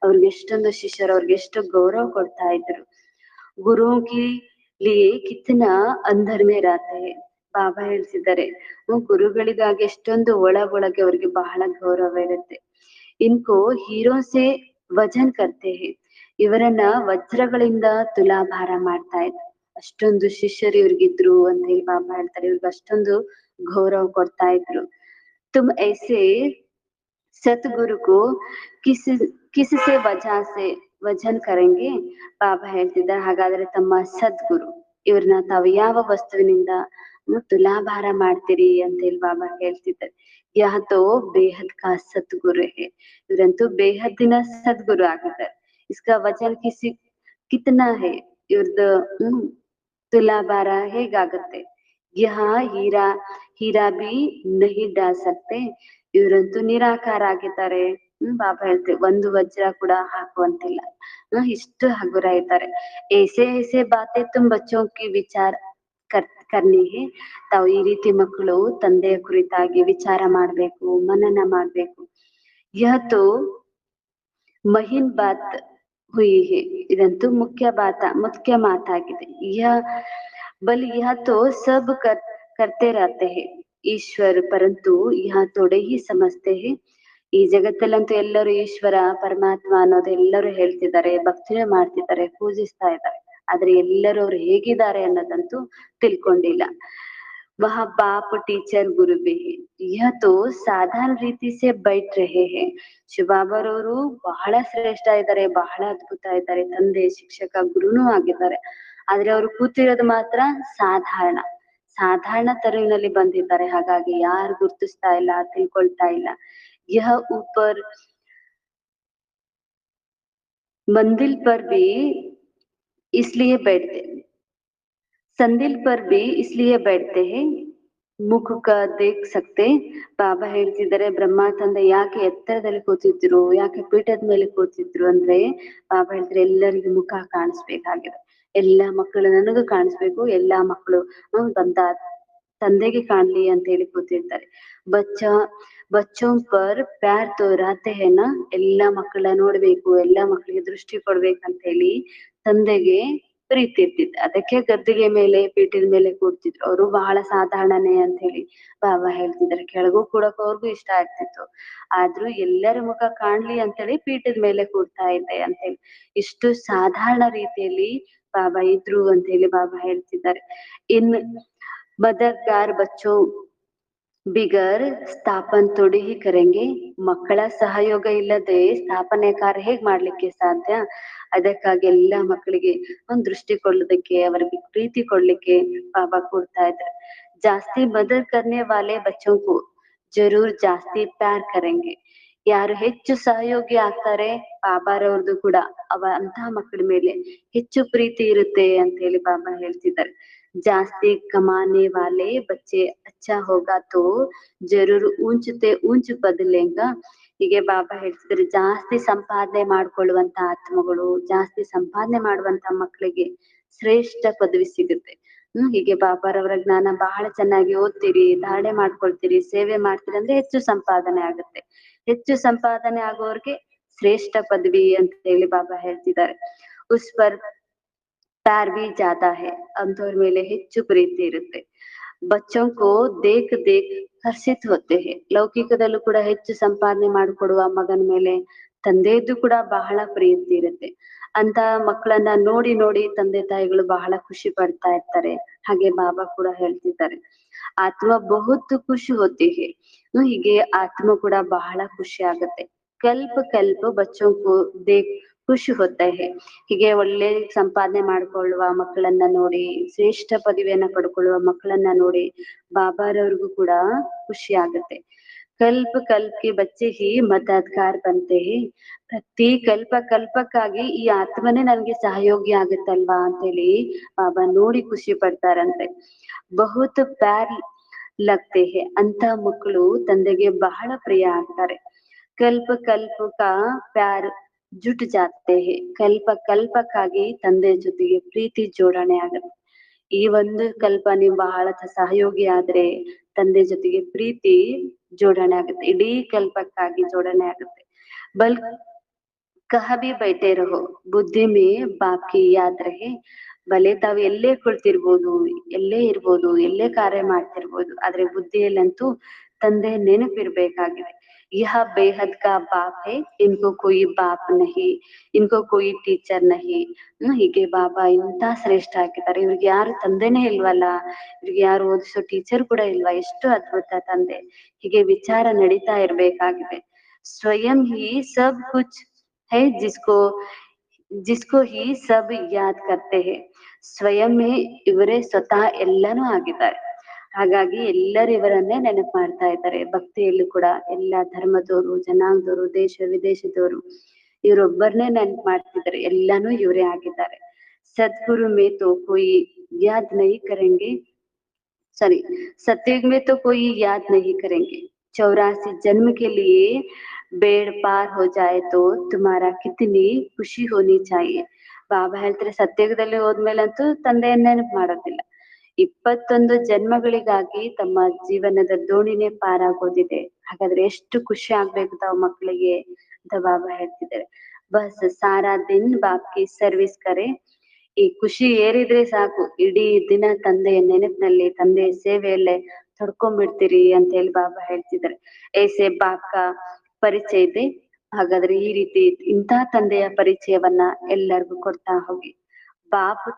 ಅವ್ರಿಗೆ ಎಷ್ಟೊಂದು ಶಿಷ್ಯರು ಅವ್ರಿಗೆ ಎಷ್ಟು ಗೌರವ ಕೊಡ್ತಾ ಇದ್ರು. ಗುರುओं की लिए कितना अंदर में रहते हैं. ಬಾಬಾ ಹೇಳ್ತಿದ್ದಾರೆ ಗುರುಗಳಿಗಾಗಿ ಎಷ್ಟೊಂದು ಒಳಗೊಳಗೆ ಅವ್ರಿಗೆ ಬಹಳ ಗೌರವ ಇರುತ್ತೆ. ಇನ್ಕೋ ಹೀರೋ ಸೆ ವಜನ್ ಕರ್ತೆ ಹೇ. ಇವರನ್ನ ವಜ್ರಗಳಿಂದ ತುಲಾಭಾರ ಮಾಡ್ತಾ ಇದ್ರು. ಅಷ್ಟೊಂದು ಶಿಷ್ಯರು ಇವ್ರಿಗಿದ್ರು ಅಂತ ಹೇಳಿ ಬಾಬಾ ಹೇಳ್ತಾರೆ, ಇವ್ರಿಗೆ ಅಷ್ಟೊಂದು ಗೌರವ ಕೊಡ್ತಾ ಇದ್ರು. ತುಮ್ ಐಸೆ ಸದ್ಗುರು ಕೋ ಕಿಸ್ ಕಿಸ್ಸೆ ವಜನ್ ಕರೆಂಗೆ. ಬಾಬಾ ಹೇಳ್ತಿದ್ದಾರೆ, ಹಾಗಾದ್ರೆ ತಮ್ಮ ಸದ್ಗುರು ಇವ್ರನ್ನ ತಾವು ಯಾವ ವಸ್ತುವಿನಿಂದ ತುಲಾಭಾರ ಮಾಡ್ತೀರಿ ಅಂತ ಹೇಳಿ ಬಾಬಾ ಹೇಳ್ತಿದ್ದಾರೆ. ಯಹ ತೋ ಬೇಹದ್ ಕಾ ಸದ್ಗುರು ಹೇ. ಇವ್ರಂತೂ ಬೇಹದ್ದಿನ ಸದ್ಗುರು ಆಗಿದ್ದಾರೆ. ಇಸ್ಕಾ ವಜನ್ ಕಿತ್ನಾ ಹೇ. ಇವ್ರದ್ದು ತುಲಾಭಾರ ಹೇಗಾಗತ್ತೆ. ಯಹ ಹೀರಾ ಬಿ ನಹಿ ಡಾಲ್ ಸಕ್ತೆ. ಇವ್ರಂತೂ ನಿರಾಕಾರ ಆಗಿದ್ದಾರೆ. ಬಾಬಾ ಹೇಳ್ತೇವೆ ಒಂದು ವಜ್ರ ಕೂಡ ಹಾಕುವಂತಿಲ್ಲ, ಇಷ್ಟು ಹಗುರ ಇದ್ದಾರೆ. ऐसे ಬಾತೆ ತುಮ್ ಬಚ್ಚೋ ಕಿ ವಿಚಾರ ಕರ್ನಿ ಹೇ. ತಾವು ಈ ರೀತಿ ಮಕ್ಕಳು ತಂದೆಯ ಕುರಿತಾಗಿ ವಿಚಾರ ಮಾಡ್ಬೇಕು, ಮನನ ಮಾಡ್ಬೇಕು. ಯಹ ತೋ ಮಹಿನ್ ಬಾತ್ ಹುಯಿ ಹೇ, ಇದಂತೂ ಮುಖ್ಯ ಮಾತಾಗಿದೆ. यह तो सब करते रहते हैं ईश्वर, परंतु यहाँ थोड़े ही समझते हैं. ಈ ಜಗತ್ತಲ್ಲಂತೂ ಎಲ್ಲರೂ ಈಶ್ವರ ಪರಮಾತ್ಮ ಅನ್ನೋದು ಎಲ್ಲರೂ ಹೇಳ್ತಿದ್ದಾರೆ, ಭಕ್ತಿನೇ ಮಾಡ್ತಿದ್ದಾರೆ, ಪೂಜಿಸ್ತಾ ಇದ್ದಾರೆ. ಆದ್ರೆ ಎಲ್ಲರೂ ಅವ್ರು ಹೇಗಿದ್ದಾರೆ ಅನ್ನೋದಂತೂ ತಿಳ್ಕೊಂಡಿಲ್ಲ. वहाँ बाप टीचर गुरु भी है, यह तो ಸಾಧಾರಣ ರೀತಿ ಸೆ ಬೈಟ್ ರಹೆ ಹೇ. ಶಿವಬಾಬಾರವರು ಬಹಳ ಶ್ರೇಷ್ಠ ಇದ್ದಾರೆ, ಬಹಳ ಅದ್ಭುತ ಇದ್ದಾರೆ, ತಂದೆ ಶಿಕ್ಷಕ ಗುರುನೂ ಆಗಿದ್ದಾರೆ. ಆದ್ರೆ ಅವರು ಕೂತಿರೋದು ಮಾತ್ರ ಸಾಧಾರಣ ಸಾಧಾರಣ ತರುವಿನಲ್ಲಿ ಬಂದಿದ್ದಾರೆ. ಹಾಗಾಗಿ ಯಾರು ಗುರ್ತಿಸ್ತಾ ಇಲ್ಲ, ತಿಳ್ಕೊಳ್ತಾ ಇಲ್ಲ. यह ऊपर मंदिर पर भी इसलिए बैठते संदिल पर भी इसलिए बैठते हैं ಮುಖ ದೇಖ್ ಸಕ್ತೆ. ಬಾಬಾ ಹೇಳ್ತಿದ್ದಾರೆ, ಬ್ರಹ್ಮ ತಂದೆ ಯಾಕೆ ಎತ್ತರದಲ್ಲಿ ಕೂತಿದ್ರು, ಯಾಕೆ ಪೀಠದ ಮೇಲೆ ಕೂತಿದ್ರು ಅಂದ್ರೆ, ಬಾಬಾ ಹೇಳ್ತಾರೆ ಎಲ್ಲರಿಗೂ ಮುಖ ಕಾಣಿಸ್ಬೇಕಾಗಿದೆ, ಎಲ್ಲಾ ಮಕ್ಕಳು ನನಗೂ ಕಾಣಿಸ್ಬೇಕು, ಎಲ್ಲಾ ಮಕ್ಕಳು ಬಂದ ತಂದೆಗೆ ಕಾಣ್ಲಿ ಅಂತ ಹೇಳಿ ಕೂತಿರ್ತಾರೆ. ಬಚ್ಚೋಂ ಪರ್ ಪ್ಯಾರ್ ತೋರಾತೆ ಹೇನ, ಎಲ್ಲಾ ಮಕ್ಕಳ ನೋಡ್ಬೇಕು, ಎಲ್ಲಾ ಮಕ್ಕಳಿಗೆ ದೃಷ್ಟಿ ಕೊಡ್ಬೇಕಂತ ಹೇಳಿ ತಂದೆಗೆ ಪ್ರೀತಿ ಇರ್ತಿತ್ತು. ಅದಕ್ಕೆ ಗದ್ದಿಗೆ ಮೇಲೆ ಪೀಠದ ಮೇಲೆ ಕೂರ್ತಿದ್ರು. ಅವರು ಬಹಳ ಸಾಧಾರಣನೇ ಅಂತ ಹೇಳಿ ಬಾಬಾ ಹೇಳ್ತಿದ್ದಾರೆ. ಕೆಳಗೂ ಕೂಡಕ್ ಅವ್ರಿಗೂ ಇಷ್ಟ ಆಗ್ತಿತ್ತು, ಆದ್ರೂ ಎಲ್ಲರ ಮುಖ ಕಾಣ್ಲಿ ಅಂತೇಳಿ ಪೀಠದ ಮೇಲೆ ಕೂರ್ತಾ ಇದ್ದೆ ಅಂತ ಹೇಳಿ ಇಷ್ಟು ಸಾಧಾರಣ ರೀತಿಯಲ್ಲಿ ಬಾಬಾ ಇದ್ರು ಅಂತ ಹೇಳಿ ಬಾಬಾ ಹೇಳ್ತಿದ್ದಾರೆ. ಇನ್ ಮದರ್ಗಾರ್ ಬಚ್ಚೋ ಬಿಗರ್ ಸ್ಥಾಪನ್ ತೊಡಿ ಹಿ ಕರೆಂಗೆ, ಮಕ್ಕಳ ಸಹಯೋಗ ಇಲ್ಲದೆ ಸ್ಥಾಪನೆ ಕಾರ್ಯ ಹೇಗ್ ಮಾಡ್ಲಿಕ್ಕೆ ಸಾಧ್ಯ. ಅದಕ್ಕಾಗಿ ಎಲ್ಲಾ ಮಕ್ಕಳಿಗೆ ಒಂದ್ ದೃಷ್ಟಿ ಕೊಡೋದಕ್ಕೆ, ಅವರಿಗೆ ಪ್ರೀತಿ ಕೊಡ್ಲಿಕ್ಕೆ ಬಾಬಾ ಕೊಡ್ತಾ ಇದ್ದಾರೆ. ಜಾಸ್ತಿ ಮದದ್ ಕರ್ನೆ ವಾಲೆ ಬಚ್ಚೋಂಕು ಜರೂರ್ ಜಾಸ್ತಿ ಪ್ಯಾರ್ ಕರೆಂಗೆ, ಯಾರು ಹೆಚ್ಚು ಸಹಯೋಗಿ ಆಗ್ತಾರೆ ಬಾಬಾರವ್ರದ್ದು ಕೂಡ ಅಂತಹ ಮಕ್ಕಳ ಮೇಲೆ ಹೆಚ್ಚು ಪ್ರೀತಿ ಇರುತ್ತೆ ಅಂತ ಹೇಳಿ ಬಾಬಾ ಹೇಳ್ತಿದ್ದಾರೆ. ಜಾಸ್ತಿ ಕಮಾನೆ ವಾಲೆ ಬಚ್ಚೆ ಅಚ್ಚಾ ಹೋಗಾ ತೋ ಜರೂರ್ ಊಂಚತೆ ಊಂಚ್ ಬದಲೇಂಗ. ಹೀಗೆ ಬಾಬಾ ಹೇಳ್ತಿದ್ದಾರೆ, ಜಾಸ್ತಿ ಸಂಪಾದನೆ ಮಾಡ್ಕೊಳ್ಳುವಂತ ಆತ್ಮಗಳು, ಜಾಸ್ತಿ ಸಂಪಾದನೆ ಮಾಡುವಂತ ಮಕ್ಕಳಿಗೆ ಶ್ರೇಷ್ಠ ಪದವಿ ಸಿಗುತ್ತೆ. ಹೀಗೆ ಬಾಬಾರವರ ಜ್ಞಾನ ಬಹಳ ಚೆನ್ನಾಗಿ ಓದ್ತೀರಿ, ಧಾರಣೆ ಮಾಡ್ಕೊಳ್ತೀರಿ, ಸೇವೆ ಮಾಡ್ತೀರಿ ಅಂದ್ರೆ ಹೆಚ್ಚು ಸಂಪಾದನೆ ಆಗುತ್ತೆ. ಹೆಚ್ಚು ಸಂಪಾದನೆ ಆಗೋರ್ಗೆ ಶ್ರೇಷ್ಠ ಪದವಿ ಅಂತ ಹೇಳಿ ಬಾಬಾ ಹೇಳ್ತಿದ್ದಾರೆ. ಉಸ್ ಪರ್ ಪ್ಯಾರ್ ಬಿ ಜಾದಾ ಹೇ, ಅಂತವ್ರ ಮೇಲೆ ಹೆಚ್ಚು ಪ್ರೀತಿ ಇರುತ್ತೆ. ಬಚ್ಚೋಂ ಕೋ ದೇಖ್ ಹರ್ಷಿತ್ ಹೋತೆ ಹೇ, ಲೌಕಿಕದಲ್ಲೂ ಕೂಡ ಹೆಚ್ಚು ಸಂಪಾದನೆ ಮಾಡಿಕೊಡುವ ಮಗನ ಮೇಲೆ ತಂದೆಯದ್ದು ಕೂಡ ಬಹಳ ಪ್ರೀತಿ ಇರುತ್ತೆ. ಅಂತ ಮಕ್ಕಳನ್ನ ನೋಡಿ ನೋಡಿ ತಂದೆ ತಾಯಿಗಳು ಬಹಳ ಖುಷಿ ಪಡ್ತಾ ಇರ್ತಾರೆ. ಹಾಗೆ ಬಾಬಾ ಕೂಡ ಹೇಳ್ತಿದ್ದಾರೆ, ಆತ್ಮ ಬಹುತ್ ಖುಷಿ ಹೋತಿ ಹೇ. ಹೀಗೆ ಆತ್ಮ ಕೂಡ ಬಹಳ ಖುಷಿ ಆಗುತ್ತೆ. ಕಲ್ಪ ಬಚ್ಚೋಂಕು ದೇಖ್ ಖುಷಿ ಹೋತಾ ಹೇ. ಹೀಗೆ ಒಳ್ಳೆ ಸಂಪಾದನೆ ಮಾಡ್ಕೊಳ್ಳುವ ಮಕ್ಕಳನ್ನ ನೋಡಿ, ಶ್ರೇಷ್ಠ ಪದವಿಯನ್ನ ಪಡ್ಕೊಳ್ಳುವ ಮಕ್ಕಳನ್ನ ನೋಡಿ ಬಾಬಾರವ್ರಿಗೂ ಕೂಡ ಖುಷಿ ಆಗುತ್ತೆ. ಕಲ್ಪಕ್ಕೆ ಬಚ್ಚೆ ಹಿ ಮತಾಧಿಕಾರ ಬಂತೆ ಹೇ, ಪ್ರತಿ ಕಲ್ಪಕ್ಕಾಗಿ ಈ ಆತ್ಮನೇ ನನ್ಗೆ ಸಹಯೋಗಿ ಆಗುತ್ತಲ್ವಾ ಅಂತೇಳಿ ಬಾಬಾ ನೋಡಿ ಖುಷಿ ಪಡ್ತಾರಂತೆ. ಬಹುತ್ ಪ್ಯಾರ್ ಲಗ್ತೆ ಹೇ, ಅಂತ ಮಕ್ಕಳು ತಂದೆಗೆ ಬಹಳ ಪ್ರಿಯ ಆಗ್ತಾರೆ. ಕಲ್ಪ ಪ್ಯಾರ್ ಜುಟ್ ಜಾತೆ ಹೇ, ಕಲ್ಪಕ್ಕಾಗಿ ತಂದೆ ಜೊತೆಗೆ ಪ್ರೀತಿ ಜೋಡಣೆ ಆಗುತ್ತೆ. ಈ ಒಂದು ಕಲ್ಪ ನೀವು ಬಹಳ ಸಹಯೋಗಿ ಆದ್ರೆ ತಂದೆ ಜೊತೆಗೆ ಪ್ರೀತಿ ಜೋಡಣೆ ಆಗುತ್ತೆ, ಇಡೀ ಕಲ್ಪಕ್ಕಾಗಿ ಜೋಡಣೆ ಆಗುತ್ತೆ. ಬಲ್ ಕಹ ಬಿ ಬೈಟೆ ರಹೋ ಬುದ್ಧಿ ಮೇ ಬಾಕಿ ಯಾದ್ ರಹೆ, ಬಲೆ ತಾವು ಎಲ್ಲೇ ಕುಳಿತಿರ್ಬೋದು, ಎಲ್ಲೇ ಇರ್ಬೋದು, ಎಲ್ಲೇ ಕಾರ್ಯ ಮಾಡ್ತಿರ್ಬೋದು, ಆದ್ರೆ ಬುದ್ಧಿಯಲ್ಲಂತೂ ತಂದೆ ನೆನಪಿರ್ಬೇಕಾಗಿದೆ. यह बेहद का बाप है, इनको कोई बाप नहीं, इनको कोई ಟೀಚರ್ ನಹಿ. ಹೀಗೆ ಬಾಬಾ ಇಂತ ಶ್ರೇಷ್ಠ ಆಗಿದ್ದಾರೆ, ಇವ್ರಿಗೆ ಯಾರು ತಂದೆನೇ ಇಲ್ವಲ್ಲ, ಇವ್ರಿಗೆ ಯಾರು ಓದಿಸೋ ಟೀಚರ್ ಕೂಡ ಇಲ್ವಾ, ಎಷ್ಟು ಅದ್ಭುತ ತಂದೆ. ಹೀಗೆ ವಿಚಾರ ನಡೀತಾ ಇರ್ಬೇಕಾಗಿದೆ. ಸ್ವಯಂ ಹಿ ಸಬ್ ಕುಚ್ ಹೈ ಜಿಸ್ಕೋ ಹಿ ಸಬ್ ಯಾದ್ ಕರ್ತೆ ಹೇ, ಸ್ವಯಂನೇ ಇವರೇ ಸ್ವತಃ ಎಲ್ಲಾನು ಆಗಿದ್ದಾರೆ. ಹಾಗಾಗಿ ಎಲ್ಲರೂ ಇವರನ್ನೇ ನೆನಪು ಮಾಡ್ತಾ ಇದ್ದಾರೆ. ಭಕ್ತಿಯಲ್ಲೂ ಕೂಡ ಎಲ್ಲಾ ಧರ್ಮದವರು, ಜನಾಂಗದವರು, ದೇಶ ವಿದೇಶದವರು ಇವರೊಬ್ಬರನ್ನೇ ನೆನಪು ಮಾಡ್ತಿದ್ದಾರೆ, ಎಲ್ಲಾನು ಇವರೇ ಆಗಿದ್ದಾರೆ. ಸದ್ಗುರು ಮೇ ತೋ ಕೋಯಿ ಯಾದ್ ನಹಿ ಕರೆಂಗೆ, सॉरी सतयुग में तो कोई याद नहीं करेंगे, 84 जन्म के लिए बेड़ पार हो जाए तो तुम्हारा कितनी ಖುಷಿ ಹೋನಿ ಚಾಹಿಯೆ. ಬಾಬಾ ಹೇಳ್ತಾರೆ, ಸತ್ಯುಗದಲ್ಲಿ ಹೋದ್ಮೇಲಂತೂ ತಂದೆಯನ್ನ ನೆನಪು ಮಾಡೋದಿಲ್ಲ. 21 ಜನ್ಮಗಳಿಗಾಗಿ ತಮ್ಮ ಜೀವನದ ದೋಣಿನೇ ಪಾರಾಗೋದಿದೆ. ಹಾಗಾದ್ರೆ ಎಷ್ಟು ಖುಷಿ ಆಗ್ಬೇಕು ತಾವು ಮಕ್ಕಳಿಗೆ ಅಂತ ಬಾಬಾ ಹೇಳ್ತಿದ್ದಾರೆ. ಬಸ್ ಸಾರಾ ದಿನ್ ಬಾಪ್ ಕಿ ಸರ್ವಿಸ್ ಕರೆ. ಈ ಖುಷಿ ಏರಿದ್ರೆ ಸಾಕು, ಇಡೀ ದಿನ ತಂದೆಯ ನೆನಪಿನಲ್ಲಿ, ತಂದೆಯ ಸೇವೆಯಲ್ಲೇ ತೊಡ್ಕೊಂಡ್ಬಿಡ್ತೀರಿ ಅಂತ ಹೇಳಿ ಬಾಬಾ ಹೇಳ್ತಿದ್ದಾರೆ. ಏಸೆ ಬಾಪ್ ಕಾ ಪರಿಚಯ ಇದೆ. ಹಾಗಾದ್ರೆ ಈ ರೀತಿ ಇಂತಹ ತಂದೆಯ ಪರಿಚಯವನ್ನ ಎಲ್ಲರಿಗೂ ಕೊಡ್ತಾ ಹೋಗಿ. ಬಾಪ್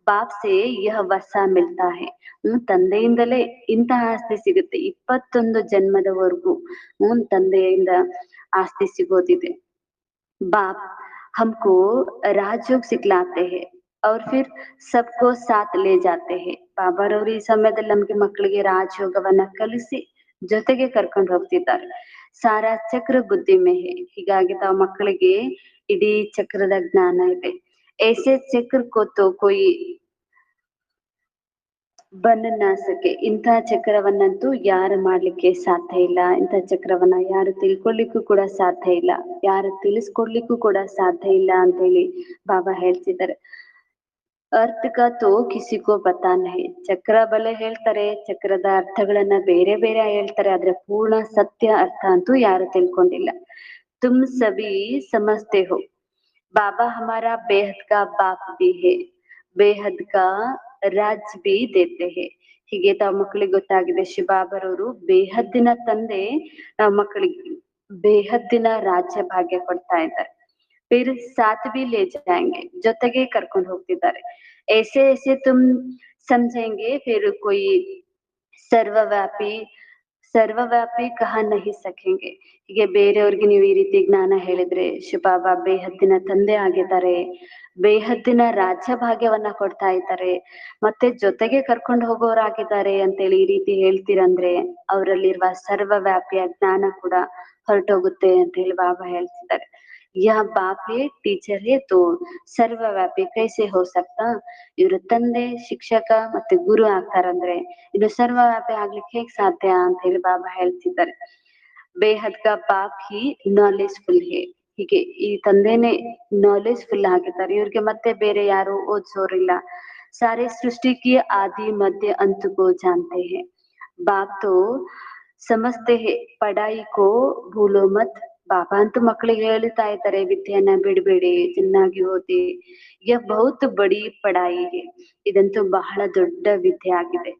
ಬಾಪ್ ಸೆ ಯಹ ವಸ ಮಿಲ್ತಾ ಹೈ. ತಂದೆಯಿಂದಲೇ ಇಂತಹ ಆಸ್ತಿ ಸಿಗುತ್ತೆ. 21 ಜನ್ಮದವರೆಗೂ ತಂದೆಯಿಂದ ಆಸ್ತಿ ಸಿಗೋದಿದೆ. बाप हमको राजयोग सिखलाते हैं और फिर सबको साथ ले जाते हैं. ಬಾಬಾರವರು ಈ ಸಮಯದಲ್ಲಿ ನಮ್ಗೆ ಮಕ್ಕಳಿಗೆ ರಾಜಯೋಗವನ್ನ ಕಲಿಸಿ ಜೊತೆಗೆ ಕರ್ಕೊಂಡು ಹೋಗ್ತಿದ್ದಾರೆ. ಸಾರಾ ಚಕ್ರ ಬುದ್ಧಿ ಮೇ ಹೇ. ಹೀಗಾಗಿ ತಾವು ಮಕ್ಕಳಿಗೆ ಇಡೀ ಚಕ್ರದ ಜ್ಞಾನ ಇದೆ. ऐसे चक्र को तो कोई ಬನ್ ನಾ ಸಕೆ. ಇಂತಹ ಚಕ್ರವನ್ನಂತೂ ಯಾರು ಮಾಡ್ಲಿಕ್ಕೆ ಸಾಧ್ಯ ಇಲ್ಲ. ಇಂಥ ಚಕ್ರವನ್ನ ಯಾರು ತಿಳ್ಕೊಳ್ಲಿಕ್ಕೂ ಕೂಡ ಸಾಧ್ಯ ಇಲ್ಲ, ಯಾರು ತಿಳಿಸ್ಕೊಡ್ಲಿಕ್ಕೂ ಕೂಡ ಸಾಧ್ಯ ಇಲ್ಲ ಅಂತ ಹೇಳಿ ಬಾಬಾ ಹೇಳ್ತಿದ್ದಾರೆ. ಅರ್ಥ ಕಾ ತೋ ಕಿಸಿಕೋ ಪತಾ ನಹಿ. ಚಕ್ರ ಬಲೆ ಹೇಳ್ತಾರೆ, ಚಕ್ರದ ಅರ್ಥಗಳನ್ನ ಬೇರೆ ಬೇರೆ ಹೇಳ್ತಾರೆ, ಆದ್ರೆ ಪೂರ್ಣ ಸತ್ಯ ಅರ್ಥ ಅಂತೂ ಯಾರು ತಿಳ್ಕೊಂಡಿಲ್ಲ. ತುಮ್ ಸಭಿ ಸಮಜ್ತೆ ಹೋ ಬಾಬಾ ಹಮಾರಾ ಬೇಹದ್ ಕಾ ಬಾಪ್ ಭಿ ಹೇ, ಬೇಹದ್ ಕಾ ರಾಜ್ ಬಿ ದೇತೆ ಹೇ. ಹೀಗೆ ತಾವ್ ಮಕ್ಕಳಿಗೆ ಗೊತ್ತಾಗಿದೆ, ಶಿವಬಾಬರವರು ಬೇಹದ್ದಿನ ತಂದೆ, ನಾವ್ ಮಕ್ಕಳಿಗೆ ಬೇಹದ್ದಿನ ರಾಜ್ಯ ಭಾಗ್ಯ ಕೊಡ್ತಾ ಇದ್ದಾರೆ. फिर साथ भी ले जाएंगे, ಜೊತೆಗೆ ಕರ್ಕೊಂಡು ಹೋಗ್ತಿದ್ದಾರೆ. ऐसे ऐसे तुम समझेंगे फिर कोई ಸರ್ವವ್ಯಾಪಿ ಸರ್ವವ್ಯಾಪಿ ಕಹ ನಹಿ ಸಕೆಂಗೆ. ಹೀಗೆ ಬೇರೆಯವ್ರಿಗೆ ನೀವು ಈ ರೀತಿ ಜ್ಞಾನ ಹೇಳಿದ್ರೆ, ಶಿವಬಾಬಾ ಬೇಹದ್ದಿನ ತಂದೆ ಆಗಿದ್ದಾರೆ, ಬೇಹದ್ದಿನ ರಾಜ್ಯ ಭಾಗ್ಯವನ್ನ ಕೊಡ್ತಾ ಇದ್ದಾರೆ, ಮತ್ತೆ ಜೊತೆಗೆ ಕರ್ಕೊಂಡು ಹೋಗೋರಾಗಿದ್ದಾರೆ ಅಂತೇಳಿ ಈ ರೀತಿ ಹೇಳ್ತೀರಂದ್ರೆ ಅವರಲ್ಲಿರುವ ಸರ್ವವ್ಯಾಪಿಯ ಜ್ಞಾನ ಕೂಡ ಹೊರಟೋಗುತ್ತೆ ಅಂತ ಹೇಳಿ ಬಾಬಾ ಹೇಳ್ತಿದ್ದಾರೆ. ಯಾ ಬಾಪ್ ಹೇ ಟೀಚರ್ ಹೇ ತೋ ಸರ್ವವ್ಯಾಪಿ ಕೈಸೆ ಹೋ ಸಕ್ತಾ. ಇವ್ರ ತಂದೆ, ಶಿಕ್ಷಕ ಮತ್ತೆ ಗುರು ಆಗ್ತಾರಂದ್ರೆ ಇದು ಸರ್ವವ್ಯಾಪಿ ಆಗ್ಲಿಕ್ಕೆ ಹೇಗ್ ಸಾಧ್ಯ ಅಂತ ಹೇಳಿ ಬಾಬಾ ಹೇಳ್ತಿದ್ದಾರೆ. ಬೇಹದ್ ಕಾ ಬಾಪ್ ಹಿ ನಾಲೆಜ್ ಫುಲ್ ಹೇ. ಹೀಗೆ ಈ ತಂದೆನೆ ನಾಲೆಜ್ ಫುಲ್ ಆಗಿದ್ದಾರೆ, ಇವ್ರಿಗೆ ಮತ್ತೆ ಬೇರೆ ಯಾರು ಓದಿಸೋರಿಲ್ಲ. ಸಾರೆ ಸೃಷ್ಟಿ ಕಿ ಆದಿ ಮಧ್ಯ ಅಂತ್ ಕೋ ಜಾನ್ತೆ ಹೇ. ಬಾಪ್ ತೋ ಸಮಜ್ತೆ ಹೇ ಪಢಾಯಿ ಕೋ ಭೂಲೋ ಮತ್. ಬಾಬಾ ಅಂತೂ ಮಕ್ಕಳಿಗೆ ಹೇಳ್ತಾ ಇದ್ದಾರೆ, ವಿದ್ಯೆಯನ್ನ ಬಿಡಬೇಡಿ, ಚೆನ್ನಾಗಿ ಓದಿ. ಯ ಬಹುತ್ ಬಡಿ ಪಢಾಯಿ ಹೇ. ಇದಂತೂ ಬಹಳ ದೊಡ್ಡ ವಿದ್ಯೆ ಆಗಿದೆ.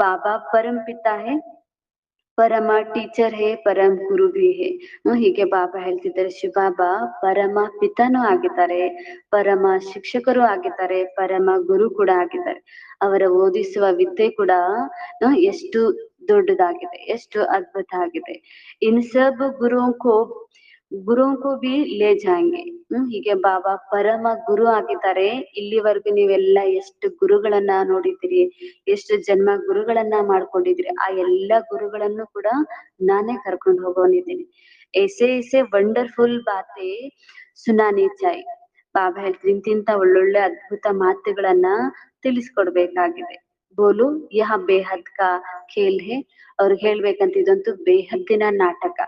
ಬಾಬಾ ಪರಂ ಪಿತಾ ಹೇ, ಪರಮ ಟೀಚರ್ ಹೇ, ಪರಂ ಗುರು ಭಿ ಹೇ. ಹೀಗೆ ಬಾಬಾ ಹೇಳ್ತಿದ್ದಾರೆ, ಶಿವಬಾಬಾ ಪರಮ ಪಿತಾನೂ ಆಗಿದ್ದಾರೆ, ಪರಮ ಶಿಕ್ಷಕರು ಆಗಿದ್ದಾರೆ, ಪರಮ ಗುರು ಕೂಡ ಆಗಿದ್ದಾರೆ. ಅವರ ಓದಿಸುವ ವಿದ್ಯೆ ಕೂಡ ಎಷ್ಟು ದೊಡ್ಡದಾಗಿದೆ, ಎಷ್ಟು ಅದ್ಭುತ ಆಗಿದೆ. ಇನ್ ಸಬ್ ಗುರುಂಕೋ ಬಿ ಲೇ ಜಾಯಂಗೆ. ಹೀಗೆ ಬಾಬಾ ಪರಮ ಗುರು ಆಗಿದ್ದಾರೆ. ಇಲ್ಲಿವರೆಗೂ ನೀವೆಲ್ಲ ಎಷ್ಟು ಗುರುಗಳನ್ನ ನೋಡಿದ್ದೀರಿ, ಎಷ್ಟು ಜನ್ಮ ಗುರುಗಳನ್ನ ಮಾಡ್ಕೊಂಡಿದ್ರಿ, ಆ ಎಲ್ಲಾ ಗುರುಗಳನ್ನು ಕೂಡ ನಾನೇ ಕರ್ಕೊಂಡು ಹೋಗೋನಿದ್ದೀನಿ. ऐसे ऐसे ವಂಡರ್ಫುಲ್ ಬಾತೆ ಸುನಾನಿ ಚಾಯ್. ಬಾಬಾ ಹೇಳ್ತೀನಿ, ಇಂತಿಂತ ಒಳ್ಳೊಳ್ಳೆ ಅದ್ಭುತ ಮಾತುಗಳನ್ನ ತಿಳಿಸ್ಕೊಡ್ಬೇಕಾಗಿದೆ. ಬೋಲು ಯಹ ಬೇಹದ್ ಕಾ ಖೇಲ್ ಹೇ. ಅವ್ರಿಗೆ ಹೇಳ್ಬೇಕಂತ ಇದಂತೂ ಬೇಹದ್ದಿನ ನಾಟಕ.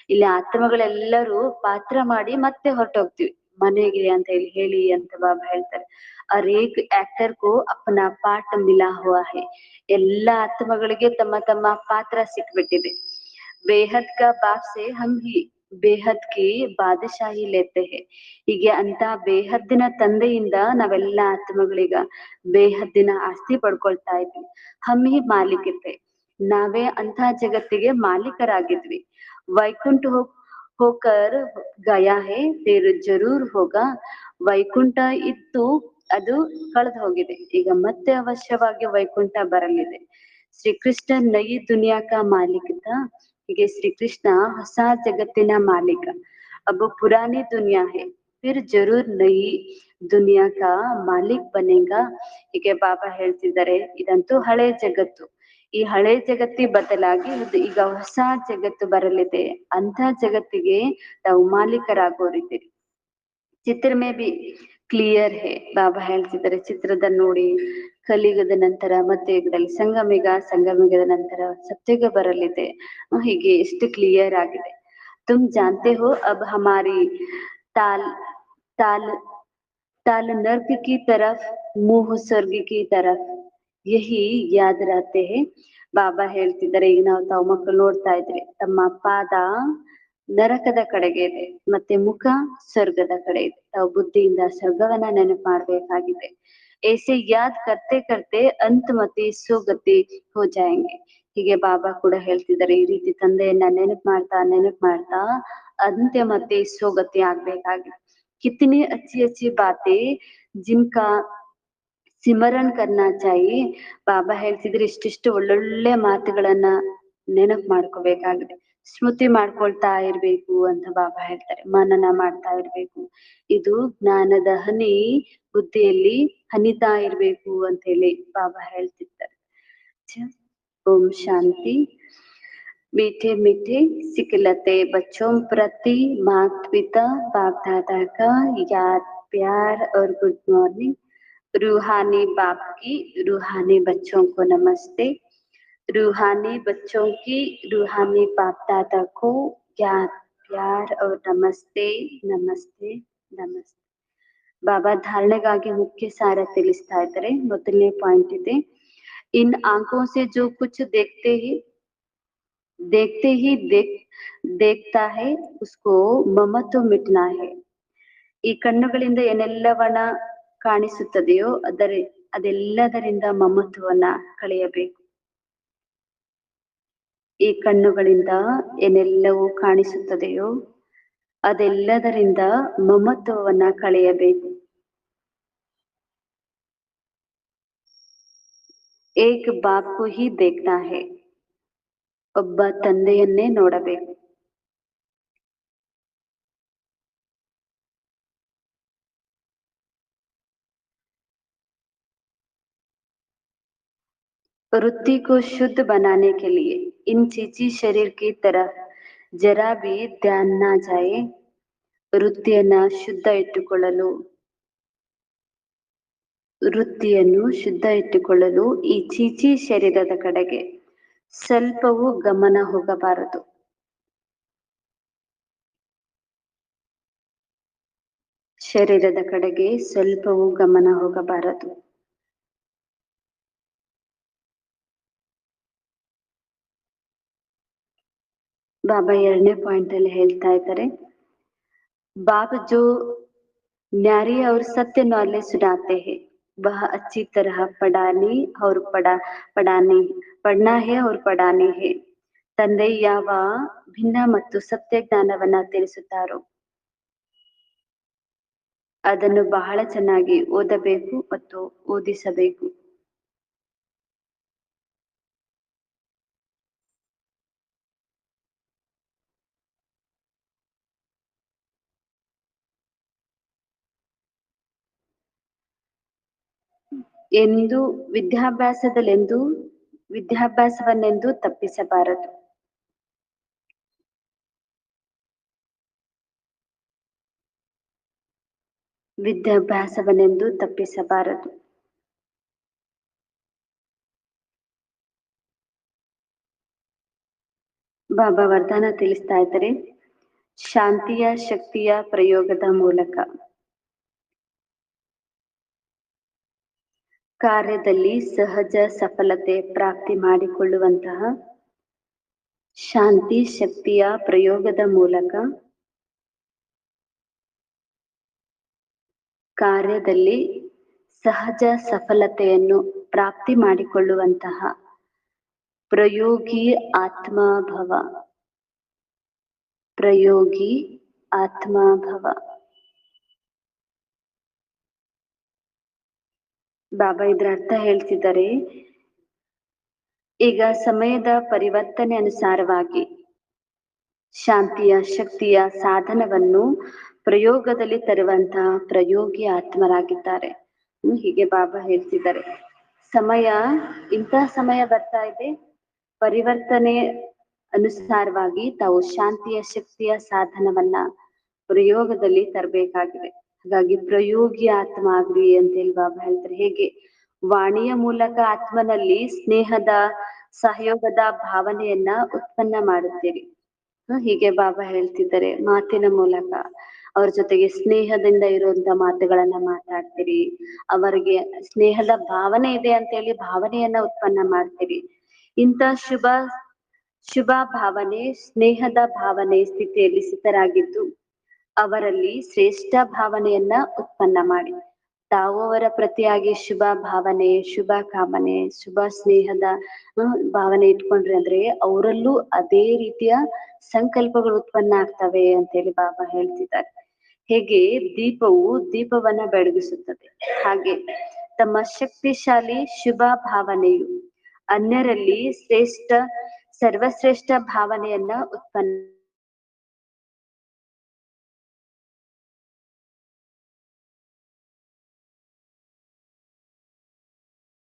ಇಲ್ಲಿ ಆತ್ಮಗಳೆಲ್ಲರೂ ಪಾತ್ರ ಮಾಡಿ ಮತ್ತೆ ಹೊರಟೋಗ್ತಿವಿ ಮನೆಗೆ ಅಂತ ಹೇಳಿ ಅಂತ ಬಾಬಾ ಹೇಳ್ತಾರೆ. और एक एक्टर को अपना पाठ मिला हुआ है. ಎಲ್ಲಾ ಆತ್ಮಗಳಿಗೆ ತಮ್ಮ ತಮ್ಮ ಪಾತ್ರ ಸಿಕ್ಬಿಟ್ಟಿದೆ. ಬೇಹದ್ ಕಾ ಬಾಪ್ ಸೆ ಹಮ್ ಹಿ ಬೇಹದ್ ಕಿ ಬಾದಶಾಹಿ ಲೇತೆ ಹೇ. ಹೀಗೆ ಅಂತ ಬೇಹದ್ದಿನ ತಂದೆಯಿಂದ ನಾವೆಲ್ಲಾ ಆತ್ಮಗಳೀಗ ಬೇಹದ್ದಿನ ಆಸ್ತಿ ಪಡ್ಕೊಳ್ತಾ ಇದ್ವಿ. ಹಮ್ ಹಿ ಮಾಲೀಕತೆ, ನಾವೇ ಅಂತ ಜಗತ್ತಿಗೆ ಮಾಲೀಕರಾಗಿದ್ವಿ. ವೈಕುಂಠ ಹೋಕರ್ ಗಯಾ ಹೇ ಫಿರ್ ಜರೂರ್ ಹೋಗಾ. ವೈಕುಂಠ ಇತ್ತು, ಅದು ಕಳೆದು ಹೋಗಿದೆ, ಈಗ ಮತ್ತೆ ಅವಶ್ಯವಾಗಿ ವೈಕುಂಠ ಬರಲಿದೆ. ಶ್ರೀಕೃಷ್ಣ ನಯಿ ದುನಿಯಾ ಕಾ ಮಾಲೀಕ ತಾ. ಹೀಗೆ ಶ್ರೀಕೃಷ್ಣ ಹೊಸ ಜಗತ್ತಿನ ಮಾಲೀಕ. ಅಬ್ ಪುರಾನಿ ದುನಿಯಾ ಹೇ ಫಿರ್ ಜರೂರ್ ನಯಿ ದುನಿಯಾ ಕಾ ಮಾಲೀಕ್ ಬನೇಗಾ. ಹೀಗೆ ಬಾಬಾ ಹೇಳ್ತಿದ್ದಾರೆ, ಇದಂತೂ ಹಳೆ ಜಗತ್ತು, ಈ ಹಳೆ ಜಗತ್ತಿ ಬದಲಾಗಿ ಈಗ ಹೊಸ ಜಗತ್ತು ಬರಲಿದೆ, ಅಂತ ಜಗತ್ತಿಗೆ ನಾವು ಮಾಲೀಕರಾಗೋರಿದ್ದೀರಿ. ಚಿತ್ರ ಮೇ ಬಿ ಕ್ಲಿಯರ್ ಹೇ. ಬಾಬಾ ಹೇಳ್ತಿದ್ದಾರೆ, ಚಿತ್ರದಲ್ಲಿ ನೋಡಿ, ಕಲಿಯುಗದ ನಂತರ ಮತ್ತೆ ಯುಗದಲ್ಲಿ ಸಂಗಮಿಗ, ಸಂಗಮಿಗದ ನಂತರ ಸತ್ಯುಗ ಬರಲಿದೆ. ಹೀಗೆ ಎಷ್ಟು ಕ್ಲಿಯರ್ ಆಗಿದೆ. ತುಮ್ ಜಾನ್ತೆ ಹೋ ಅಬ್ ಹಮಾರಿ ತಾಲ್ ತಾಲ್ ತಾಲ್ ನರ್ಕ ಕಿ ತರಫ್ ಮುಹ್ ಸ್ವರ್ಗ ಕಿ ತರಫ್ ಯಹಿ ಯಾದ್ ರಹತೆ ಹೇ. ಬಾಬಾ ಹೇಳ್ತಿದ್ದಾರೆ, ಈಗ ನಾವು ತಾವು ಮಕ್ಕಳು ನೋಡ್ತಾ ಇದ್ರೆ ತಮ್ಮ ಪಾದ ನರಕದ ಕಡೆಗೆ ಇದೆ, ಮತ್ತೆ ಮುಖ ಸ್ವರ್ಗದ ಕಡೆ ಇದೆ. ತಾವು ಬುದ್ಧಿಯಿಂದ ಸ್ವರ್ಗವನ್ನ ನೆನಪು ಮಾಡ್ಬೇಕಾಗಿದೆ. ऐसे याद करते करते अंतमति सुगति हो जाएंगे. ಹೀಗೆ ಬಾಬಾ ಕೂಡ ಹೇಳ್ತಿದ್ದಾರೆ, ಈ ರೀತಿ ತಂದೆಯನ್ನ ನೆನಪು ಮಾಡ್ತಾ ಅಂತ್ಯಮತಿ ಸೋಗತಿ ಆಗ್ಬೇಕಾಗಿದೆ. ಕಿತನಿ ಅಚ್ಚಿ ಅಚ್ಚಿ ಬಾತೆ ಜಿನ್ಕಾ ಸಿಮರನ್ ಕರ್ನಾ ಚಾಯಿ. ಬಾಬಾ ಹೇಳ್ತಿದ್ರೆ ಇಷ್ಟಿಷ್ಟು ಒಳ್ಳೊಳ್ಳೆ ಮಾತುಗಳನ್ನ ನೆನಪು ಮಾಡ್ಕೋಬೇಕಾಗಿದೆ, ಸ್ಮೃತಿ ಮಾಡ್ಕೊಳ್ತಾ ಇರ್ಬೇಕು ಅಂತ ಬಾಬಾ ಹೇಳ್ತಾರೆ. ಮನನ ಮಾಡ್ತಾ ಇರ್ಬೇಕು. ಇದು ಜ್ಞಾನದ ಹನಿ ಬುದ್ಧಿಯಲ್ಲಿ ಹನಿತಾ ಇರ್ಬೇಕು ಅಂತ ಹೇಳಿ ಬಾಬಾ ಹೇಳ್ತಿರ್ತಾರೆ. ಓಂ ಶಾಂತಿ. मीठे मीठे सिखलते बच्चों प्रति माता पिता बाप दादा का याद प्यार और गुड मॉर्निंग. रूहानी बाप की रूहानी बच्चों को नमस्ते. रूहानी बच्चों की रूहानी बाप दादा को याद प्यार और नमस्ते नमस्ते नमस्ते. ಬಾಬಾ ಧಾರಣೆಗಾಗಿ ಮುಖ್ಯ ಸಾರ ತಿಳಿಸ್ತಾ ಇದ್ದಾರೆ. ಮೊದಲನೇ ಪಾಯಿಂಟ್ ಇದೆ, ಇನ್ ಆಂಖೋं से जो कुछ देखते ही देखता है उसको ममत्व मिटना है. ಈ ಕಣ್ಣುಗಳಿಂದ ಏನೆಲ್ಲವನ್ನ ಕಾಣಿಸುತ್ತದೆಯೋ ಅದೆಲ್ಲದರಿಂದ ಮಮತ್ವವನ್ನ ಕಳೆಯಬೇಕು. ಈ ಕಣ್ಣುಗಳಿಂದ ಏನೆಲ್ಲವೂ ಕಾಣಿಸುತ್ತದೆಯೋ ಅದೆಲ್ಲದರಿಂದ ಮಮತ್ವವನ್ನ ಕಳೆಯಬೇಕು. ಏಕ್ ಬಾಪ್ ಕೋ ಹಿ ದೇಖ್ನಾ ಹೈ. ಒಬ್ಬ ತಂದೆಯನ್ನೇ ನೋಡಬೇಕು. वृत्ति को शुद्ध बनाने के लिए इन चीची शरीर की तरफ जरा भी ध्यान ना जाए. ವೃತ್ತಿಯನ್ನ ಶುದ್ಧ ಇಟ್ಟುಕೊಳ್ಳಲು ಈ ಚೀಚಿ ಶರೀರದ ಕಡೆಗೆ ಸ್ವಲ್ಪವೂ ಗಮನ ಹೋಗಬಾರದು. ಶರೀರದ ಕಡೆಗೆ ಸ್ವಲ್ಪವೂ ಗಮನ ಹೋಗಬಾರದು. ಬಾಬಾ ಎರಡನೇ ಪಾಯಿಂಟ್ ಅಲ್ಲಿ ಹೇಳ್ತಾ ಇದ್ದಾರೆ, बाप जो न्यारी और सत्य नॉलेज सुनाते हैं वह अच्छी तरह पढ़ना है और पढ़ानी है. ತಂದೆ ಯಾವ ಭಿನ್ನ ಮತ್ತು ಸತ್ಯ ಜ್ಞಾನವನ್ನ ತಿಳಿಸುತ್ತಾರೋ ಅದನ್ನು ಬಹಳ ಚೆನ್ನಾಗಿ ಓದಬೇಕು ಮತ್ತು ಓದಿಸಬೇಕು. ಎಂದು ವಿದ್ಯಾಭ್ಯಾಸವನ್ನೆಂದು ತಪ್ಪಿಸಬಾರದು. ಬಾಬಾ ವರದಾನ ತಿಳಿಸ್ತಾ ಇದ್ದಾರೆ, ಶಾಂತಿಯ ಶಕ್ತಿಯ ಪ್ರಯೋಗದ ಮೂಲಕ ಕಾರ್ಯದಲ್ಲಿ ಸಹಜ ಸಫಲತೆ ಪ್ರಾಪ್ತಿ ಮಾಡಿಕೊಳ್ಳುವಂತಹ ಶಾಂತಿ ಶಕ್ತಿಯ ಪ್ರಯೋಗದ ಮೂಲಕ ಕಾರ್ಯದಲ್ಲಿ ಸಹಜ ಸಫಲತೆಯನ್ನು ಪ್ರಾಪ್ತಿ ಮಾಡಿಕೊಳ್ಳುವಂತಹ ಪ್ರಯೋಗಿ ಆತ್ಮಭವ. ಬಾಬಾ ಇದರ ಅರ್ಥ ಹೇಳ್ತಿದ್ದಾರೆ, ಈಗ ಸಮಯದ ಪರಿವರ್ತನೆ ಅನುಸಾರವಾಗಿ ಶಾಂತಿಯ ಶಕ್ತಿಯ ಸಾಧನವನ್ನು ಪ್ರಯೋಗದಲ್ಲಿ ತರುವಂತಹ ಪ್ರಯೋಗಿ ಆತ್ಮರಾಗಿದ್ದಾರೆ. ಹೀಗೆ ಬಾಬಾ ಹೇಳ್ತಿದ್ದಾರೆ, ಇಂತಹ ಸಮಯ ಬರ್ತಾ ಇದೆ, ಪರಿವರ್ತನೆ ಅನುಸಾರವಾಗಿ ತಾವು ಶಾಂತಿಯ ಶಕ್ತಿಯ ಸಾಧನವನ್ನ ಪ್ರಯೋಗದಲ್ಲಿ ತರಬೇಕಾಗಿದೆ. ಹಾಗಾಗಿ ಪ್ರಯೋಗಿ ಆತ್ಮ ಆಗ್ರಿ ಅಂತ ಹೇಳಿ ಬಾಬಾ ಹೇಳ್ತಾರೆ. ಹೇಗೆ ವಾಣಿಯ ಮೂಲಕ ಆತ್ಮನಲ್ಲಿ ಸ್ನೇಹದ ಸಹಯೋಗದ ಭಾವನೆಯನ್ನ ಉತ್ಪನ್ನ ಮಾಡುತ್ತೀರಿ, ಹೀಗೆ ಬಾಬಾ ಹೇಳ್ತಿದ್ದಾರೆ. ಮಾತಿನ ಮೂಲಕ ಅವ್ರ ಜೊತೆಗೆ ಸ್ನೇಹದಿಂದ ಇರುವಂತ ಮಾತುಗಳನ್ನ ಮಾತಾಡ್ತೀರಿ, ಅವರಿಗೆ ಸ್ನೇಹದ ಭಾವನೆ ಇದೆ ಅಂತ ಹೇಳಿ ಭಾವನೆಯನ್ನ ಉತ್ಪನ್ನ ಮಾಡ್ತೀರಿ. ಇಂಥ ಶುಭ ಶುಭ ಭಾವನೆ ಸ್ನೇಹದ ಭಾವನೆ ಸ್ಥಿತಿಯಲ್ಲಿ ಸ್ಥಿತರಾಗಿದ್ದು ಅವರಲ್ಲಿ ಶ್ರೇಷ್ಠ ಭಾವನೆಯನ್ನ ಉತ್ಪನ್ನ ಮಾಡಿ ತಾವು ಅವರ ಪ್ರತಿಯಾಗಿ ಶುಭ ಭಾವನೆ ಶುಭ ಕಾಮನೆ ಶುಭ ಸ್ನೇಹದ ಭಾವನೆ ಇಟ್ಕೊಂಡ್ರಿ ಅಂದ್ರೆ ಅವರಲ್ಲೂ ಅದೇ ರೀತಿಯ ಸಂಕಲ್ಪಗಳು ಉತ್ಪನ್ನ ಆಗ್ತವೆ ಅಂತೇಳಿ ಬಾಬಾ ಹೇಳ್ತಿದ್ದಾರೆ. ಹೇಗೆ ದೀಪವು ದೀಪವನ್ನ ಬೆಳಗಿಸುತ್ತದೆ ಹಾಗೆ ತಮ್ಮ ಶಕ್ತಿಶಾಲಿ ಶುಭ ಭಾವನೆಯು ಅನ್ಯರಲ್ಲಿ ಸರ್ವಶ್ರೇಷ್ಠ ಭಾವನೆಯನ್ನ ಉತ್ಪನ್ನ